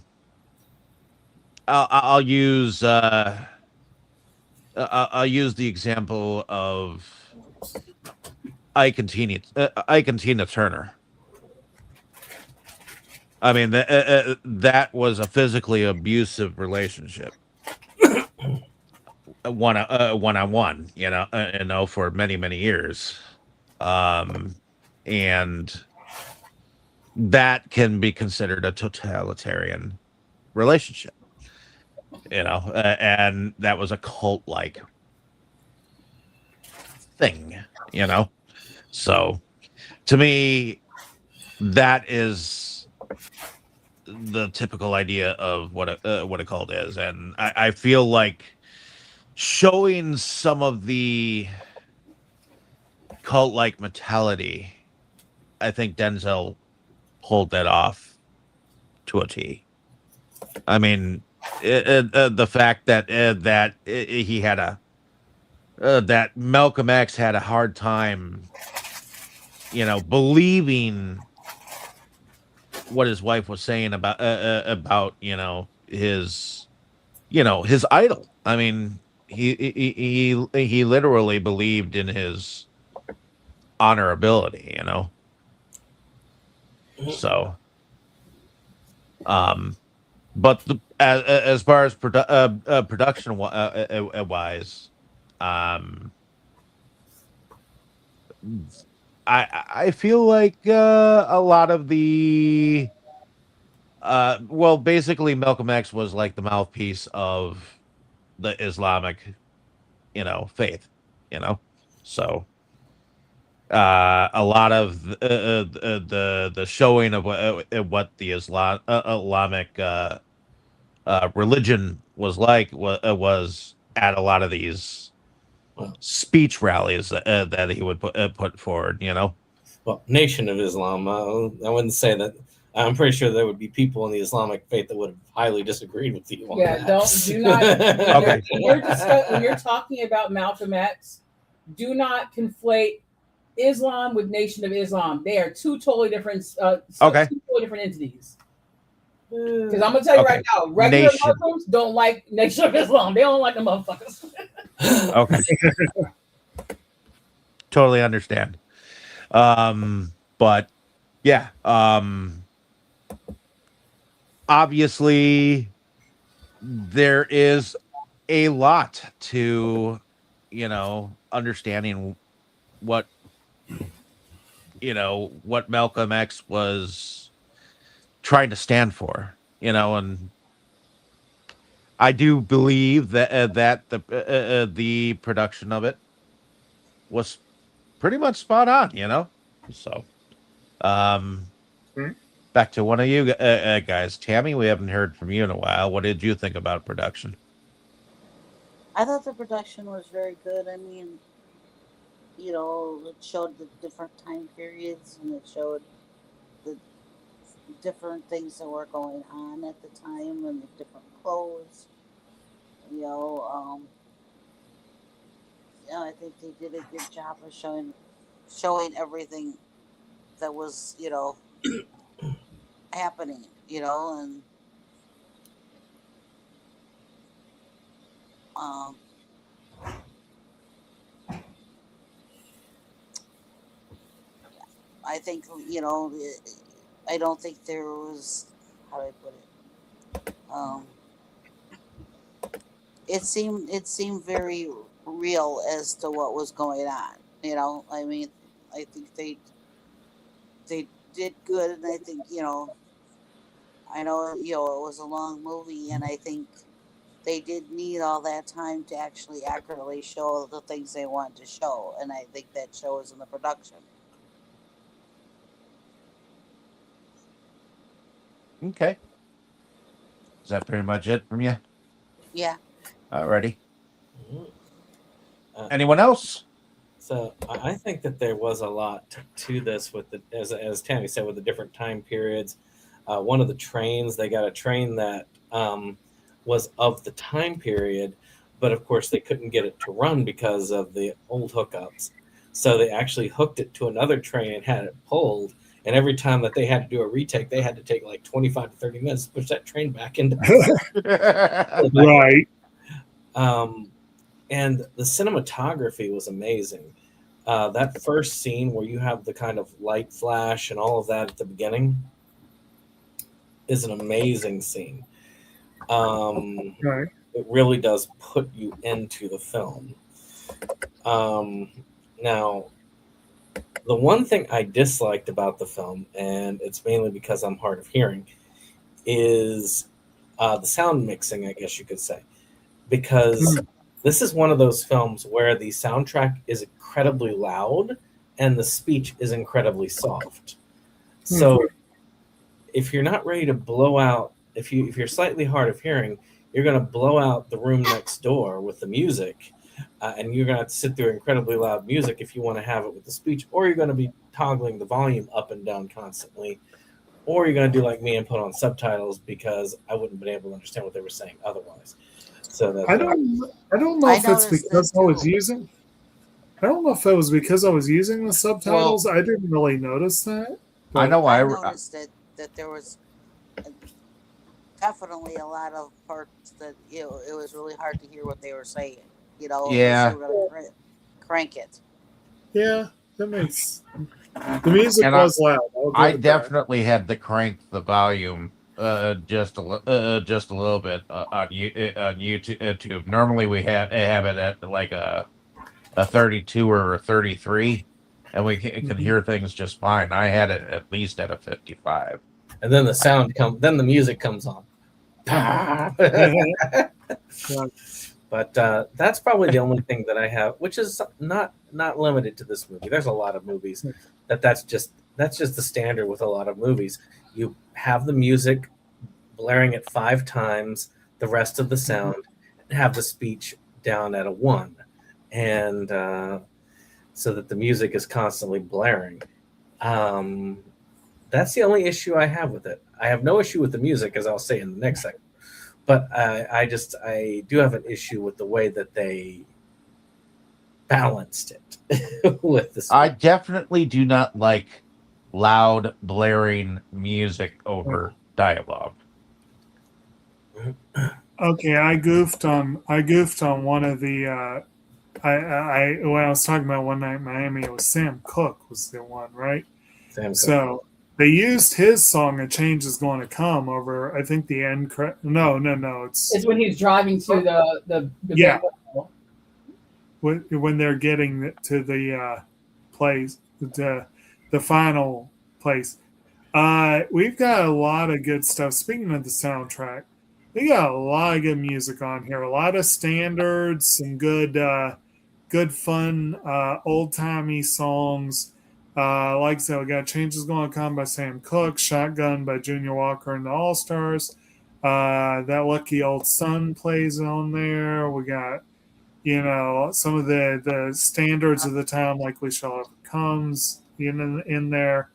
I'll use I'll use the example of Ike and Tina Turner. I mean, that was a physically abusive relationship, one on one. You know, for many years, and that can be considered a totalitarian relationship. You know, and that was a cult like thing. You know, so to me, that is the typical idea of what a cult is, and I feel like showing some of the cult like mentality, I think Denzel pulled that off to a T. I mean, the fact that he had that Malcolm X had a hard time, you know, believing what his wife was saying about his his idol. I mean, he literally believed in his honorability, you know. So, but as far as production wise, I feel like a lot of the well, basically Malcolm X was like the mouthpiece of the Islamic, faith, you know. So a lot of the showing of what the Islamic religion was like was at a lot of these speech rallies that he would put forward, you know. Well, Nation of Islam, I wouldn't say that. I'm pretty sure there would be people in the Islamic faith that would have highly disagreed with you on that. Do not. Okay. When you're talking about Malcolm X, do not conflate Islam with Nation of Islam. They are two totally different. Two totally different entities. Because I'm gonna tell you right now, regular Muslims don't like Nation of Islam. They don't like the motherfuckers. Okay. Totally understand. But yeah, obviously there is a lot to, understanding what Malcolm X was trying to stand for, and I do believe that the production of it was pretty much spot on, So, back to one of you guys, Tammy. We haven't heard from you in a while. What did you think about production? I thought the production was very good. I mean, it showed the different time periods and it showed the different things that were going on at the time and the different clothes. I think they did a good job of showing everything that was, happening, and I think, I don't think there was, how do I put it? It seemed very real as to what was going on. I mean, I think they did good, and I think, I know, it was a long movie, and I think they did need all that time to actually accurately show the things they wanted to show, and I think that shows in the production. Okay. Is that pretty much it from you? Yeah. Alrighty. Anyone else? So I think that there was a lot to this with as Tammy said, with the different time periods. one of the trains. They got a train that was of the time period, but of course they couldn't get it to run because of the old hookups. So they actually hooked it to another train and had it pulled. And every time that they had to do a retake, they had to take like 25 to 30 minutes to push that train back into Right. And the cinematography was amazing. That first scene where you have the kind of light flash and all of that at the beginning is an amazing scene. Right. It really does put you into the film. Now, the one thing I disliked about the film, and it's mainly because I'm hard of hearing, is the sound mixing, I guess you could say. Because this is one of those films where the soundtrack is incredibly loud and the speech is incredibly soft. So if you're not ready to blow out, if you're slightly hard of hearing, you're going to blow out the room next door with the music, and you're going to have to sit through incredibly loud music if you want to have it with the speech, or you're going to be toggling the volume up and down constantly, or you're going to do like me and put on subtitles because I wouldn't have been able to understand what they were saying otherwise. So that, I don't know if it's because I was using. I don't know if it was because I was using the subtitles. I didn't really notice that. I know I noticed that there was definitely a lot of parts that it was really hard to hear what they were saying. Yeah. Unless you really crank it. Yeah, that makes the music was loud. I definitely had to crank the volume just a little bit on YouTube. Normally we have it at like a 32 or a 33, and we can hear things just fine. I had it at least at a 55. And then then the music comes on. But that's probably the only thing that I have, which is not limited to this movie. There's a lot of movies that's just the standard with a lot of movies. You have the music blaring at 5 times, the rest of the sound, and have the speech down at a 1, and so that the music is constantly blaring. That's the only issue I have with it. I have no issue with the music, as I'll say in the next segment. But I do have an issue with the way that they balanced it with this. I definitely do not like loud, blaring music over dialogue. Okay, I goofed on one of the. When I was talking about One Night in Miami, it was Sam Cooke was the one, right? Sam Cooke. So they used his song "A Change Is Going to Come" over, I think, the end. No, it's when he's driving to the yeah. When they're getting to the place, the final place. We've got a lot of good stuff. Speaking of the soundtrack, we got a lot of good music on here. A lot of standards, some good fun, old-timey songs. Like I said, we got Changes Gonna Come by Sam Cooke, Shotgun by Junior Walker and the All-Stars. That Lucky Old Sun plays on there. We got, some of the standards of the time, like We Shall Overcomes, in there.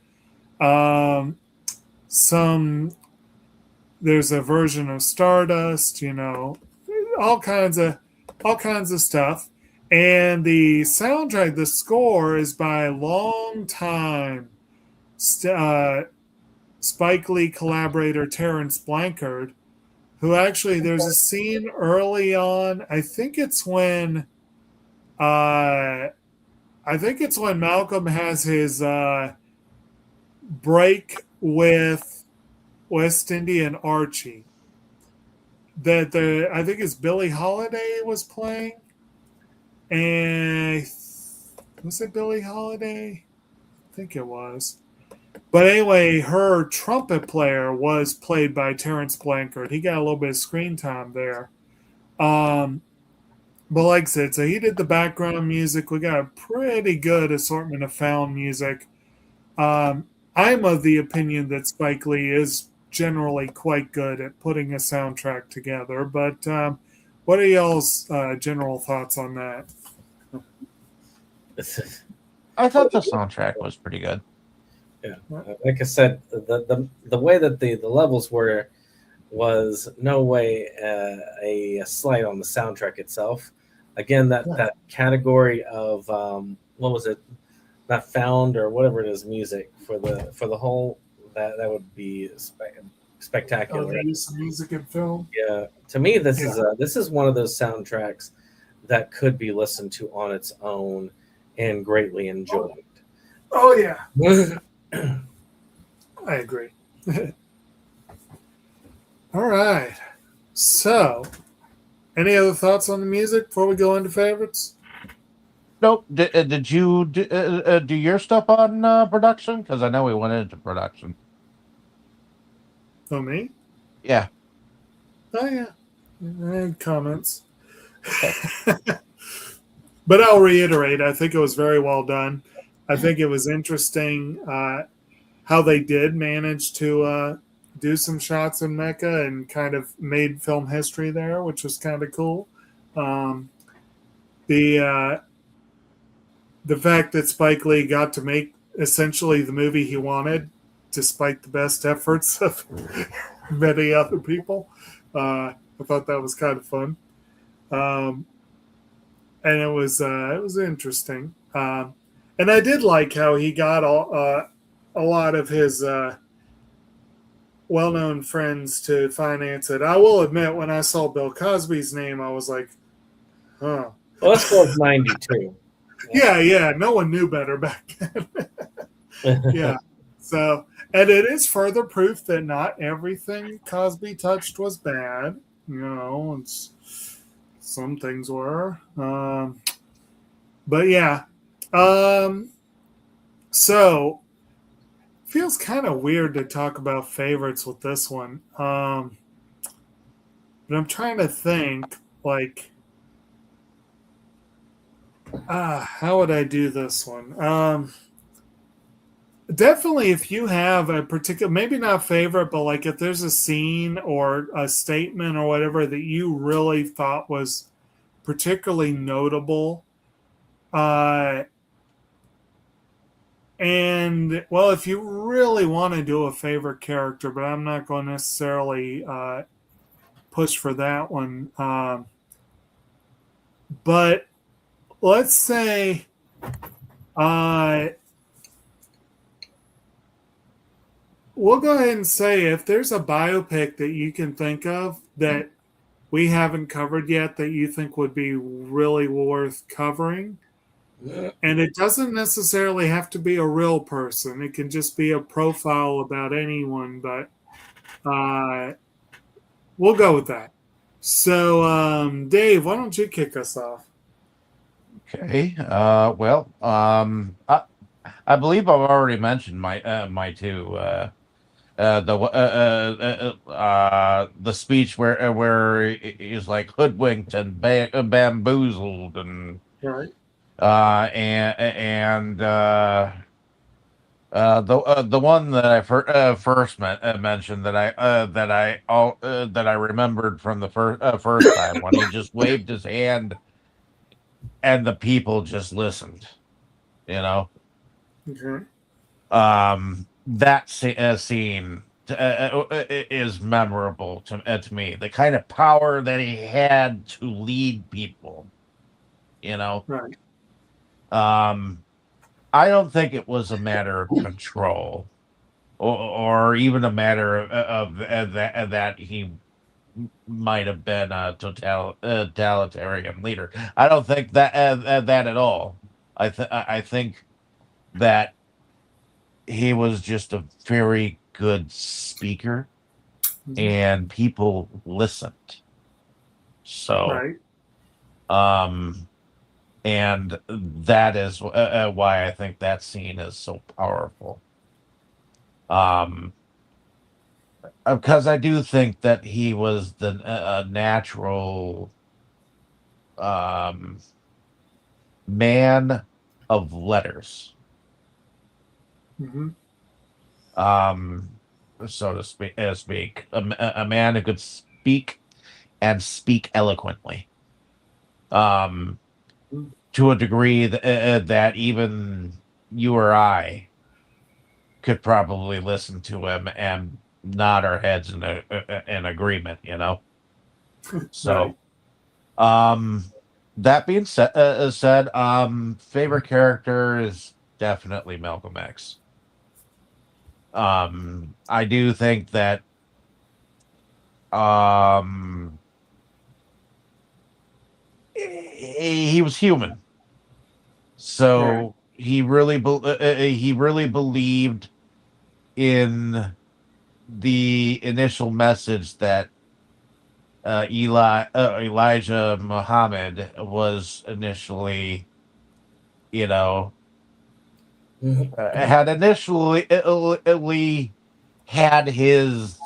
There's a version of Stardust, all kinds of stuff. And the soundtrack, the score, is by longtime Spike Lee collaborator Terrence Blanchard, who actually, there's a scene early on. I think it's when Malcolm has his break with West Indian Archie. I think it's Billie Holiday was playing. And was it Billie Holiday? I think it was. But anyway, her trumpet player was played by Terrence Blanchard. He got a little bit of screen time there. But like I said, so he did the background music. We got a pretty good assortment of found music. I'm of the opinion that Spike Lee is generally quite good at putting a soundtrack together. But what are y'all's general thoughts on that? I thought the soundtrack was pretty good. Yeah, like I said, the way that the levels were was no way a slight on the soundtrack itself. Again, that category of what was it, not found or whatever it is, music for the whole, that would be spectacular. They use music in film. Yeah, to me, this is one of those soundtracks that could be listened to on its own and greatly enjoyed. Oh yeah, I agree. All right. So, any other thoughts on the music before we go into favorites? Nope. Did you do your stuff on production? Because I know we went into production. Oh, me? Yeah. Oh, yeah. I had comments. But I'll reiterate, I think it was very well done. I think it was interesting how they did manage to do some shots in Mecca and kind of made film history there, which was kind of cool. The fact that Spike Lee got to make essentially the movie he wanted, despite the best efforts of many other people, I thought that was kind of fun, and it was interesting. And I did like how he got a lot of his well-known friends to finance it. I will admit, when I saw Bill Cosby's name, I was like, huh. Well, this was 92. Yeah. No one knew better back then. Yeah. So, and it is further proof that not everything Cosby touched was bad. You know, some things were. But yeah. So, feels kind of weird to talk about favorites with this one. But I'm trying to think, like, how would I do this one? Definitely, if you have a particular, maybe not favorite, but like if there's a scene or a statement or whatever that you really thought was particularly notable, and well, if you really want to do a favorite character, but I'm not going to necessarily push for that one. But let's say we'll go ahead and say if there's a biopic that you can think of that we haven't covered yet that you think would be really worth covering. And it doesn't necessarily have to be a real person. It can just be a profile about anyone, but we'll go with that. So, Dave, why don't you kick us off? Okay. Well, I believe I've already mentioned my two. The speech where he's like hoodwinked and bamboozled and Right. The one that I first mentioned that I remembered from the first time when he just waved his hand and the people just listened, you know. Okay. That scene is memorable to me. The kind of power that he had to lead people, you know. Right. I don't think it was a matter of control, or even a matter of that he might have been a totalitarian leader. I don't think that at all. I think that he was just a very good speaker, and people listened. So, right. And that is why I think that scene is so powerful. Because I do think that he was the natural man of letters. Mm-hmm. So to speak, a man who could speak and speak eloquently. To a degree that even you or I could probably listen to him and nod our heads in agreement, So, that being said, favorite character is definitely Malcolm X. I do think that he was human, so he really believed in the initial message that Elijah Muhammad was initially, had initially had his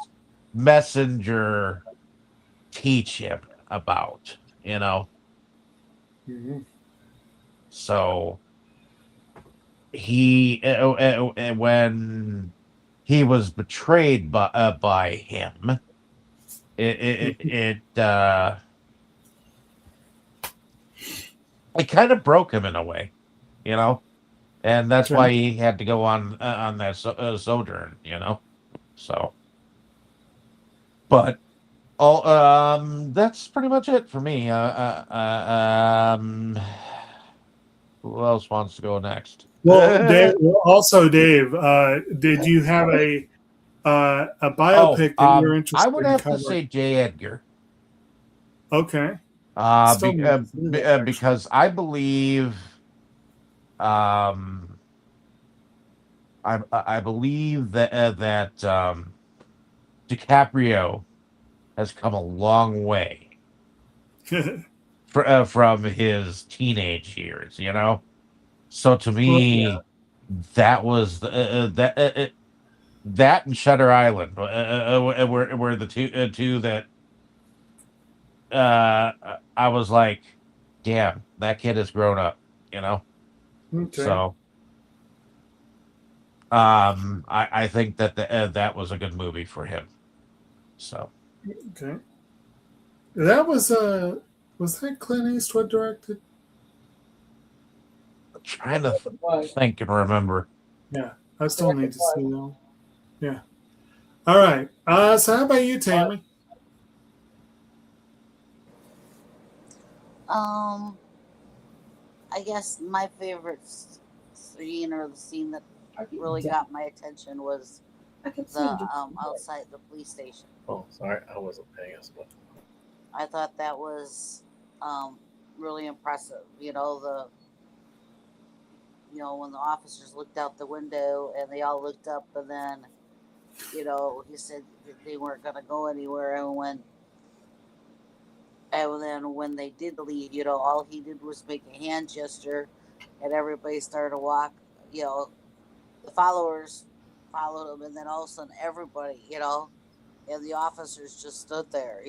messenger teach him about, Mhm. So he, when he was betrayed by him, it kind of broke him in a way, and that's why he had to go on that sojourn, So, but that's pretty much it for me. Who else wants to go next? Well, Dave, did you have a biopic that you're interested I would in have covering? to say J. Edgar. Okay. Because I believe, I believe that DiCaprio has come a long way from his teenage years, So to me, that was that and Shutter Island were the two that I was like, damn, that kid has grown up, Okay. So I think that that was a good movie for him. So Okay. That was that Clint Eastwood directed? I'm trying to think and remember. Yeah, I still need to see that. Yeah. All right. So how about you, Tammy? I guess my favorite scene, or the scene that really got my attention, was the outside the police station. Oh, sorry, I wasn't paying us. I thought that was really impressive. When the officers looked out the window and they all looked up, and then, he said that they weren't going to go anywhere, and then when they did leave, all he did was make a hand gesture, and everybody started to walk. The followers followed him, and then all of a sudden everybody, and the officers just stood there,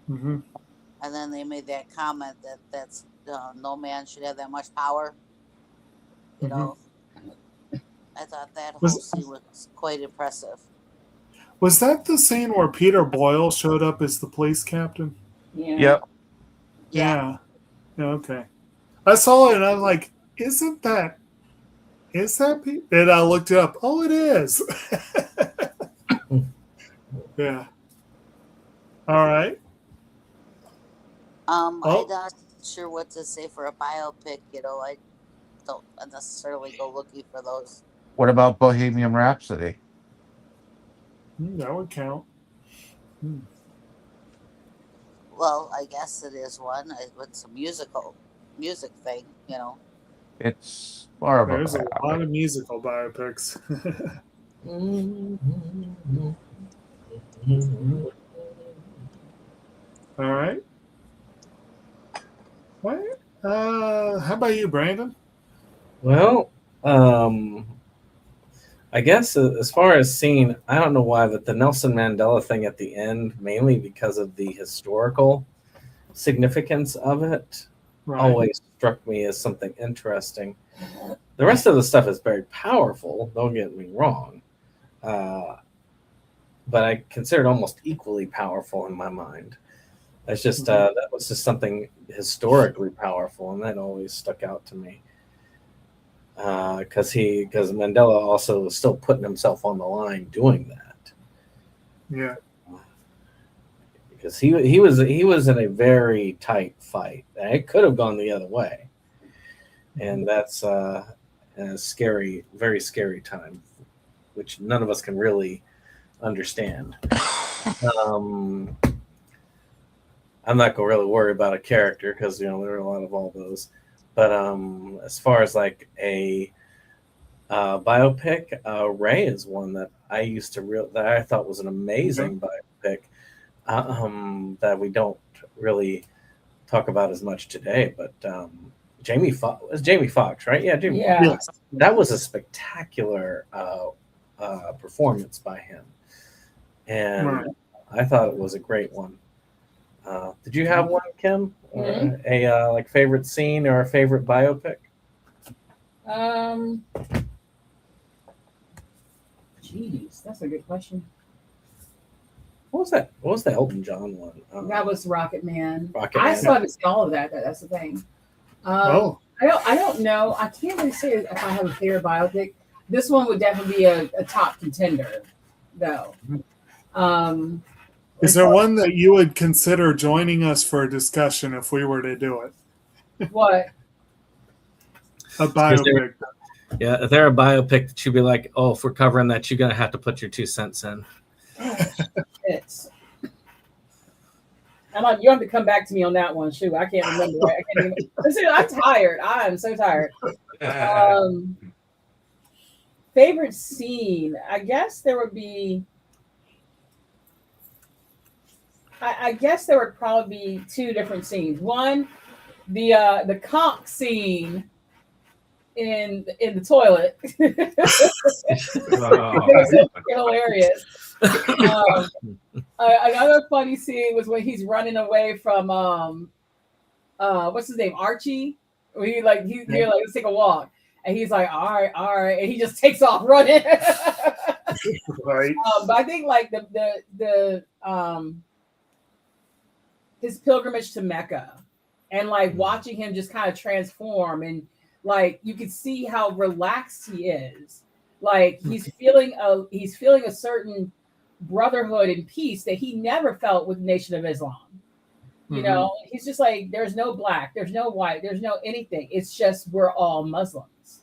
Mm-hmm. And then they made that comment that's no man should have that much power. I thought that whole scene was quite impressive. Was that the scene where Peter Boyle showed up as the police captain? Yeah. Yep. Yeah. Okay. I saw it and I was like, is that Peter? And I looked it up. Oh, it is. Yeah. All right. I'm not sure what to say for a biopic. I don't necessarily go looking for those. What about Bohemian Rhapsody? That would count. Well, I guess it is one. It's a music thing, It's more of There's a lot of musical biopics. All right. What? How about you, Brandon? Well, I guess as far as seeing, I don't know why, but the Nelson Mandela thing at the end, mainly because of the historical significance of it, always struck me as something interesting. The rest of the stuff is very powerful, don't get me wrong, but I consider it almost equally powerful in my mind. That's just that was just something historically powerful, and that always stuck out to me. because Mandela also was still putting himself on the line doing that. Yeah. Because he was in a very tight fight. It could have gone the other way, and that's a scary, very scary time, which none of us can really understand. I'm not gonna really worry about a character because there are a lot of all those. But as far as like a biopic, Ray is one that I used to that I thought was an amazing biopic. That we don't really talk about as much today, but Jamie Foxx, right? Yeah, Jamie. Yeah. Foxx. That was a spectacular performance by him, and I thought it was a great one. Did you have one, Kim? A like favorite scene or a favorite biopic? Jeez, that's a good question. What was that? What was the Elton John one? That was Rocket Man. Rocket I Man. still haven't seen all of that. That's the thing. I don't know. I can't really say if I have a favorite biopic. This one would definitely be a top contender, though. Is there one that you would consider joining us for a discussion if we were to do it? What? A biopic. Yeah, if they're a biopic that you'd be like, oh, if we're covering that, you're gonna have to put your 2 cents in. It's. You have to come back to me on that one. Shoot, I can't remember. I'm tired. I'm so tired. Favorite scene? I guess there would be. I guess there would probably be 2 different scenes. One, the conch scene in the toilet. It was hilarious. Another funny scene was when he's running away from what's his name, Archie. Where you're like, let's take a walk, and he's like, all right, and he just takes off running. Right. But I think like the his pilgrimage to Mecca, and like watching him just kind of transform, and like you could see how relaxed he is. Like he's feeling a certain brotherhood and peace that he never felt with Nation of Islam. You know, he's just like, there's no black, there's no white, there's no anything. It's just we're all Muslims.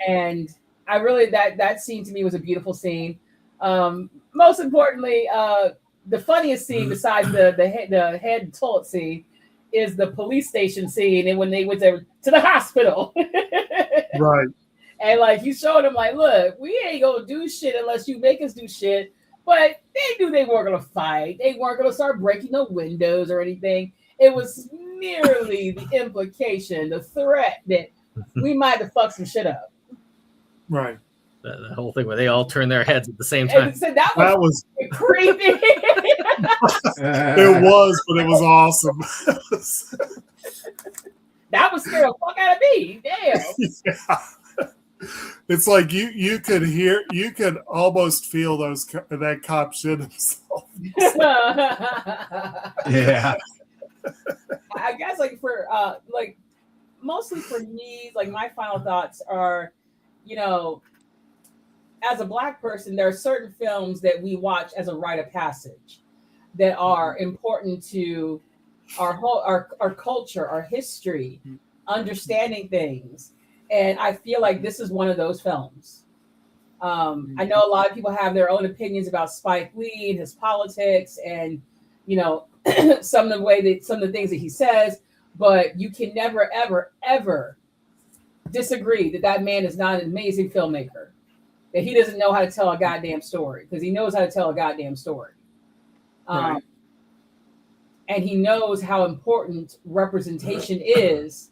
And I really that scene to me was a beautiful scene. Most importantly, the funniest scene besides the head toilet scene is the police station scene, and when they went to the hospital. Right. And like you showed them, like, look, we ain't gonna do shit unless you make us do shit. But they knew they weren't gonna fight. They weren't gonna start breaking no windows or anything. It was merely the implication, the threat that we might have fucked some shit up. Right. The whole thing where they all turn their heads at the same time. So that was creepy. It was, but it was awesome. That was scared the fuck out of me. Damn. Yeah. It's like you could almost feel that cop shit himself. Yeah. I guess like for like mostly for me, like my final thoughts are, you know, as a Black person, there are certain films that we watch as a rite of passage that are important to our culture, our history, understanding things. And I feel like this is one of those films. I know a lot of people have their own opinions about Spike Lee and his politics and, you know, some of the things that he says, but you can never, ever, ever disagree that man is not an amazing filmmaker, that he doesn't know how to tell a goddamn story, because he knows how to tell a goddamn story. Right. And he knows how important representation is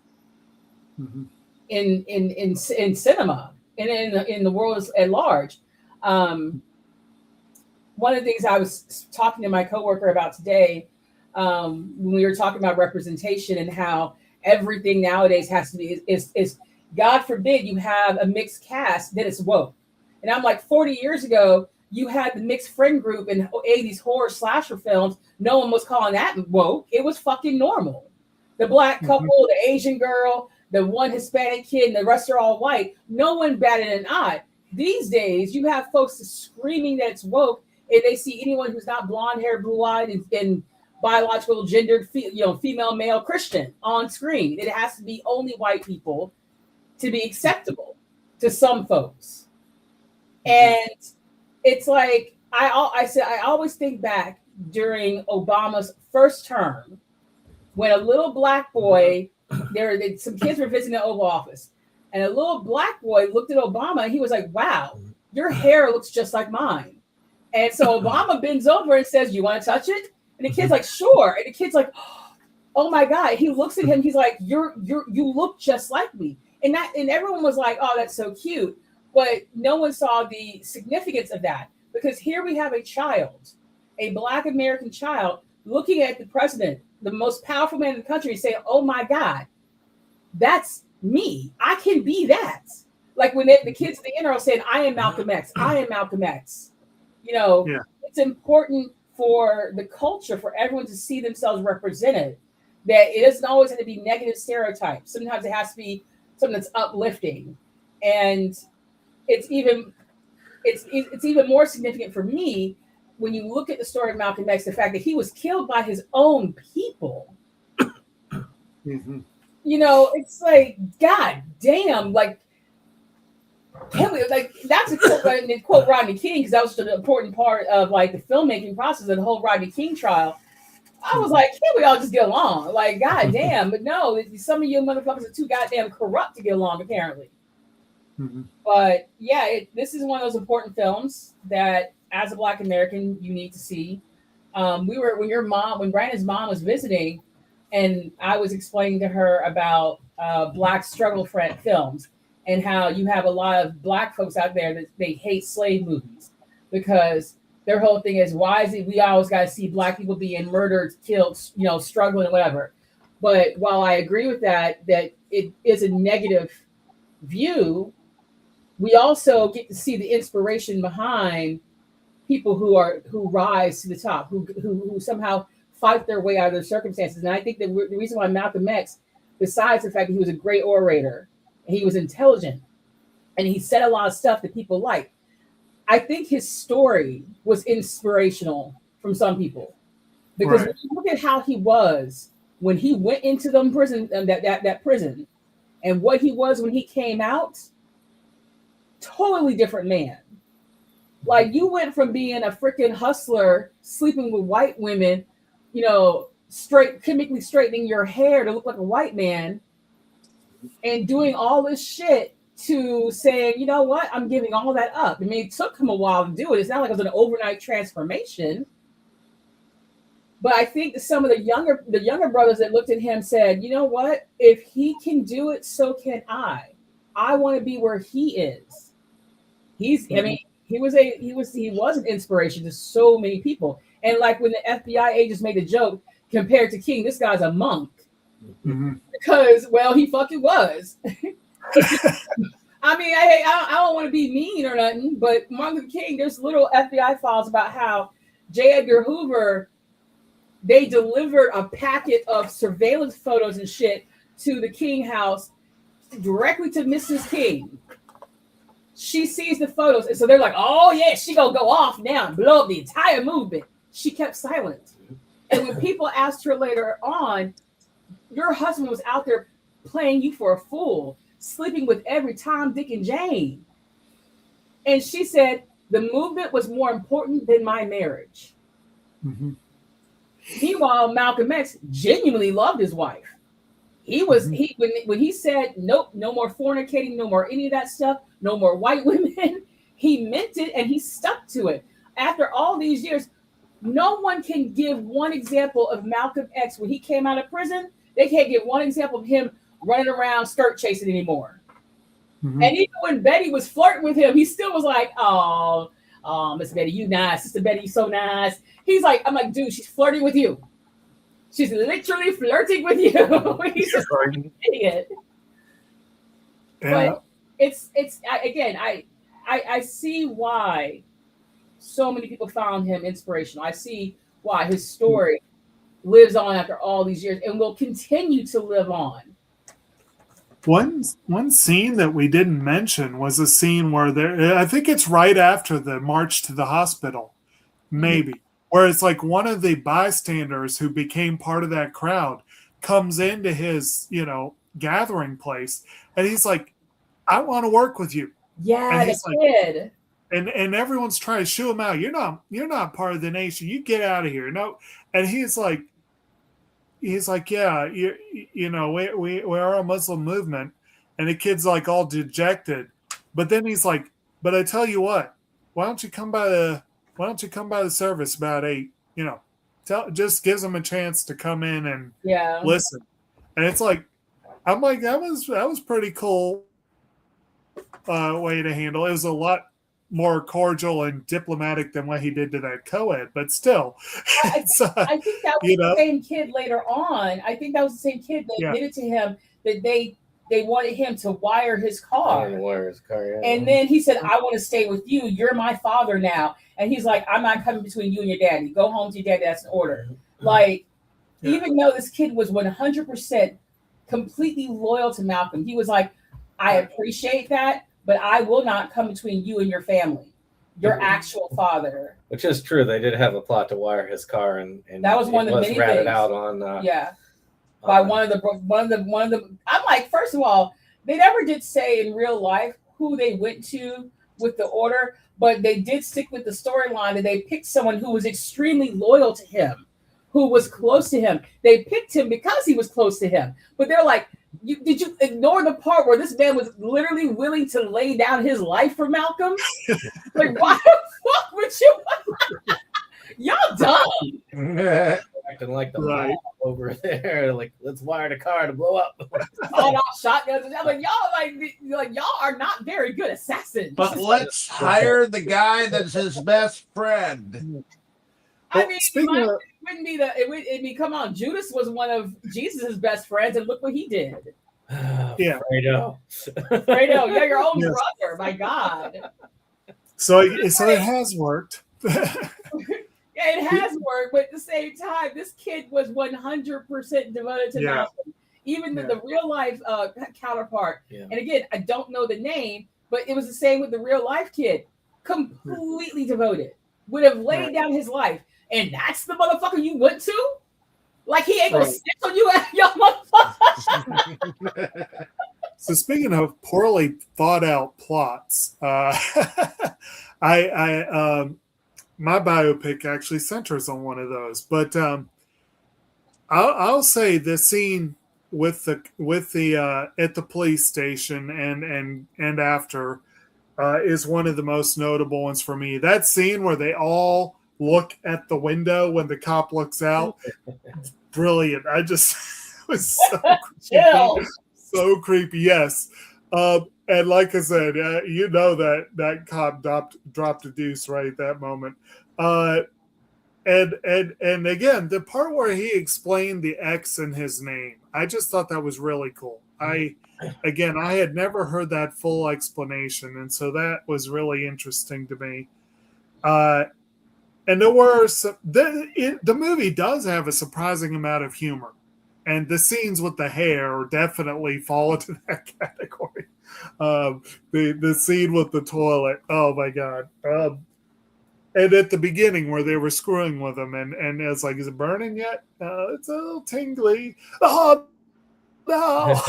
in cinema and in the world at large. One of the things I was talking to my coworker about today, when we were talking about representation and how everything nowadays has to be is God forbid you have a mixed cast, then it's woke. And I'm like, 40 years ago, you had the mixed friend group in 80s horror slasher films. No one was calling that woke. It was fucking normal. The Black couple, the Asian girl, the one Hispanic kid and the rest are all white. No one batted an eye. These days, you have folks screaming that it's woke, and they see anyone who's not blonde hair, blue eyed, and biological gendered, female, male, Christian on screen. It has to be only white people to be acceptable to some folks. And it's like I always think back during Obama's first term when a little black boy, some kids were visiting the Oval Office, and a little black boy looked at Obama and he was like, "Wow, your hair looks just like mine." And so Obama bends over and says, "You want to touch it?" And the kid's like, "Sure." And the kid's like, "Oh my God." He looks at him. He's like, you look just like me. And everyone was like, "Oh, that's so cute." But no one saw the significance of that, because here we have a child, a Black American child, looking at the president, the most powerful man in the country, and saying, "Oh my God, that's me. I can be that." Like when the kids at the end are saying, "I am Malcolm X. I am Malcolm X." It's important for the culture, for everyone to see themselves represented, that it doesn't always have to be negative stereotypes. Sometimes it has to be something that's uplifting. And it's even more significant for me when you look at the story of Malcolm X, the fact that he was killed by his own people. Mm-hmm. It's like, God damn, like, that's a quote Rodney King, because that was an important part of like the filmmaking process of the whole Rodney King trial. I was like, can't we all just get along? Like, God damn. But no, some of you motherfuckers are too goddamn corrupt to get along, apparently. Mm-hmm. But yeah, this is one of those important films that, as a Black American, you need to see. When Brandon's mom was visiting, and I was explaining to her about Black struggle films, and how you have a lot of Black folks out there that they hate slave movies because their whole thing is, why is it we always got to see Black people being murdered, killed, struggling, whatever. But while I agree with that it is a negative view, we also get to see the inspiration behind people who rise to the top, who somehow fight their way out of their circumstances. And I think that the reason why Malcolm X, besides the fact that he was a great orator, he was intelligent, and he said a lot of stuff that people like, I think his story was inspirational from some people, because when you look at how he was when he went into the prison, that prison, and what he was when he came out, totally different man. Like, you went from being a freaking hustler, sleeping with white women, chemically straightening your hair to look like a white man, and doing all this shit, to saying, you know what, I'm giving all that up. I mean, it took him a while to do it. It's not like it was an overnight transformation. But I think that some of the younger brothers that looked at him said, you know what, if he can do it, so can I. I want to be where he is. He was an inspiration to so many people. And like when the FBI agents made the joke, compared to King, this guy's a monk. Mm-hmm. Because, well, he fucking was. I mean, I don't want to be mean or nothing, but Martin Luther King, there's little FBI files about how J. Edgar Hoover, they delivered a packet of surveillance photos and shit to the King house directly to Mrs. King. She sees the photos, and so they're like, oh yeah, she gonna go off now and blow up the entire movement. She kept silent. And when people asked her later on, your husband was out there playing you for a fool, sleeping with every Tom, Dick, and Jane. And she said, the movement was more important than my marriage. Mm-hmm. Meanwhile, Malcolm X genuinely loved his wife. He was when he said, nope, no more fornicating, no more any of that stuff, no more white women, he meant it, and he stuck to it. After all these years, no one can give one example of Malcolm X when he came out of prison. They can't give one example of him running around skirt chasing anymore. Mm-hmm. And even when Betty was flirting with him, he still was like, oh, Miss Betty, you nice. Sister Betty, you so nice. I'm like, dude, she's flirting with you. She's literally flirting with you. He's just an idiot. Yeah. But I see why so many people found him inspirational. I see why his story lives on after all these years and will continue to live on. One scene that we didn't mention was a scene where I think it's right after the march to the hospital, maybe, where it's like one of the bystanders who became part of that crowd comes into his, gathering place, and he's like, "I want to work with you." Yeah, And the he's like, kid. and everyone's trying to shoo him out. You're not part of the nation. You get out of here. No, and he's like, yeah, we are a Muslim movement, and the kid's like all dejected, but then he's like, but I tell you what, why don't you come by the service about 8? Just gives him a chance to come in and listen, and it's like, I'm like, that was pretty cool way to handle it. It was a lot more cordial and diplomatic than what he did to that co-ed, but still. I think that was the same kid later on. I think that was the same kid that admitted to him that they wanted him to wire his car. And then he said, "I want to stay with you. You're my father now." And he's like, "I'm not coming between you and your daddy. Go home to your daddy. That's an order." Like, even though this kid was 100% completely loyal to Malcolm, he was like, "I appreciate that, but I will not come between you and your family, your actual father." Which is true. They did have a plot to wire his car, and that was one of the many ratted things. out on. By one of the. I'm like, first of all, they never did say in real life who they went to with the order, but they did stick with the storyline that they picked someone who was extremely loyal to him, who was close to him. They picked him because he was close to him, but they're like, did you ignore the part where this man was literally willing to lay down his life for Malcolm? Like, why the fuck would you? Y'all dumb. Acting like the mob over there, like, let's wire the car to blow up. All out shotguns. I'm like, y'all are not very good assassins. But let's hire the guy that's his best friend. I mean, it'd be, come on, Judas was one of Jesus's best friends, and look what he did. Yeah. Fredo, you're your own brother, my God. So it has worked. Yeah, it has worked, but at the same time, this kid was 100% devoted to Malcolm. Even the real life counterpart. Yeah. And again, I don't know the name, but it was the same with the real life kid. Completely devoted. Would have laid down his life. And that's the motherfucker you went to? Like, he ain't gonna snitch on you, y'all motherfucker. So speaking of poorly thought out plots, my biopic actually centers on one of those, but I'll say the scene with the at the police station and after is one of the most notable ones for me. That scene where they all look at the window when the cop looks out, brilliant. I just it was so creepy. So creepy. Yes. And like I said, that cop dropped a deuce right at that moment. And again, the part where he explained the X in his name, I just thought that was really cool. I had never heard that full explanation, and so that was really interesting to me. And there were the movie does have a surprising amount of humor, and the scenes with the hair definitely fall into that category. The scene with the toilet, oh my God. And at the beginning where they were screwing with him and it's like, is it burning yet? It's a little tingly. Oh no.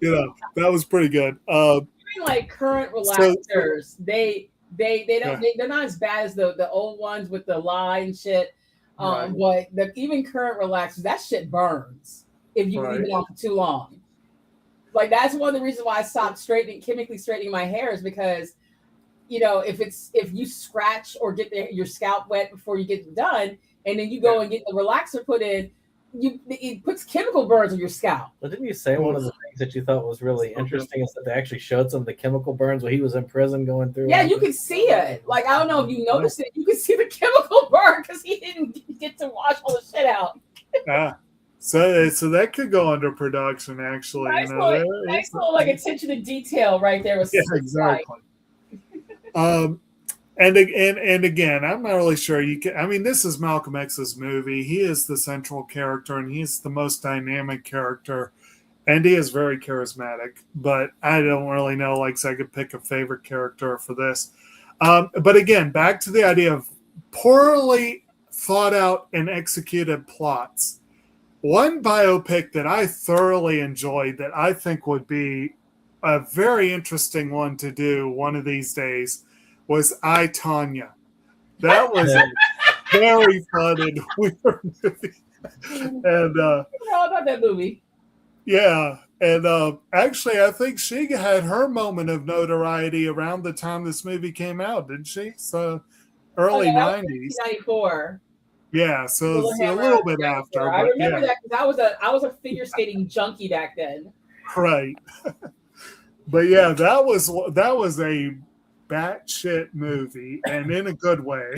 That was pretty good. Even like current relaxers, they're not as bad as the old ones with the lie and shit. But even current relaxers, that shit burns if you leave it on for too long. Like, that's one of the reasons why I stopped chemically straightening my hair, is because, if you scratch or get your scalp wet before you get done, and then you go and get the relaxer put in, it puts chemical burns on your scalp. Well, didn't you say one of the things that you thought was really interesting is that they actually showed some of the chemical burns while he was in prison going through? Yeah, you could see it. Like, I don't know if you noticed it. You could see the chemical burn because he didn't get to wash all the shit out. So that could go under production, actually. Nice little attention to detail right there. Exactly. And again, I'm not really sure you can. I mean, this is Malcolm X's movie. He is the central character, and he's the most dynamic character. And he is very charismatic, but I don't really know, like, so I could pick a favorite character for this. But again, back to the idea of poorly thought out and executed plots. One biopic that I thoroughly enjoyed that I think would be a very interesting one to do one of these days was I, Tonya. That was a very fun and weird movie. And How about that movie? yeah, and actually, I think she had her moment of notoriety around the time this movie came out, didn't she? So early 90s. 1994. Yeah, so it's a little bit after. I But remember yeah, that because I was a figure skating junkie back then. right. But yeah, that was a batshit movie, and in a good way.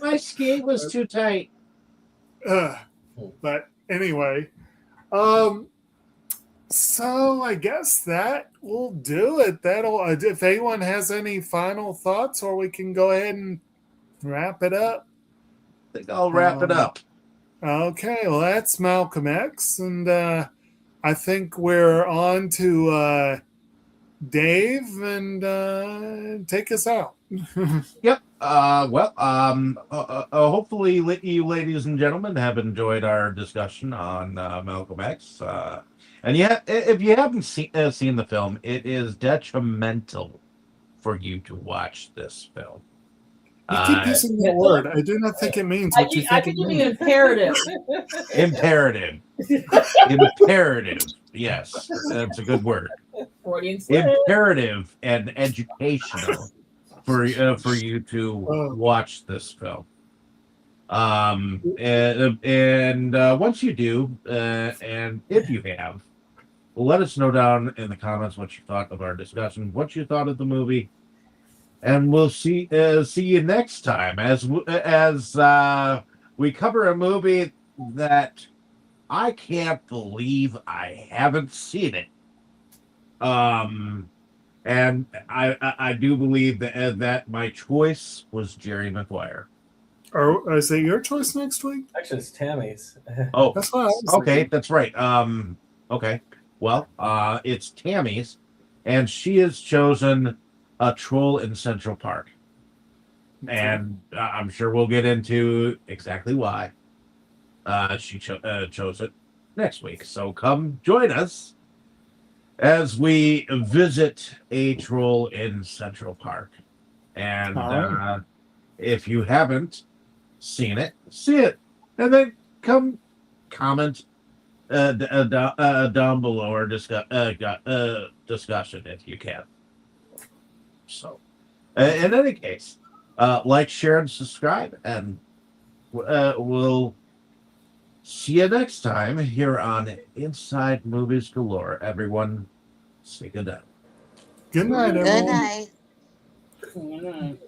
My skate was too tight. But anyway, so I guess that will do it. That'll if anyone has any final thoughts, or we can go ahead and wrap it up. I think I'll wrap it up. Okay, well that's Malcolm X, and I think we're on to Dave, and take us out. Yep. Hopefully you ladies and gentlemen have enjoyed our discussion on Malcolm X. And yet, if you haven't seen the film, it is detrimental for you to watch this film. You keep using that word. I do not think it means what you think it means. Imperative. Imperative. Yes, that's a good word. Imperative and educational for you to watch this film. And once you do, and if you have, let us know down in the comments what you thought of our discussion, what you thought of the movie. And we'll see you next time as we cover a movie that I can't believe I haven't seen it. And I do believe that my choice was Jerry Maguire. Or is it your choice next week? Actually, it's Tammy's. Oh, that's what I was okay, thinking. that's right. Okay, well, it's Tammy's, and she has chosen A Troll in Central Park, and I'm sure we'll get into exactly why she chose it next week. So come join us as we visit A Troll in Central Park, and if you haven't seen it, see it, and then come comment down below or discussion if you can. So, in any case, like, share, and subscribe, and we'll see you next time here on Inside Movies Galore. Everyone, say good night. Good night, everyone. Good night. Good night.